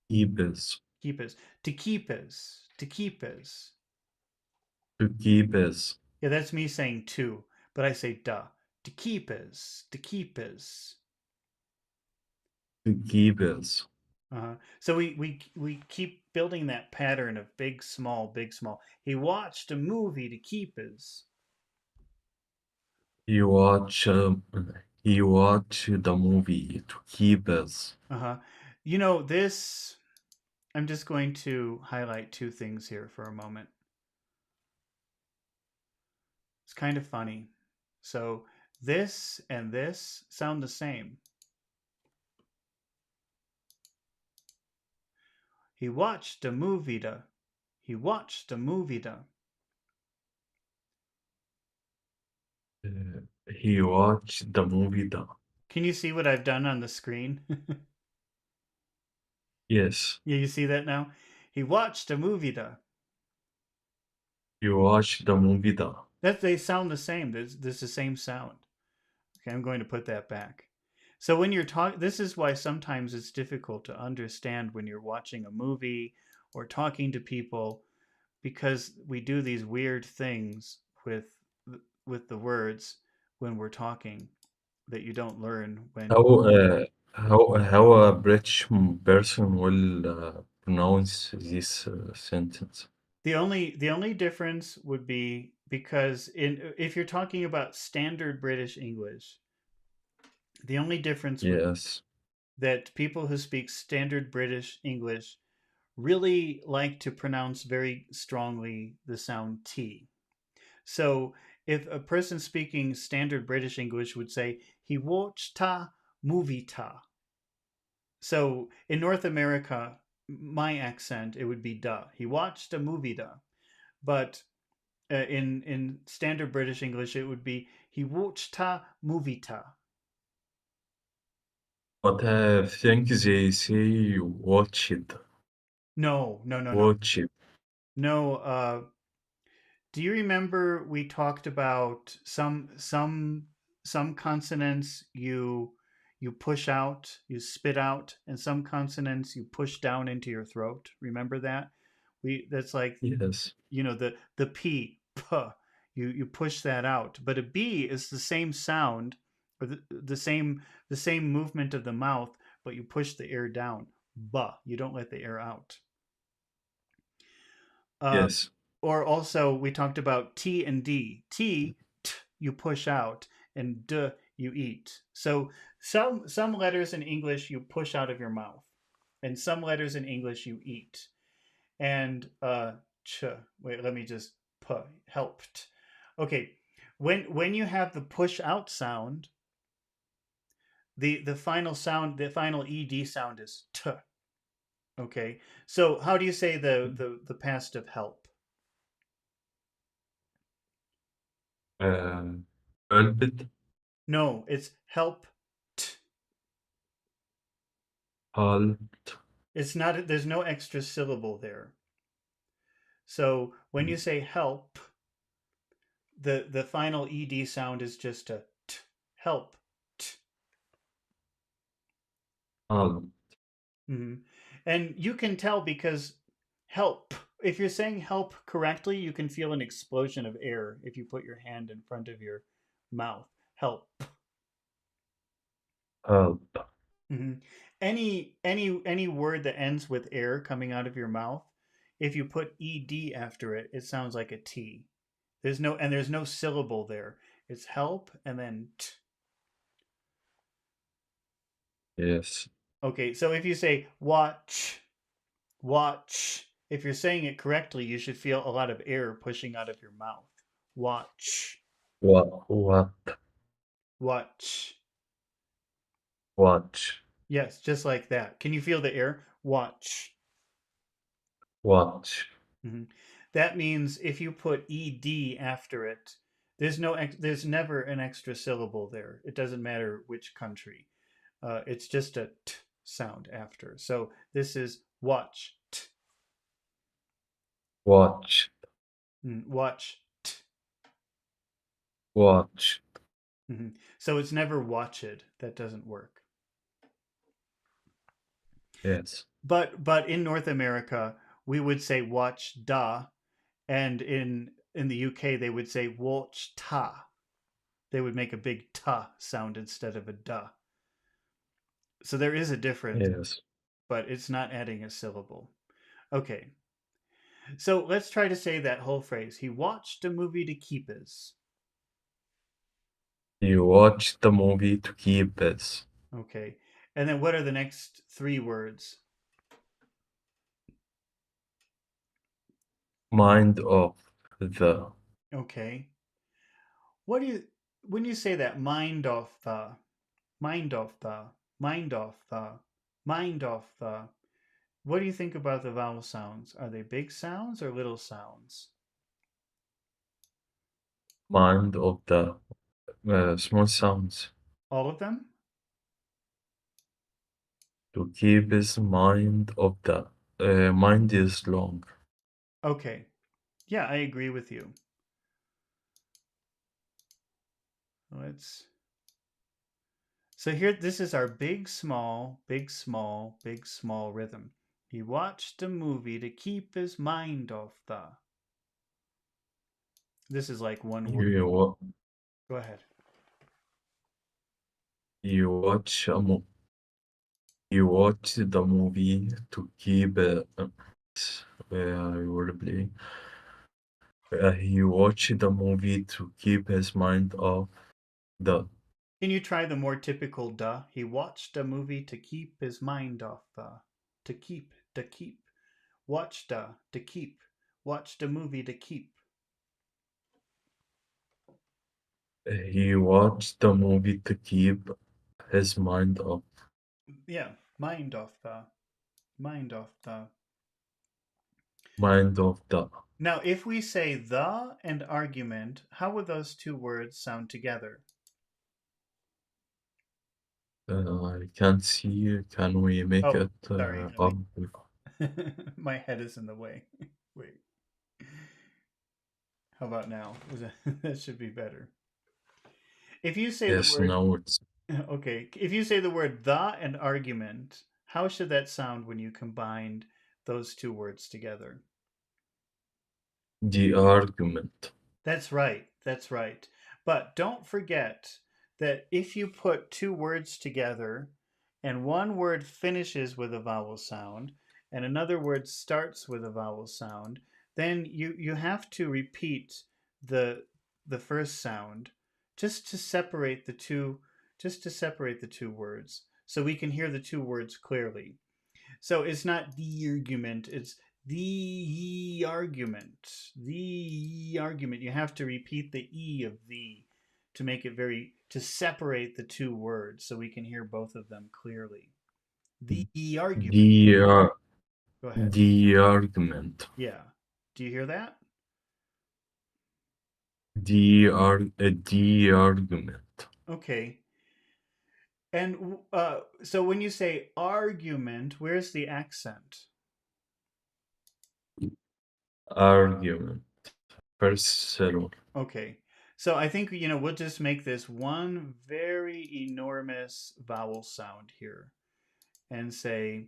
Keep his. Keep is. To keep is. To keep is. To keep his. Yeah, that's me saying to, but I say duh. To keep is. To keep is. To keep his. So we keep building that pattern of big, small, big, small. He watched a movie to keep his. He watch he watch the movie to keep his. Uh-huh. This, I'm just going to highlight two things here for a moment. It's kind of funny. So this and this sound the same. He watched a movie to. He watched a movie to. He watched the movie the. Can you see what I've done on the screen? Yes. Yeah, you see that now? He watched a movie to. He watched the movie the. That they sound the same. There's the same sound. Okay, I'm going to put that back. So when you're talking, this is why sometimes it's difficult to understand when you're watching a movie or talking to people because we do these weird things with the words when we're talking that you don't learn when. How how a British person will pronounce this sentence? The only difference would be because if you're talking about standard British English, the only difference would Yes, that people who speak standard British English really like to pronounce very strongly the sound T. So if a person speaking standard British English would say, he watched ta movie ta. So in North America, my accent, it would be da. He watched a movie da. But in standard British English, it would be, he watched ta movie ta. but I think they say watch it, No, no, no, no. watch it. No, do you remember we talked about some consonants you push out, you spit out, and some consonants you push down into your throat? Remember that? We That's like, Yes, the p, p, you push that out, but a b is the same sound, or the same movement of the mouth, but you push the air down. Ba, you don't let the air out. Uh, yes, or also, we talked about T and D. T, you push out, and D, you eat. So some letters in English you push out of your mouth, and some letters in English you eat. And ch. Wait, let me just helped. Okay, when you have the push out sound, the final sound, the final ed sound is t. Okay, so how do you say the past of help? uh, helped, No, it's helped. helped. It's not. There's no extra syllable there. So when you say help, the final ed sound is just a t. Help. T. Help. hmm And you can tell because help. If you're saying help correctly, you can feel an explosion of air if you put your hand in front of your mouth. Help. Help. hmm any word that ends with air coming out of your mouth, if you put ed after it, it sounds like a t. There's no syllable there. It's help and then t. Yes. Okay, so if you say watch, watch, if you're saying it correctly, you should feel a lot of air pushing out of your mouth. Watch, What? watch. Watch. Yes, just like that. Can you feel the air? Watch. Watch. Mhm. That means if you put ed after it, there's never an extra syllable there. It doesn't matter which country. It's just a t sound after. So this is watch, t, Watch. watch, t. Watch. So it's never watched. That doesn't work. Yes. But in North America, we would say watch da, and in the UK they would say watch ta. They would make a big ta sound instead of a da. So there is a difference, Yes. but it's not adding a syllable. Okay, so let's try to say that whole phrase. He watched a movie to keep his. You watch the movie to keep this. Okay, and then what are the next three words? Mind of the. Okay, what do you when you say that, mind off the, mind off the, mind off the, mind off the? What do you think about the vowel sounds? Are they big sounds or little sounds? Mind of the small sounds. All of them? To keep his mind of the mind is long. Okay, yeah, I agree with you. Let's So here, this is our big, small, big, small, big, small rhythm. He watched a movie to keep his mind off the. This is like one word. You wa- Go ahead. you watch a movie. He watched the movie to keep wordplay. He watched the movie to keep his mind off the. Can you try the more typical duh? He watched a movie to keep his mind off to keep. Watched to keep. Watched a movie to keep. He watched the movie to keep his mind off. Yeah, mind off mind off the. Mind of the. Now, if we say the and argument, how would those two words sound together? I can't see. Can we make Oh, it sorry. up? My head is in the way. Wait. How about now? That should be better. If you say the Yes, word now it's okay, if you say the word the and argument, how should that sound when you combined those two words together? the argument. That's right. That's right. But don't forget that if you put two words together and one word finishes with a vowel sound and another word starts with a vowel sound, then you have to repeat the the first sound just to separate the two words so we can hear the two words clearly. So it's not the argument, it's the argument. The argument. You have to repeat the E of the to make it to separate the two words so we can hear both of them clearly. The argument. The Go ahead. the argument. Yeah. Do you hear that? The argument. Okay. And so when you say argument, where's the accent? Argument. First syllable. Okay. So I think, we'll just make this one very enormous vowel sound here and say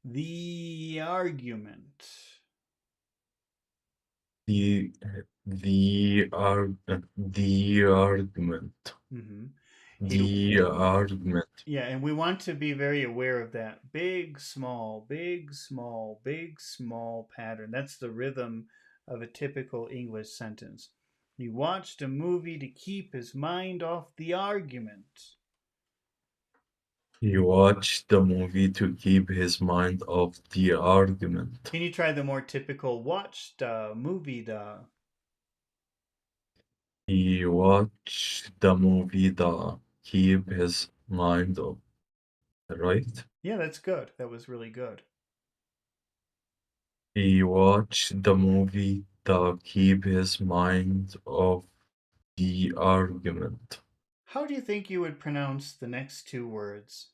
the argument. The the argument. Hmm. He, The argument. yeah, and we want to be very aware of that big, small, big, small, big, small pattern. That's the rhythm of a typical English sentence. He watched a movie to keep his mind off the argument. He watched the movie to keep his mind off the argument. Can you try the more typical watched movie da? He watched the movie to keep his mind off. Right? Yeah, that's good. That was really good. He watched the movie to keep his mind off the argument. How do you think you would pronounce the next two words?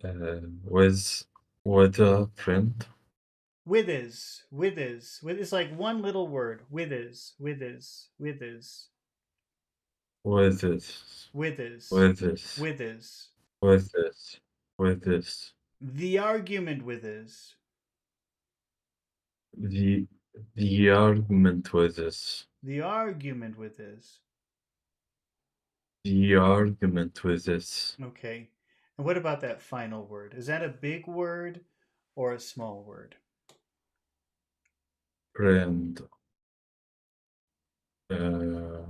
With a friend. With is like one little word. With is, With this. with is, With this. with is. With this. With this. The argument with is. The the argument with this. The argument with is. The argument with this. Okay. And what about that final word? Is that a big word or a small word? Friend. Uh,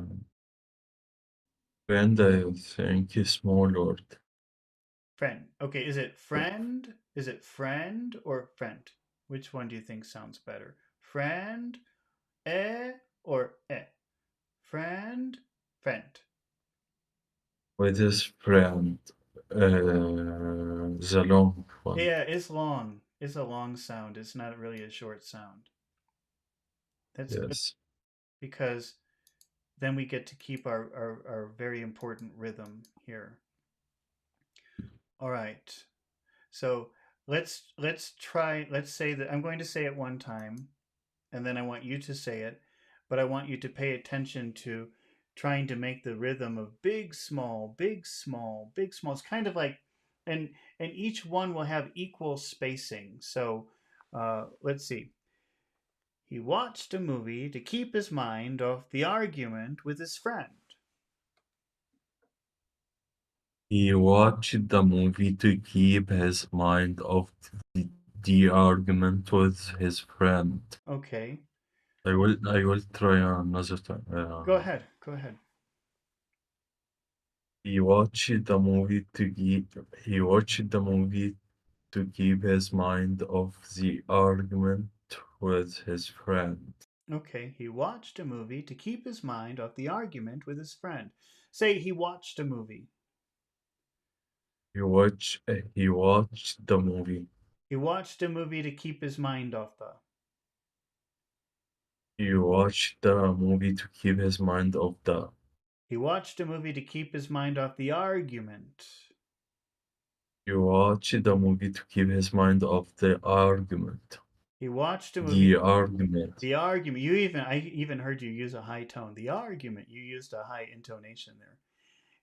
friend, I think is small word. Friend. Okay, is it friend? Is it friend or friend? Which one do you think sounds better? Friend, or eh? Friend, friend. With his friend. The long one. Yeah, it's long. It's a long sound. It's not really a short sound. That's good Yes. because then we get to keep our very important rhythm here. All right. So let's try. Let's say that I'm going to say it one time, and then I want you to say it, but I want you to pay attention to trying to make the rhythm of big, small, big, small, big, small. It's kind of like, and each one will have equal spacing. So let's see. He watched a movie to keep his mind off the argument with his friend. He watched the movie to keep his mind off the argument with his friend. Okay. I will try another time. Go ahead. Go ahead. He watched the movie to keep his mind off the argument with his friend. Okay. He watched a movie to keep his mind off the argument with his friend. Say he watched a movie. He watched the movie. He watched a movie to keep his mind off the. He watched the movie to keep his mind off the. He watched a movie to keep his mind off the argument. He watched the movie to keep his mind off the argument. He watched a movie. The argument. The argument. I even heard you use a high tone. The argument. You used a high intonation there.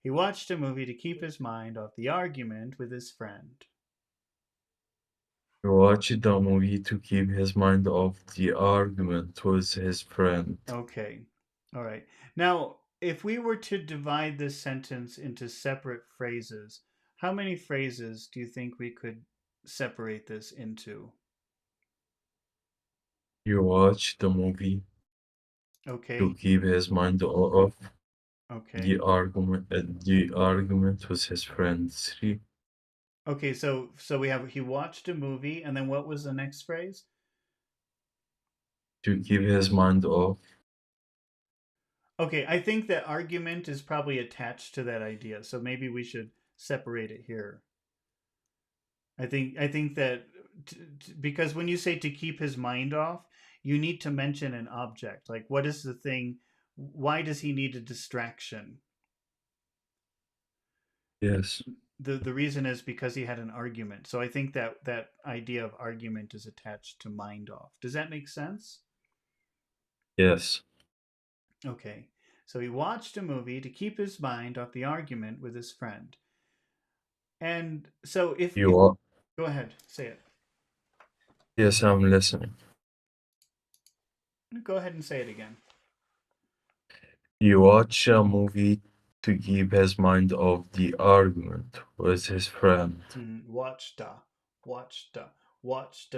He watched a movie to keep his mind off the argument with his friend. He watched the movie to keep his mind off the argument with his friend. Okay. All right. Now, if we were to divide this sentence into separate phrases, how many phrases do you think we could separate this into? He watched the movie to Okay. keep his mind off Okay. the argument with his friend. 3. Okay, so we have he watched a movie, and then what was the next phrase? To keep his mind off. Okay, I think that argument is probably attached to that idea, so maybe we should separate it here. I think that because when you say to keep his mind off, you need to mention an object. Like, what is the thing? Why does he need a distraction? Yes. The reason is because he had an argument. So I think that that idea of argument is attached to mind off. Does that make sense? Yes. Okay. So he watched a movie to keep his mind off the argument with his friend. And so if You are. go ahead, say it. Yes, I'm listening. Go ahead and say it again. You watch a movie to keep his mind off the argument with his friend. Watch the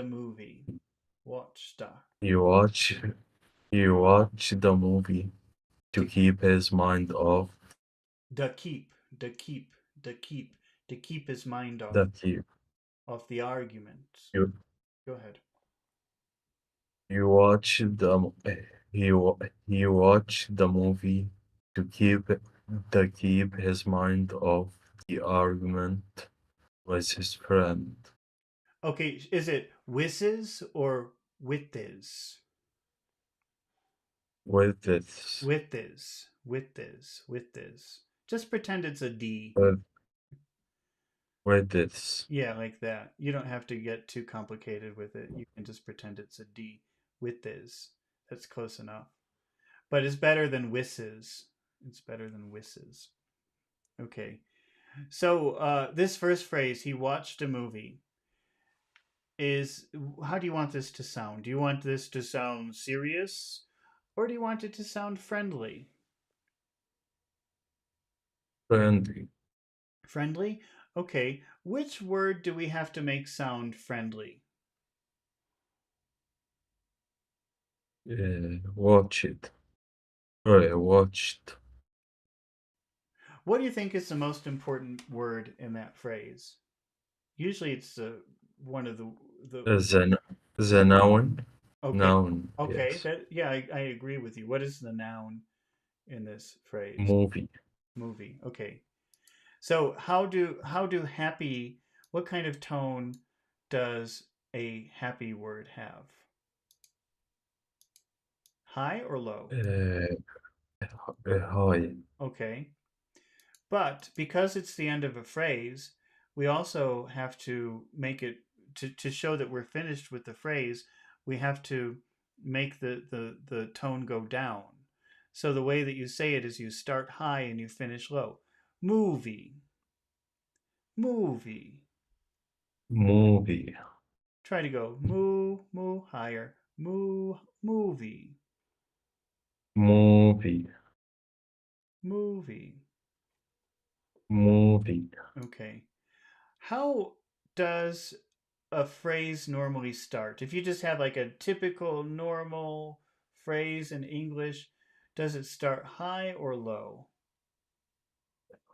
movie. Watch the. You watch the movie to To, keep his mind off the keep, the keep, the keep, to keep his mind that off the argument. you Go ahead. you watch the you watch the movie to keep his mind off the argument with his friend. Okay, is it whizzes or withis? With this Withis. Just pretend it's a D. with with this Yeah, like that. You don't have to get too complicated with it. You can just pretend it's a D. Withis. That's close enough. But it's better than whisses. It's better than whisses. Okay. So this first phrase, he watched a movie, is how do you want this to sound? Do you want this to sound serious or do you want it to sound friendly? friendly. Friendly? Okay. Which word do we have to make sound friendly? Watch it. Right, watched. What do you think is the most important word in that phrase? Usually it's one of the The noun. okay. Noun, Okay, yes. that yeah, I agree with you. What is the noun in this phrase? Movie. Movie. Okay. So how do happy, what kind of tone does a happy word have? High or low? Uh, Hi. Okay. But because it's the end of a phrase, we also have to make it to show that we're finished with the phrase, we have to make the tone go down. So the way that you say it is you start high and you finish low. Movie. Movie. Movie. Try to go moo higher. Movie. Movie. Movie. Movie. Okay. How does a phrase normally start? If you just have like a typical normal phrase in English, does it start high or low?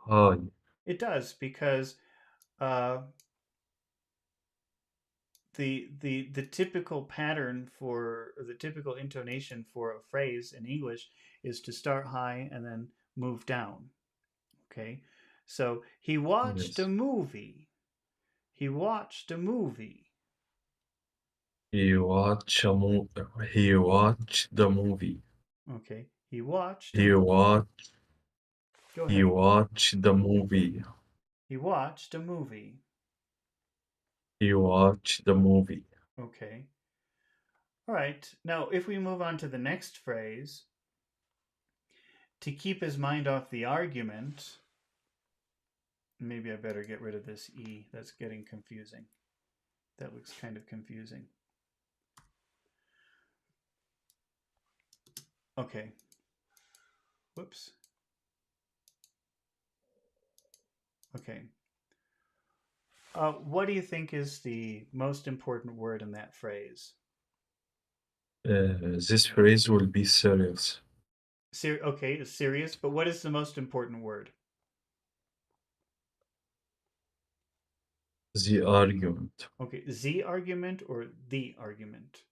High. It does because uh, the typical pattern for or the typical intonation for a phrase in English is to start high and then move down. Okay, so he watched a Yes. movie. He watched a movie. He watched a mo- he watched the movie. Okay, he watched a He movie. watched Go he ahead. watched the movie. He watched a movie. He watched the movie. Okay. All right. Now, if we move on to the next phrase, to keep his mind off the argument, maybe I better get rid of this E. That's getting confusing. That looks kind of confusing. Okay. Whoops. Okay. What do you think is the most important word in that phrase? This phrase will be serious. Okay, it's serious, but what is the most important word? The argument. Okay, the argument or the argument?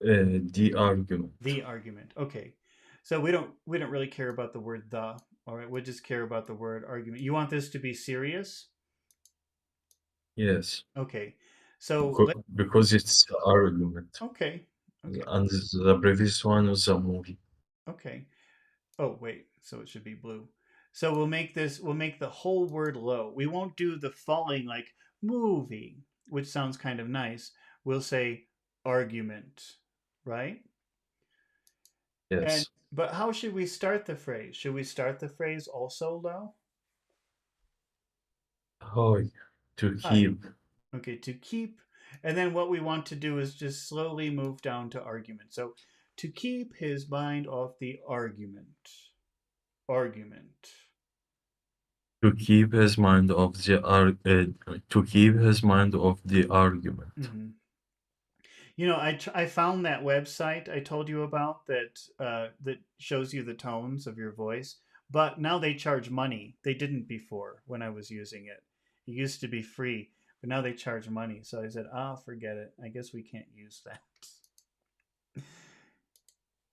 The argument. The argument. Okay. So we don't really care about the word the. All right, we just care about the word argument. You want this to be serious? Yes. Okay. So let Because it's the argument. okay. Okay. And the previous one was a movie. Okay. Oh, wait. So it should be blue. So we'll make the whole word low. We won't do the falling like movie, which sounds kind of nice. We'll say argument, right? And Yes. but how should we start the phrase? Should we start the phrase also low? High. To Hi. keep. Okay, to keep. And then what we want to do is just slowly move down to argument. So to keep his mind off the argument. Argument. To keep his mind off the to keep his mind off the argument. Hmm. You know, I found that website I told you about that shows you the tones of your voice, but now they charge money. They didn't before when I was using it. It used to be free, but now they charge money. So I said, "Ah, forget it. I guess we can't use that."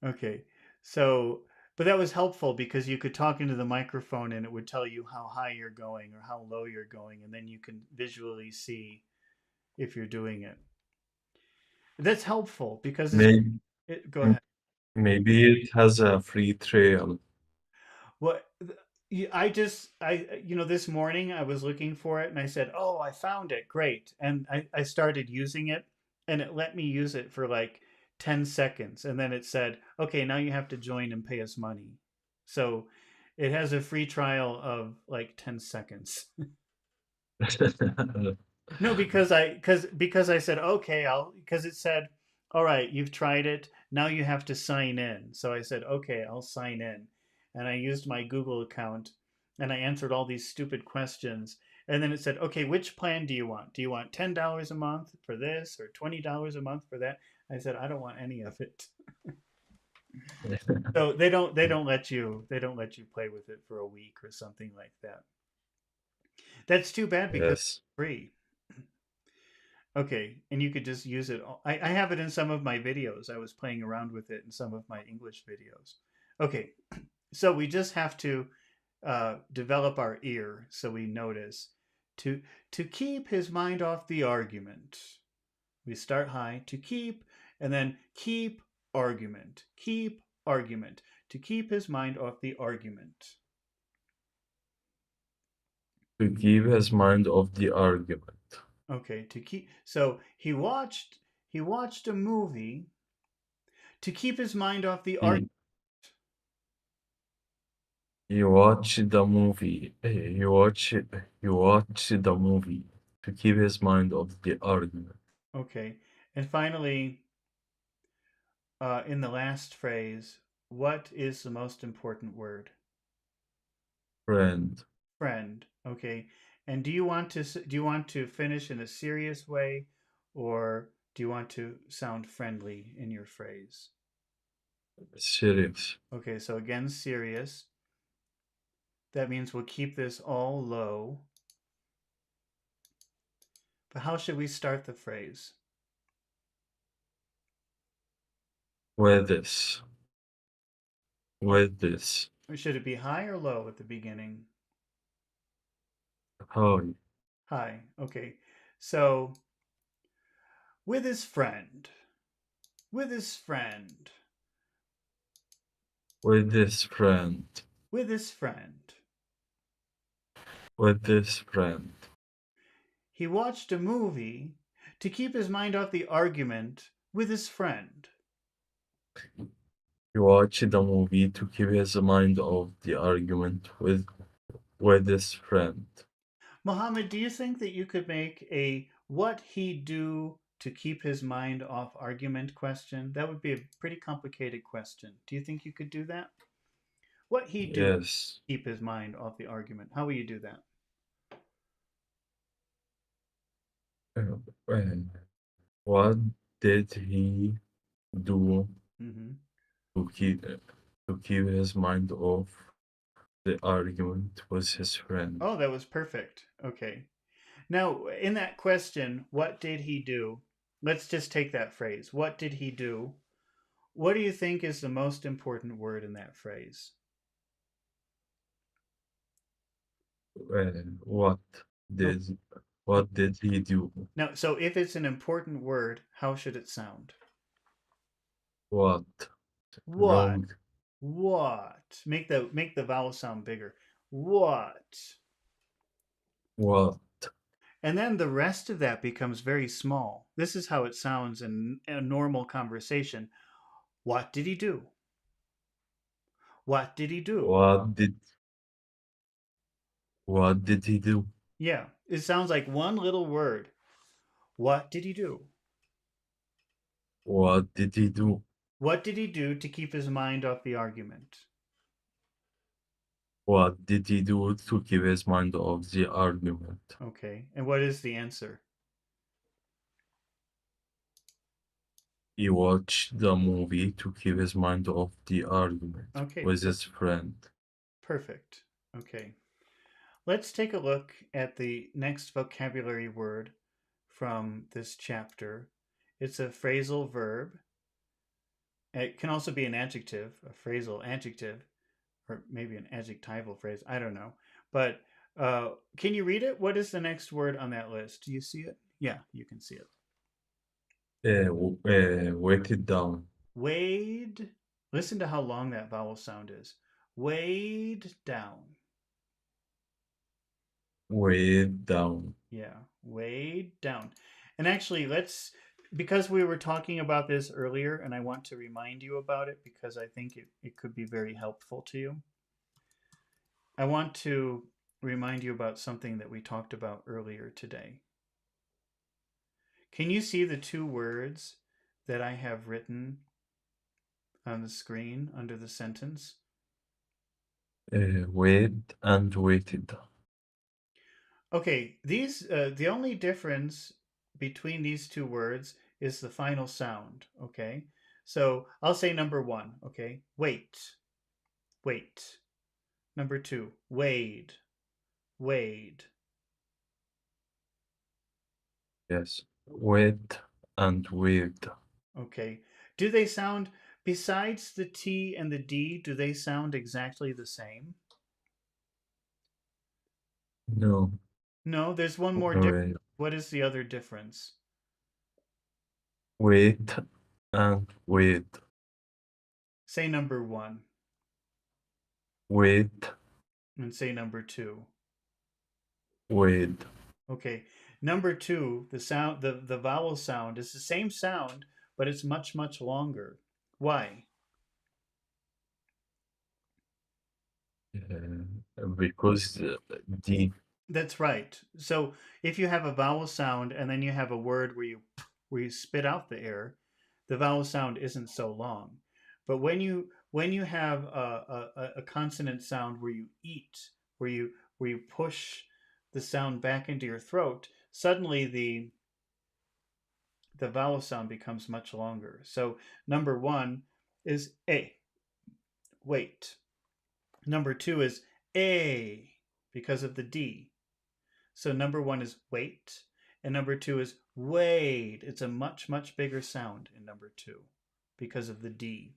Okay. So, but that was helpful because you could talk into the microphone and it would tell you how high you're going or how low you're going, and then you can visually see if you're doing it. That's helpful because Maybe go ahead. maybe it has a free trial. What I just this morning I was looking for it and I said, "Oh, I found it. Great." And I started using it and it let me use it for like 10 seconds and then it said, "Okay, now you have to join and pay us money." So it has a free trial of like 10 seconds. No, because I said okay, I'll because it said, "All right, you've tried it. Now you have to sign in." So I said, "Okay, I'll sign in." And I used my Google account and I answered all these stupid questions. And then it said, "Okay, which plan do you want? Do you want $10 a month for this or $20 a month for that?" I said, "I don't want any of it." So they don't let you play with it for a week or something like that. That's too bad because it's Yes. free. Okay, and you could just use it. I have it in some of my videos. I was playing around with it in some of my English videos. Okay, so we just have to develop our ear so we notice to to keep his mind off the argument. We start high to keep, and then keep argument to keep his mind off the argument. To keep his mind off the argument. Okay, to keep. So he watched a movie to keep his mind off the argument. He he watched the movie. He watched the movie to keep his mind off the argument. Okay. And finally, in the last phrase, what is the most important word? Friend. Friend. Okay. And do you want to finish in a serious way, or do you want to sound friendly in your phrase? Serious. Okay, so again, serious. That means we'll keep this all low. But how should we start the phrase? With this. With this. Or should it be high or low at the beginning? Hi. High. Okay. So, with his friend. With his friend. With this friend. With his friend. With this friend. He watched a movie to keep his mind off the argument with his friend. He watched the movie to keep his mind off the argument with his friend. Mohammed, do you think that you could make a what he do to keep his mind off argument question? That would be a pretty complicated question. Do you think you could do that? What he do to Yes. keep his mind off the argument? How will you do that? Uh, what did he do Hmm. to keep his mind off the argument with his friend? Oh, that was perfect. Okay. Now, in that question, what did he do? Let's just take that phrase. What did he do? What do you think is the most important word in that phrase? What Oh, did oh. what did he do? Now, so if it's an important word, how should it sound? What? What? Long. What? Make the vowel sound bigger. What? What? And then the rest of that becomes very small. This is how it sounds in a normal conversation. What did he do? What did he do? What did he do? Yeah, it sounds like one little word. What did he do? What did he do? What did he do to keep his mind off the argument? What did he do to keep his mind off the argument? Okay, and what is the answer? He watched the movie to keep his mind off the argument Okay, with his friend. perfect. Okay, let's take a look at the next vocabulary word from this chapter. It's a phrasal verb. It can also be an adjective, a phrasal adjective, or maybe an adjectival phrase. I don't know. But can you read it? What is the next word on that list? Do you see it? Yeah, you can see it. Wait it down. Weighed. Listen to how long that vowel sound is. Weighed down. Wait down. Yeah, weighed down. And actually, because we were talking about this earlier, and I want to remind you about it because I think it could be very helpful to you. I want to remind you about something that we talked about earlier today. Can you see the two words that I have written on the screen under the sentence? Wait and waited. Okay, the only difference between these two words is the final sound. Okay, so I'll say number one. Okay, wait, wait. Number two, wade, wade. Yes. Wait and wait. Okay, do they sound, besides the T and the D, do they sound exactly the same? No. No, there's one more difference. Wait. What is the other difference? Wait and wait. Say number one Wait. and say number two. Wait. Okay, number two, the vowel sound is the same sound, but it's much, much longer. Why? Because the That's right. So if you have a vowel sound and then you have a word where you spit out the air, the vowel sound isn't so long. But when you have a consonant sound where you eat, where you where you push the sound back into your throat, suddenly the vowel sound becomes much longer. So number one is A, wait. Number two is A because of the D. So number one is wait, and number two is wait. It's a much, much bigger sound in number two because of the D.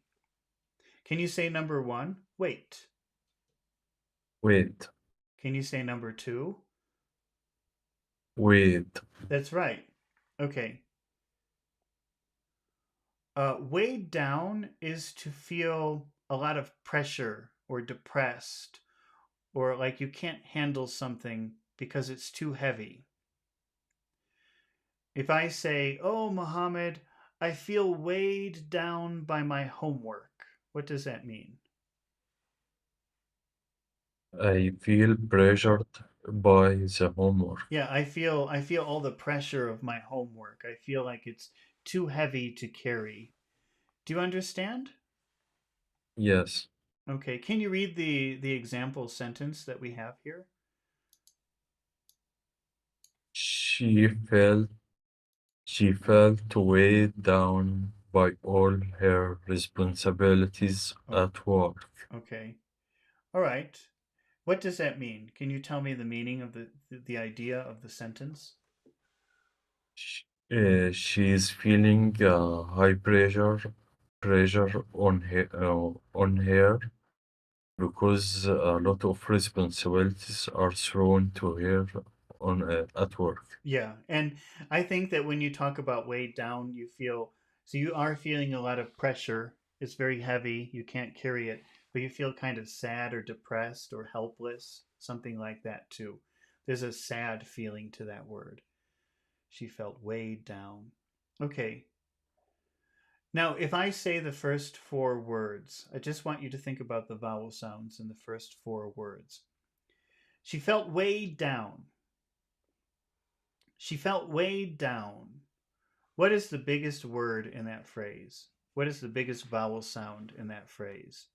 Can you say number one? Wait. Wait, Can you say number two? wait. That's right. Okay. Weighed down is to feel a lot of pressure or depressed or like you can't handle something because it's too heavy. If I say, "Oh, Muhammad, I feel weighed down by my homework," what does that mean? I feel pressured by the homework. Yeah, I feel all the pressure of my homework. I feel like it's too heavy to carry. Do you understand? Yes. Okay, can you read the example sentence that we have here? She felt she felt weighed down by all her responsibilities Oh, at work. okay. All right. What does that mean? Can you tell me the meaning of the idea of the sentence? She is feeling high pressure on her because a lot of responsibilities are thrown to her on at work. Yeah, and I think that when you talk about weighed down, you feel so you are feeling a lot of pressure. It's very heavy. You can't carry it, but you feel kind of sad or depressed or helpless, something like that too. There's a sad feeling to that word. She felt weighed down. Okay. Now, if I say the first four words, I just want you to think about the vowel sounds in the first four words. She felt weighed down. She felt weighed down. What is the biggest word in that phrase? What is the biggest vowel sound in that phrase?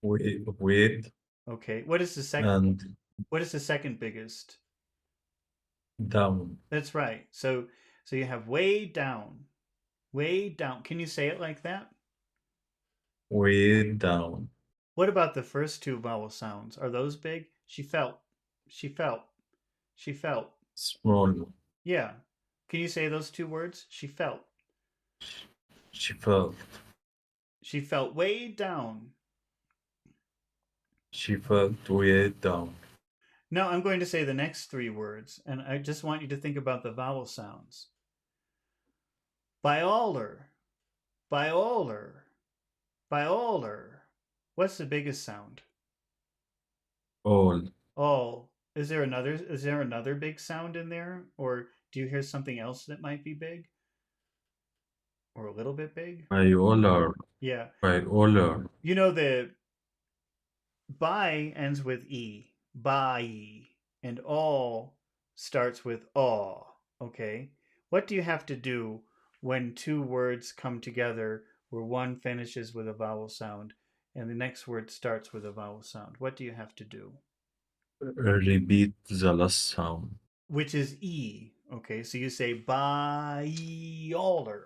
Weighed Okay. What is the second? and What is the second biggest? down. That's right. So you have way down, way down. Can you say it like that? Weighed down. What about the first two vowel sounds? Are those big? She felt. She felt. She felt. Small. Yeah. Can you say those two words? She felt. She felt. She felt way down. She felt weighed down. Now I'm going to say the next three words, and I just want you to think about the vowel sounds. Biolar, biolar, biolar. What's the biggest sound? All. Oh, is there another big sound in there? Or do you hear something else that might be big? Or a little bit big? Violar. Yeah. Violar. You know the by ends with E. By. And all starts with aw. Okay. What do you have to do when two words come together where one finishes with a vowel sound and the next word starts with a vowel sound? What do you have to do? Repeat the last sound. Which is E. Okay, so you say biolar,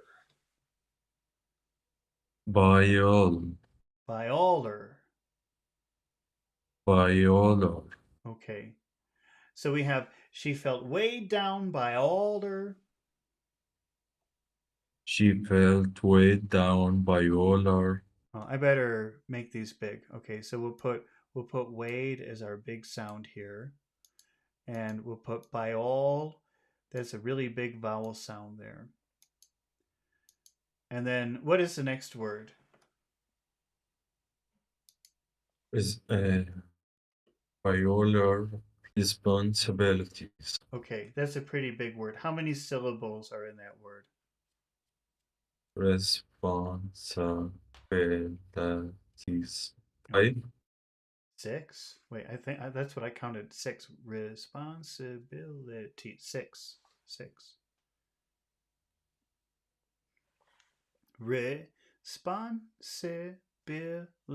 Viol. biolar. Violar. Okay, so we have she felt weighed down by alder. She felt weighed down by all her. Oh, I better make these big. Okay, so we'll put weighed as our big sound here, and we'll put by all. That's a really big vowel sound there. And then what is the next word? Is violar responsibilities. Okay, that's a pretty big word. How many syllables are in that word? Responsibilities. Okay. Five. Six? Wait, I think that's what I counted. Six. Responsibility. Six. Six.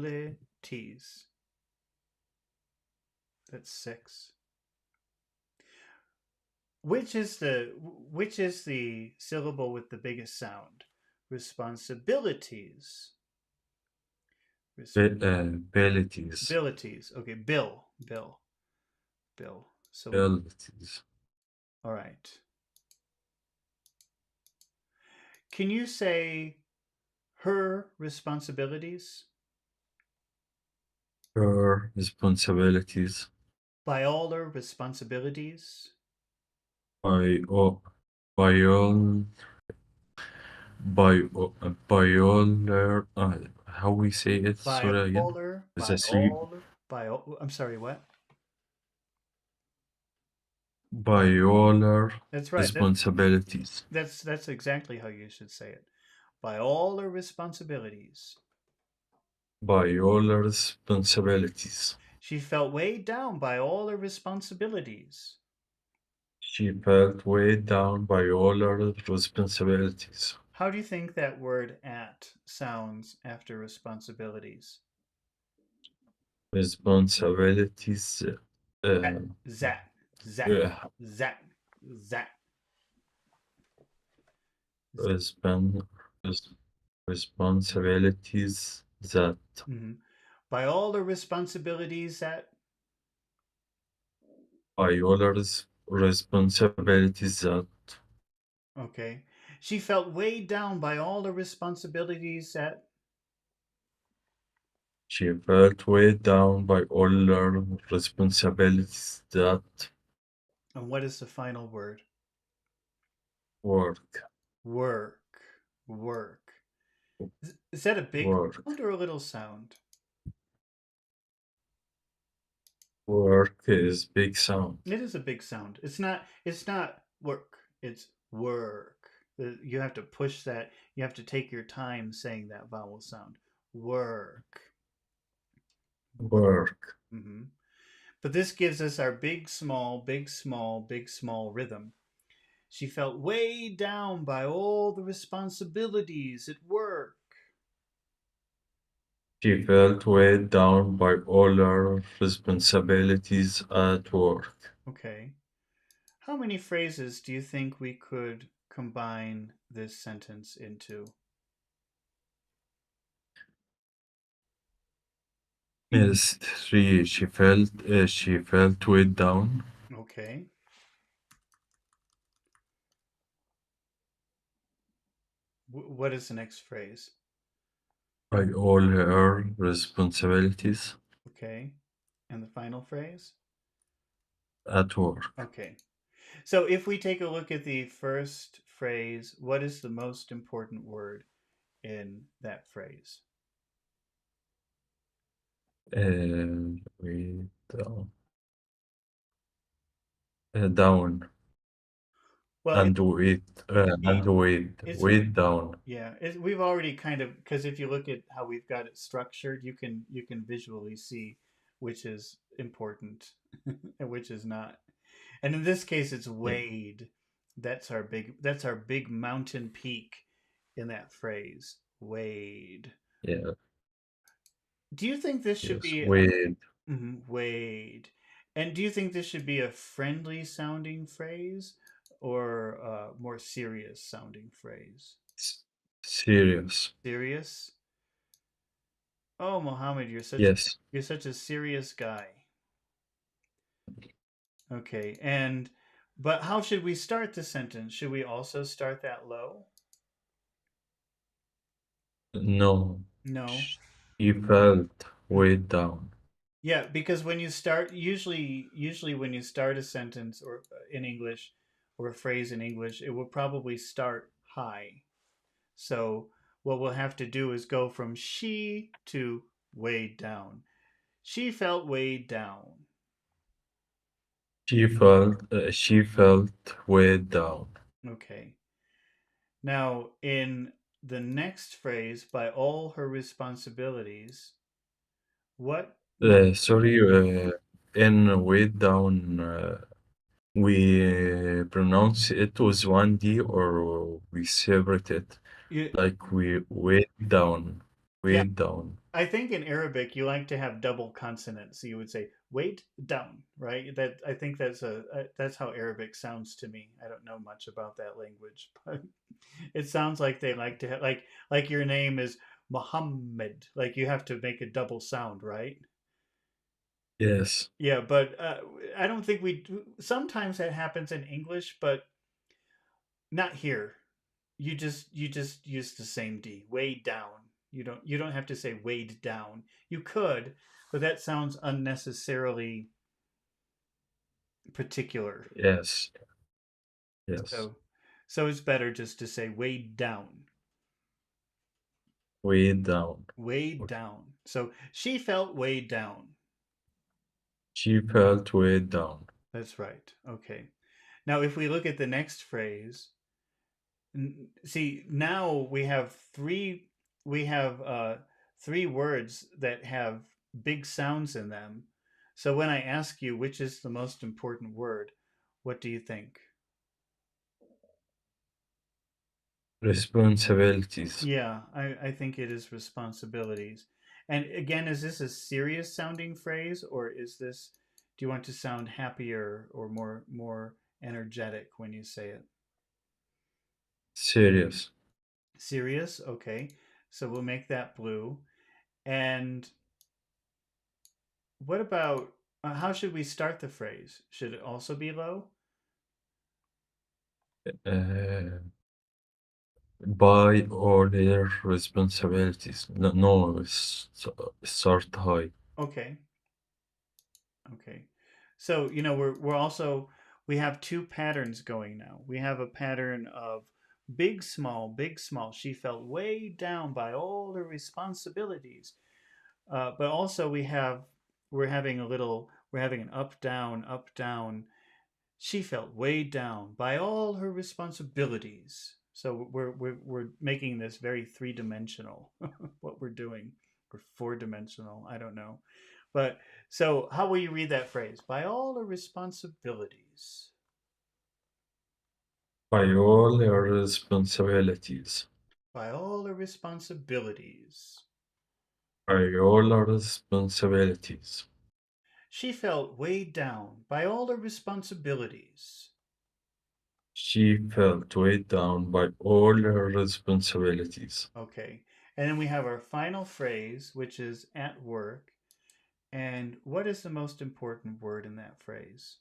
Responsibilities. That's 6. Which is the syllable with the biggest sound? Responsibilities. Abilities. Responsibilities. Okay, Bill. So, Abilities. all right. Can you say her responsibilities? Her responsibilities. By all her responsibilities? By all, by all, by all, how we say it? By Sorry again. all her, Is by a three. all, by all, I'm sorry, what? By all her That's right. responsibilities. That's exactly how you should say it. By all her responsibilities. By all her responsibilities. She felt weighed down by all her responsibilities. She felt weighed down by all her responsibilities. How do you think that word at sounds after responsibilities? Responsibilities. Uh, Zat, zat, uh, zat, zat. respon- res- responsibilities that Mm-hmm. By all the responsibilities that. by all her responsibilities that Okay. She felt weighed down by all the responsibilities that. she felt weighed down by all her responsibilities that And what is the final word? work, Work. Work. Is that a big work, sound or a little sound? work is big sound. It is a big sound. It's not work. It's work. You have to push that. You have to take your time saying that vowel sound. Work. Work. Work. Hmm. But this gives us our big, small, big, small, big, small rhythm. She felt weighed down by all the responsibilities at work. She felt weighed down by all her responsibilities at work. Okay. How many phrases do you think we could combine this sentence into? Yes, three. She felt weighed down Okay. What is the next phrase? by all her responsibilities Okay. And the final phrase? at work. Okay. So if we take a look at the first phrase, what is the most important word in that phrase? Weighed down, down Well, and be it's weighed down. yeah. We've already kind of because if you look at how we've got it structured, you can visually see which is important and which is not. And in this case, it's Yeah, Wade. That's our big mountain peak in that phrase. Wade. yeah, Do you think this should yes, be weighed. Wade? And do you think this should be a friendly sounding phrase or a more serious sounding phrase? Serious. Serious? Oh, Mohammed, Yes. you're such a serious guy. Okay, and but how should we start the sentence? Should we also start that low? No. No. She felt weighed down. Yeah, because when you start, usually when you start a sentence or in English or a phrase in English, it will probably start high. So what we'll have to do is go from she to weighed down. She felt weighed down. She felt weighed down. Okay. Now in the next phrase, by all her responsibilities, what Sorry, in weighed down, we pronounce it with one D or we separate it you like we weighed down, yeah, weighed down. I think in Arabic you like to have double consonants, so you would say "wait down," right? That I think that's how Arabic sounds to me. I don't know much about that language, but it sounds like they like to have like your name is Muhammad, like you have to make a double sound, right? Yes, Yeah, but I don't think we. Sometimes that happens in English, but not here. You just use the same D. Way down. You don't have to say weighed down. You could, but that sounds unnecessarily particular. yes, yes. So so it's better just to say weighed down. Way down. Weighed Okay. down. So she felt weighed down. She felt way down. That's right. Okay. Now if we look at the next phrase, see now we have three words that have big sounds in them. So when I ask you which is the most important word, what do you think? Responsibilities. Yeah, I think it is responsibilities. And again, is this a serious sounding phrase, or is this, do you want to sound happier or more energetic when you say it? Serious. Serious, okay. So we'll make that blue. And what about how should we start the phrase? Should it also be low? Uh, by all their responsibilities. No, no, start high. Okay. Okay. So, we're also we have two patterns going now. We have a pattern of big small, big small. She felt way down by all the responsibilities. But also we're having an up down, up down. She felt weighed down by all her responsibilities. So we're making this very three-dimensional, what we're doing, or four-dimensional. I don't know. But so how will you read that phrase? By all her responsibilities. By all their responsibilities. By all her responsibilities. By all our responsibilities. She felt weighed down by all her responsibilities. She felt weighed down by all her responsibilities. Okay. And then we have our final phrase, which is at work. And what is the most important word in that phrase?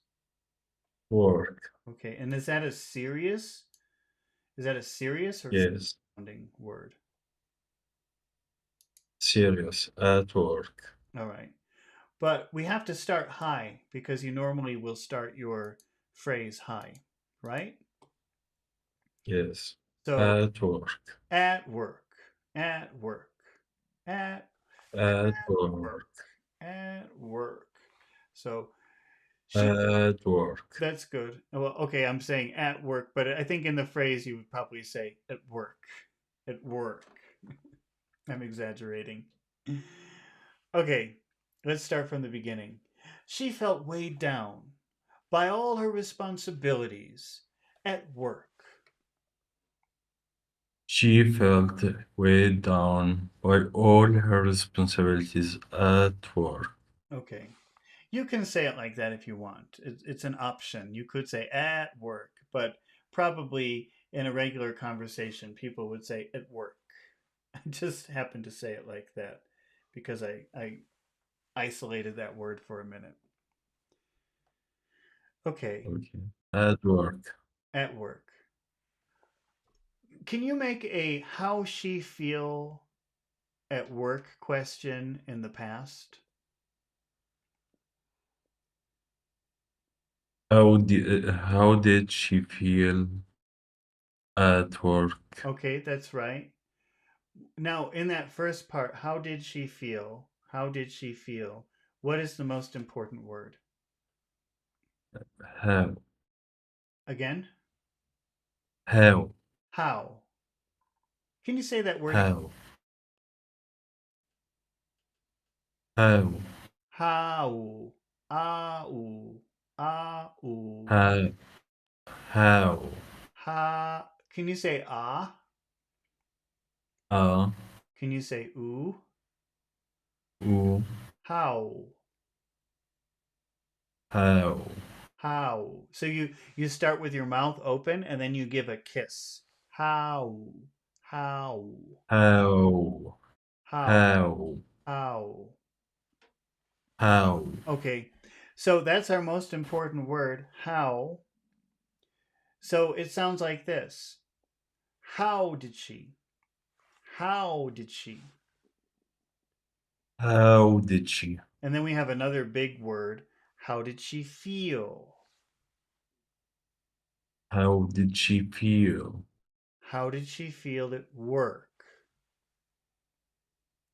Work. Okay. And is that a serious or Yes. sounding word? Serious. At work. All right. But we have to start high because you normally will start your phrase high, right? Yes. So At work. at work, at work, at At work, work. at work. So she At work. that's good. Well, okay, I'm saying at work, but I think in the phrase you would probably say at work. At work. I'm exaggerating. Okay, let's start from the beginning. She felt weighed down by all her responsibilities at work. She felt weighed down by all her responsibilities at work. Okay. You can say it like that if you want. It's an option. You could say at work, but probably in a regular conversation, people would say at work. I just happened to say it like that because I isolated that word for a minute. Okay, Okay. At work. at work. Can you make a how she feel at work question in the past? How did she feel at work? Okay, that's right. Now, in that first part, how did she feel? How did she feel? What is the most important word? How? Again, How? how. Can you say that word again? How? How? How. Ah-oo. Ah-oo. How? How? Ha. Can you say ah? Uh, Can you say ooh? Who, How? how, How? So you start with your mouth open and then you give a kiss. How? How? how, How? how, How? how, Okay. So that's our most important word, how. So it sounds like this. How did she? How did she? how did she? And then we have another big word. How did she feel? How did she feel? How did she feel at work?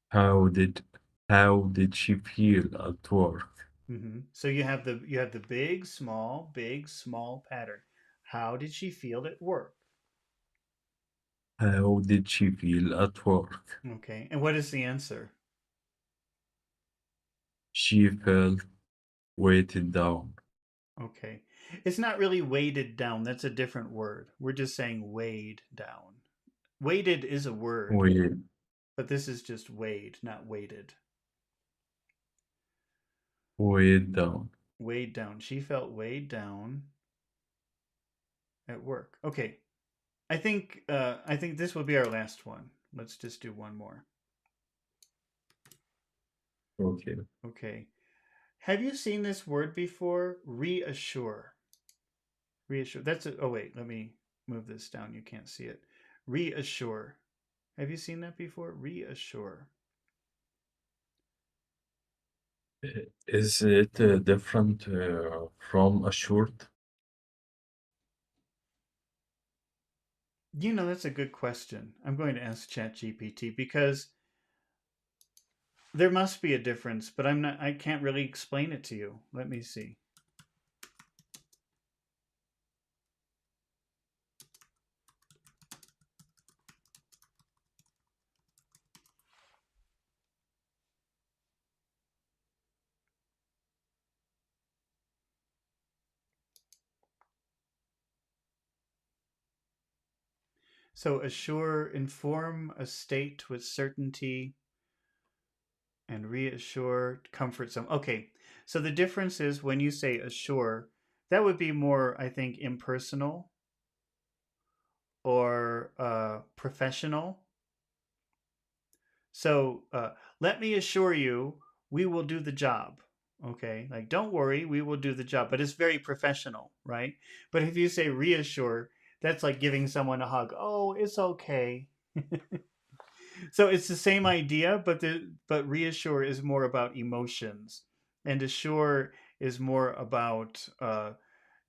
How did how did she feel at work? So you have the big small pattern. How did she feel at work? How did she feel at work? Okay. And what is the answer? She felt weighted down. Okay. It's not really weighted down. That's a different word. We're just saying weighed down. Weighted is a word, Weighed, but this is just weighed, not weighted. weighed down. Weighed down. She felt weighed down at work. Okay. I think this will be our last one. Let's just do one more. Okay. Okay. Have you seen this word before? Reassure. Reassure. That's it. Oh wait, let me move this down. You can't see it. Reassure. Have you seen that before? Reassure. Is it different from a short? That's a good question. I'm going to ask ChatGPT because there must be a difference, but I can't really explain it to you. Let me see. So assure, inform a state with certainty, and reassure, comfort some. Okay, so the difference is when you say assure, that would be more, I think, impersonal or professional. So let me assure you, we will do the job. Okay, like don't worry, we will do the job. But it's very professional, right? But if you say reassure, that's like giving someone a hug. Oh, it's okay. So it's the same idea, but reassure is more about emotions, and assure is more about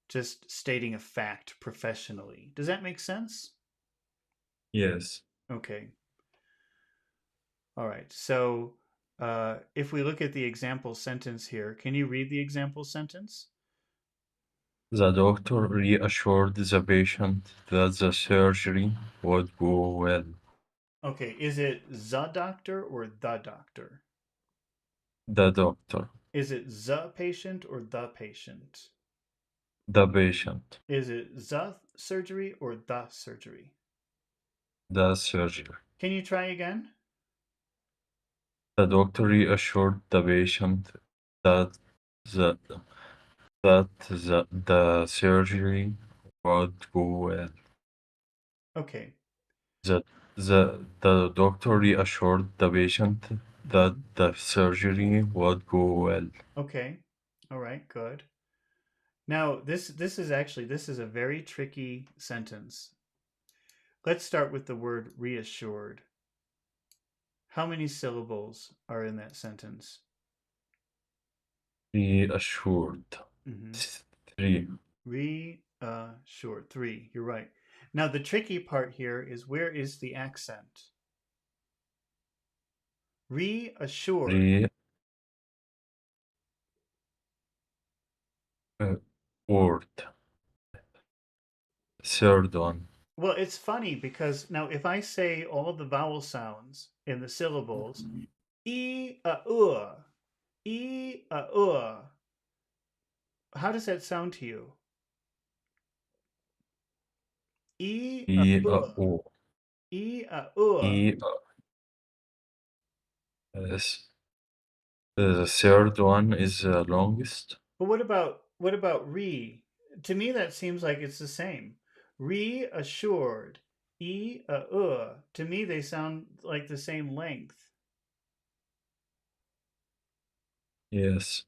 just stating a fact professionally. Does that make sense? Yes. Okay. All right. So if we look at the example sentence here, can you read the example sentence? The doctor reassured the patient that the surgery would go well. Okay. Is it the doctor or the doctor? The doctor, Is it the patient or the patient? the patient, Is it the surgery or the surgery? the surgery. Can you try again? The doctor reassured the patient that the the surgery would go well. Okay. The doctor reassured the patient that Mhm. the surgery would go well. Okay. All right. Good. Now, this is a very tricky sentence. Let's start with the word reassured. How many syllables are in that sentence? Reassured. Mm-hmm. 3. Reassured. Three. You're right. Now, the tricky part here is where is the accent? Reassured. Re word. Third one. Well, it's funny because now if I say all of the vowel sounds in the syllables, e a uh, e a how does that sound to you? E a E a o. e a E a s. The third one is the longest. But what about re? To me, that seems like it's the same. Reassured, To me, they sound like the same length. Yes.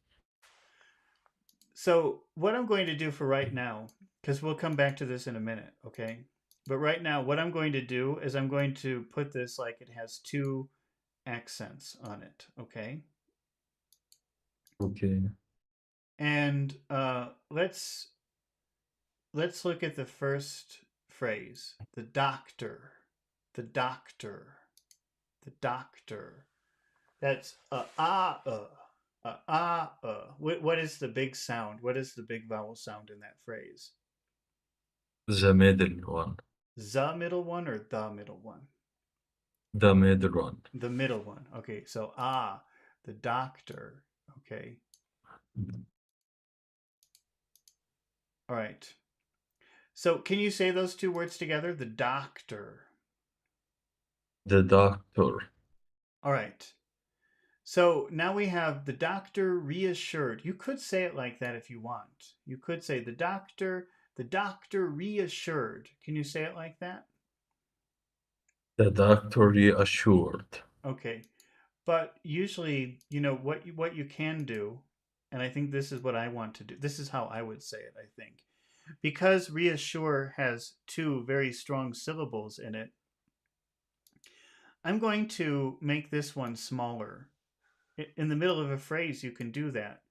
So what I'm going to do for right now, because we'll come back to this in a minute, okay? But right now, what I'm going to do is I'm going to put this like it has two accents on it, okay? Okay. And let's look at the first phrase. The doctor, the doctor, the doctor. That's What is the big sound? What is the big vowel sound in that phrase? The middle one. The middle one or the middle one? The middle one. The middle one. Okay, so the doctor. Okay, all right. So can you say those two words together? The doctor. The doctor. All right. So now we have the doctor reassured. You could say it like that if you want. You could say the doctor reassured. Can you say it like that? The doctor reassured. Okay. But usually, what you can do, and I think this is what I want to do. This is how I would say it, I think. Because reassure has two very strong syllables in it, I'm going to make this one smaller. In the middle of a phrase, you can do that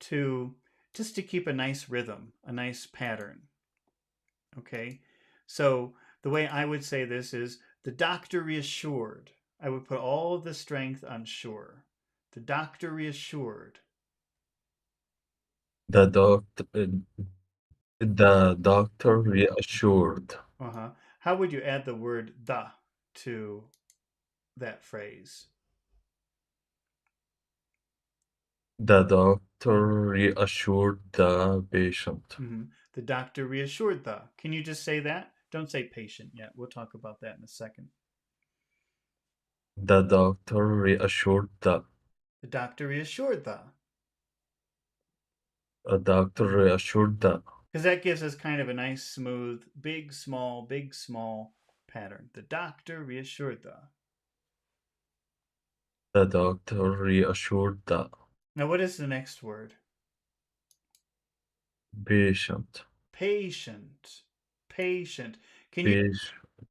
to just to keep a nice rhythm, a nice pattern. Okay? So the way I would say this is the doctor reassured. I would put all of the strength on sure. The doctor reassured. The doctor reassured. Uh-huh. How would you add the word the to that phrase? The doctor reassured the patient. Mm-hmm. The doctor reassured the. Can you just say that? Don't say patient yet. We'll talk about that in a second. The doctor reassured the. The doctor reassured the. A doctor reassured the. Because that gives us kind of a nice, smooth, big, small pattern. The doctor reassured the. The doctor reassured the Now, what is the next word? patient. Patient. Patient. Can you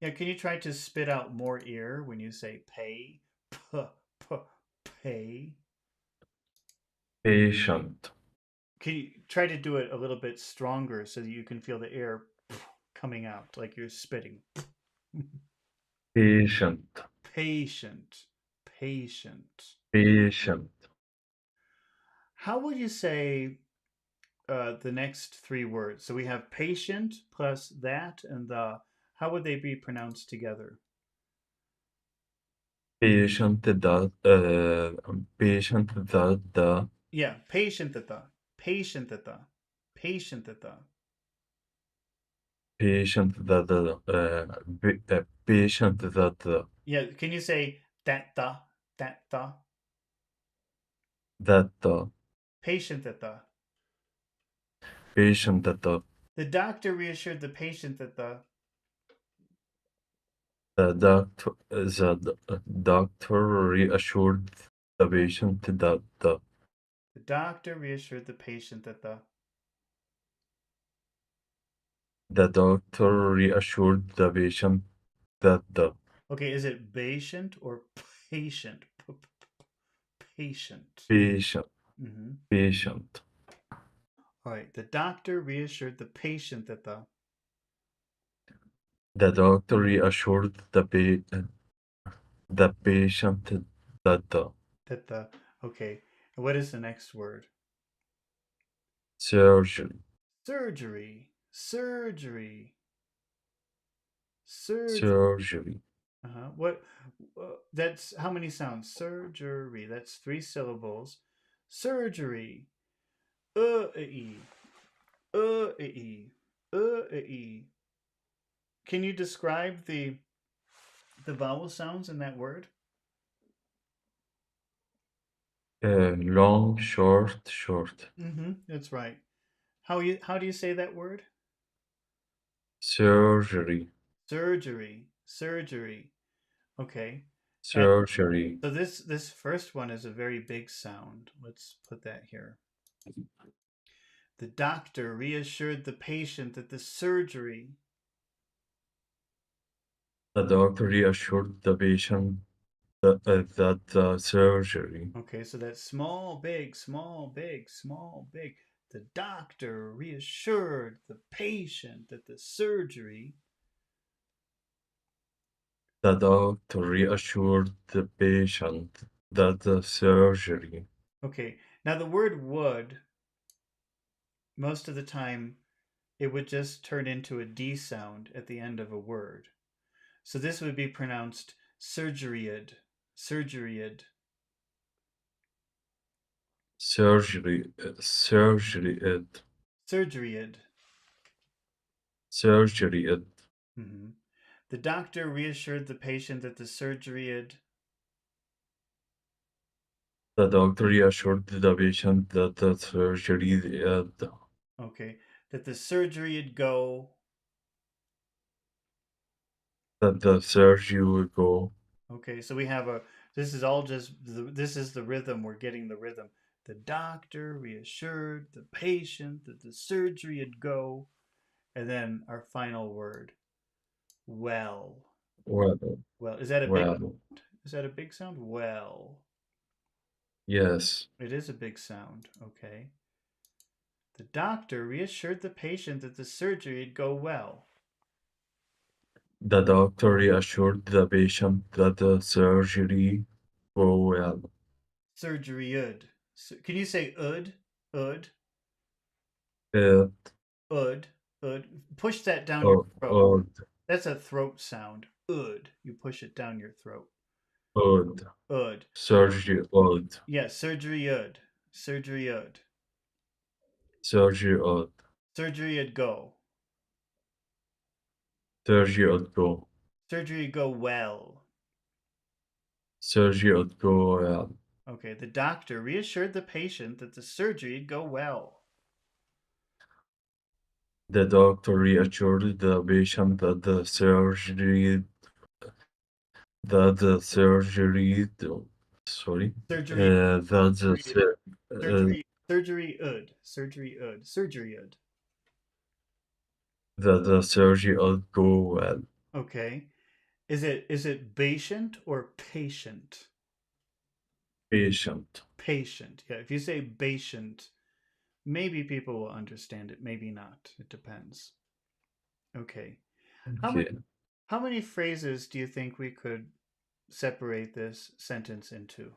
Patient. can you try to spit out more ear when you say pay? P, p, pay. Patient. Can you try to do it a little bit stronger so that you can feel the air coming out like you're spitting? Patient. Patient. Patient. Patient. How would you say the next three words? So we have patient plus that and the. How would they be pronounced together? Patient that patient that the Yeah, patient at the. Patient at the. Patient at the. patient that patient that Yeah, can you say that the? That the. that the Patient at the. patient that The doctor reassured the patient that the doctor reassured the patient that the doctor reassured the patient that the doctor reassured the patient that the Okay, is it patient or patient? Patient. patient Mm-hmm. patient All right. The doctor reassured the patient that the doctor reassured the patient that the the. Okay. And what is the next word? surgery Surgery. Surgery. Surgery. surgery Uh-huh. What? That's how many sounds? Surgery. That's three syllables. Surgery. E. E. E. Can you describe the vowel sounds in that word? Long, short, short. That's right. How do you say that word? Surgery, Surgery. Surgery. Okay. And surgery. so this first one is a very big sound. Let's put that here. The doctor reassured the patient that the surgery. The doctor reassured the patient that the surgery. Okay, so that's small, big, small, big, small, big. The doctor reassured the patient that the surgery. The doctor reassured the patient that the surgery. Okay, now the word would, most of the time, it would just turn into a D sound at the end of a word. So this would be pronounced surgeryed, surgeryed. Surgery, Surgeryed. surgery. Mm-hmm. The doctor reassured the patient that the surgeryed. The doctor reassured the patient that the surgery Okay, that the surgery'd go. that the surgery will go. Okay, so we have a. This is all just. This is the rhythm. We're getting the rhythm. The doctor reassured the patient that the surgery'd go, and then our final word. Well. Well, Well, is that a big? well, Is that a big sound? Well, yes. it is a big sound. Okay. The doctor reassured the patient that the surgery'd go well. The doctor reassured the patient that the surgery go well. Surgery'd. Can you say ud? Ud. Uh, Ud. Ud. Push that down your or, throat. or, That's a throat sound. Ud. You push it down your throat. Odd. Ud. Surgery odd. Yeah, surgery ud. Surgery ud. Surgery odd. Surgery ud go. Surgery odd go. Surgery go well. Surgery odd go well. Okay, the doctor reassured the patient that the surgery'd go well. The doctor reassured the patient that the surgery sorry Surgery that the surgery surgery ud. Surgery ud. Surgery ud. that the surgery ought go well. Okay. Is it patient or patient? Patient. Patient. Yeah, if you say patient, maybe people will understand it, maybe not. It depends. Okay. How many Okay. how many phrases do you think we could separate this sentence into?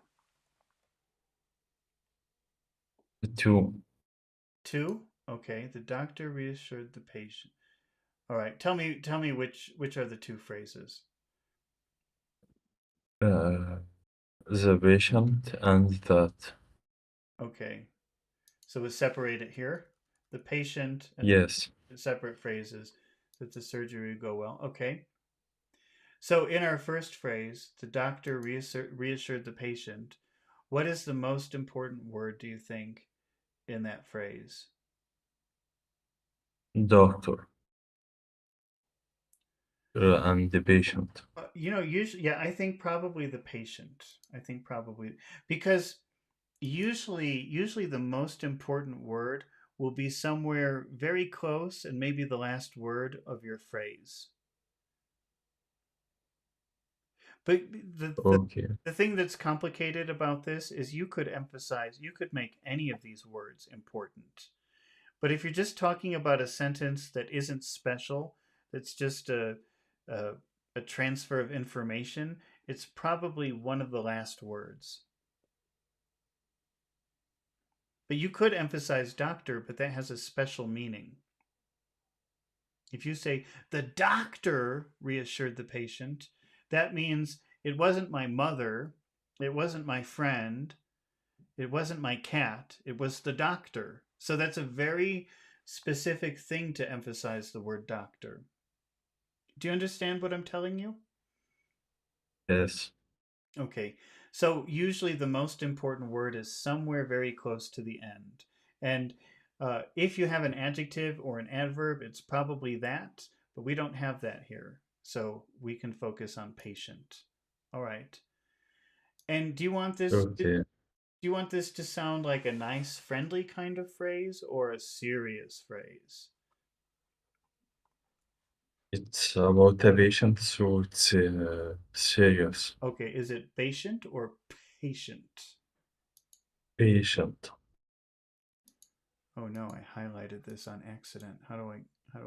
Two. Two? Okay. The doctor reassured the patient. All right. Tell me which are the two phrases. Uh, the patient and that. Okay. So we separate it here. The patient and Yes. separate phrases that the surgery would go well. Okay. So in our first phrase, the doctor reassured the patient. What is the most important word, do you think, in that phrase? Doctor and the patient. Usually, yeah, I think probably the patient. I think probably because usually the most important word will be somewhere very close and maybe the last word of your phrase. But Okay. the thing that's complicated about this is you could make any of these words important. But if you're just talking about a sentence that isn't special, that's just a, a transfer of information, it's probably one of the last words. But you could emphasize doctor, but that has a special meaning. If you say, the doctor reassured the patient, that means it wasn't my mother, it wasn't my friend, it wasn't my cat, it was the doctor. So that's a very specific thing to emphasize the word doctor. Do you understand what I'm telling you? Yes. Okay. So usually the most important word is somewhere very close to the end. And if you have an adjective or an adverb, it's probably that, but we don't have that here. So we can focus on patient. All right. And Okay. do you want this to sound like a nice, friendly kind of phrase or a serious phrase? It's about a patient, so it's serious. Okay, is it patient or patient? Patient. Oh no, I highlighted this on accident. How do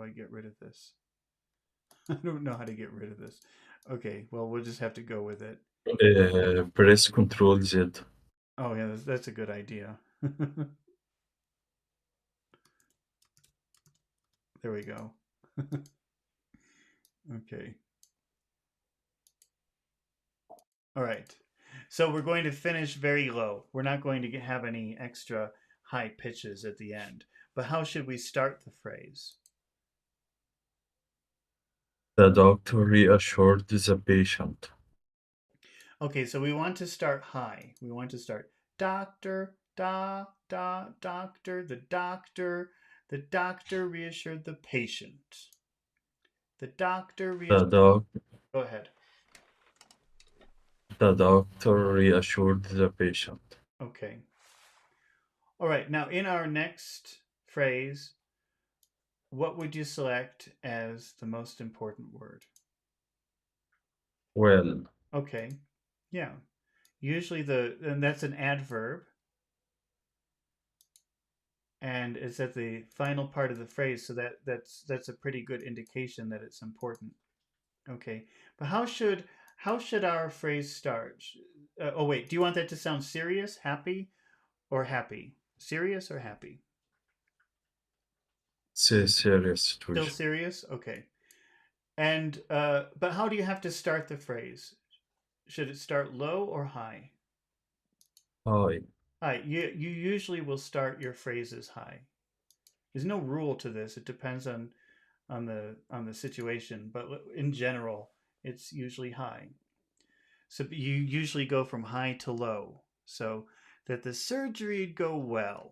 I get rid of this? I don't know how to get rid of this. Okay, well we'll just have to go with it. Press Control Z. Oh yeah, that's a good idea. There we go. Okay. All right. So we're going to finish very low. We're not going to have any extra high pitches at the end. But how should we start the phrase? The doctor reassured the patient. Okay, so we want to start high. We want to start doctor, doctor, the doctor reassured the patient. The doctor The, reassured. doc- Go ahead. the doctor reassured the patient. Okay. All right. Now, in our next phrase, what would you select as the most important word? Well, Okay. Yeah. Usually and that's an adverb and it's at the final part of the phrase, so that's a pretty good indication that it's important. Okay. But how should our phrase start? Oh wait, do you want that to sound serious, happy, or happy? Serious or happy? it's a serious Still situation. serious? Okay. And but how do you have to start the phrase? Should it start low or high? Hi. High. You usually will start your phrases high. There's no rule to this. It depends on the situation, but in general, it's usually high. So you usually go from high to low, so that the surgery'd go well.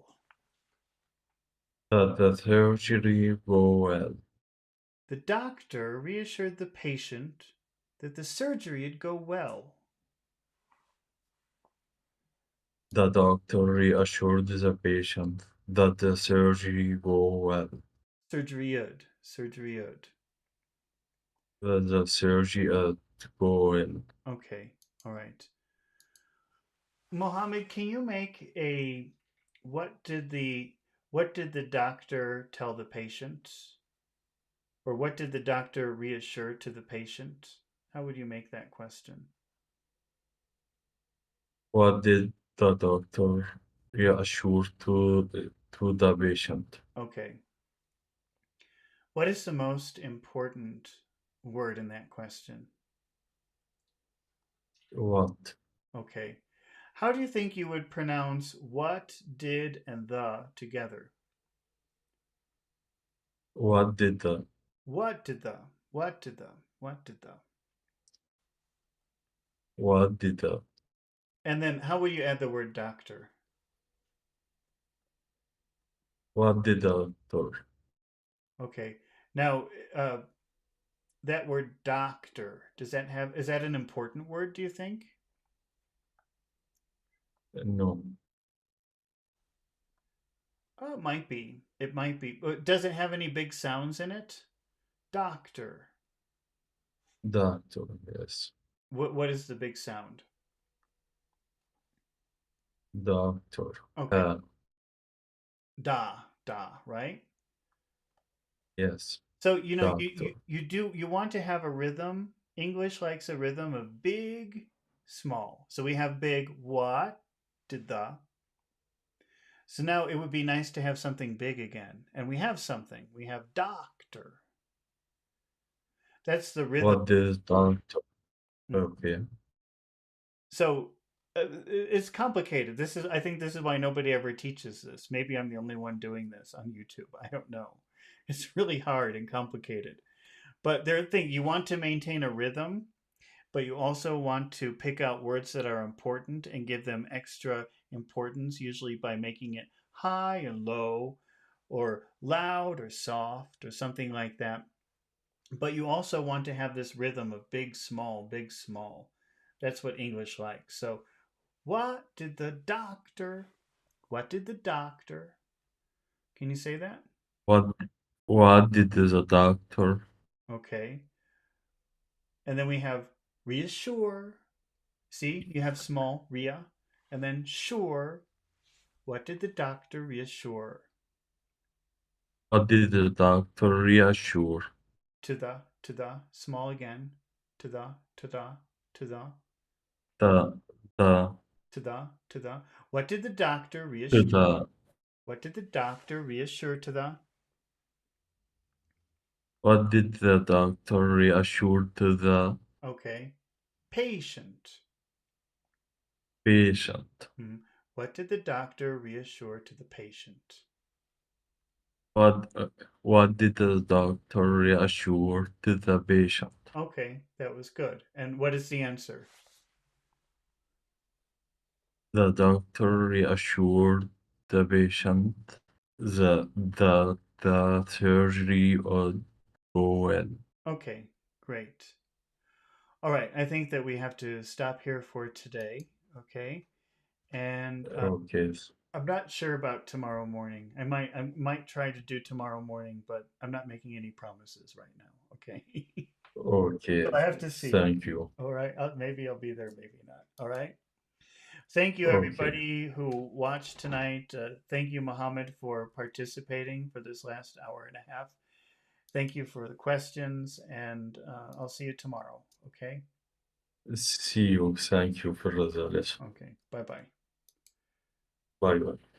That the surgery go well. The doctor reassured the patient that the surgery'd go well. The doctor reassured the patient that the surgery go well. Surgery'd. That the surgery go well. Okay, all right. Mohammed, can you make a what did the what did the doctor tell the patient? Or what did the doctor reassure to the patient? How would you make that question? What did the doctor reassure to the patient? Okay. What is the most important word in that question? What? Okay. How do you think you would pronounce what, did, and the together? What did the? What did the? What did the? What did the? What did the? And then how will you add the word doctor? What did the doctor? Okay. Now, that word doctor, is that an important word, do you think? No. Oh, it might be. It might be. But does it have any big sounds in it? Doctor. Doctor, yes. What is the big sound? Doctor. Okay. Uh, Right? yes. So, you know, Doctor. you want to have a rhythm. English likes a rhythm of big, small. So we have big what did the. So now it would be nice to have something big again. And we have something. We have doctor. That's the rhythm. What did doctor? Mm. Okay. So it's complicated. I think this is why nobody ever teaches this. Maybe I'm the only one doing this on YouTube. I don't know. It's really hard and complicated. But there thing you want to maintain a rhythm, but you also want to pick out words that are important and give them extra importance, usually by making it high and low, or loud or soft, or something like that. But you also want to have this rhythm of big, small, big, small. That's what English likes. So, what did the doctor? What did the doctor? Can you say that? What what did the doctor? Okay. And then we have reassure. See, you have small, ria, and then sure. What did the doctor reassure? What did the doctor reassure? To the, small again. To the, to the, to the, The the to the. What did the doctor to reassure? the What did the doctor reassure to the? what did the doctor reassure to the Okay. Patient. patient? Hmm. What did the doctor reassure to the patient? What uh, what did the doctor reassure to the patient? Okay, that was good. And what is the answer? The doctor reassured the patient the surgery would go well. Okay, great. All right, I think that we have to stop here for today. Okay, and Okay. I'm not sure about tomorrow morning. I might try to do tomorrow morning, but I'm not making any promises right now. Okay, Okay. so I have to see. Thank you. All right, maybe I'll be there, maybe not. All right. Thank you, Okay. everybody who watched tonight. Thank you, Mohammed, for participating for this last hour and a half. Thank you for the questions, and I'll see you tomorrow. Okay. See you. Thank you for the lesson. Okay. Bye bye. Bye bye.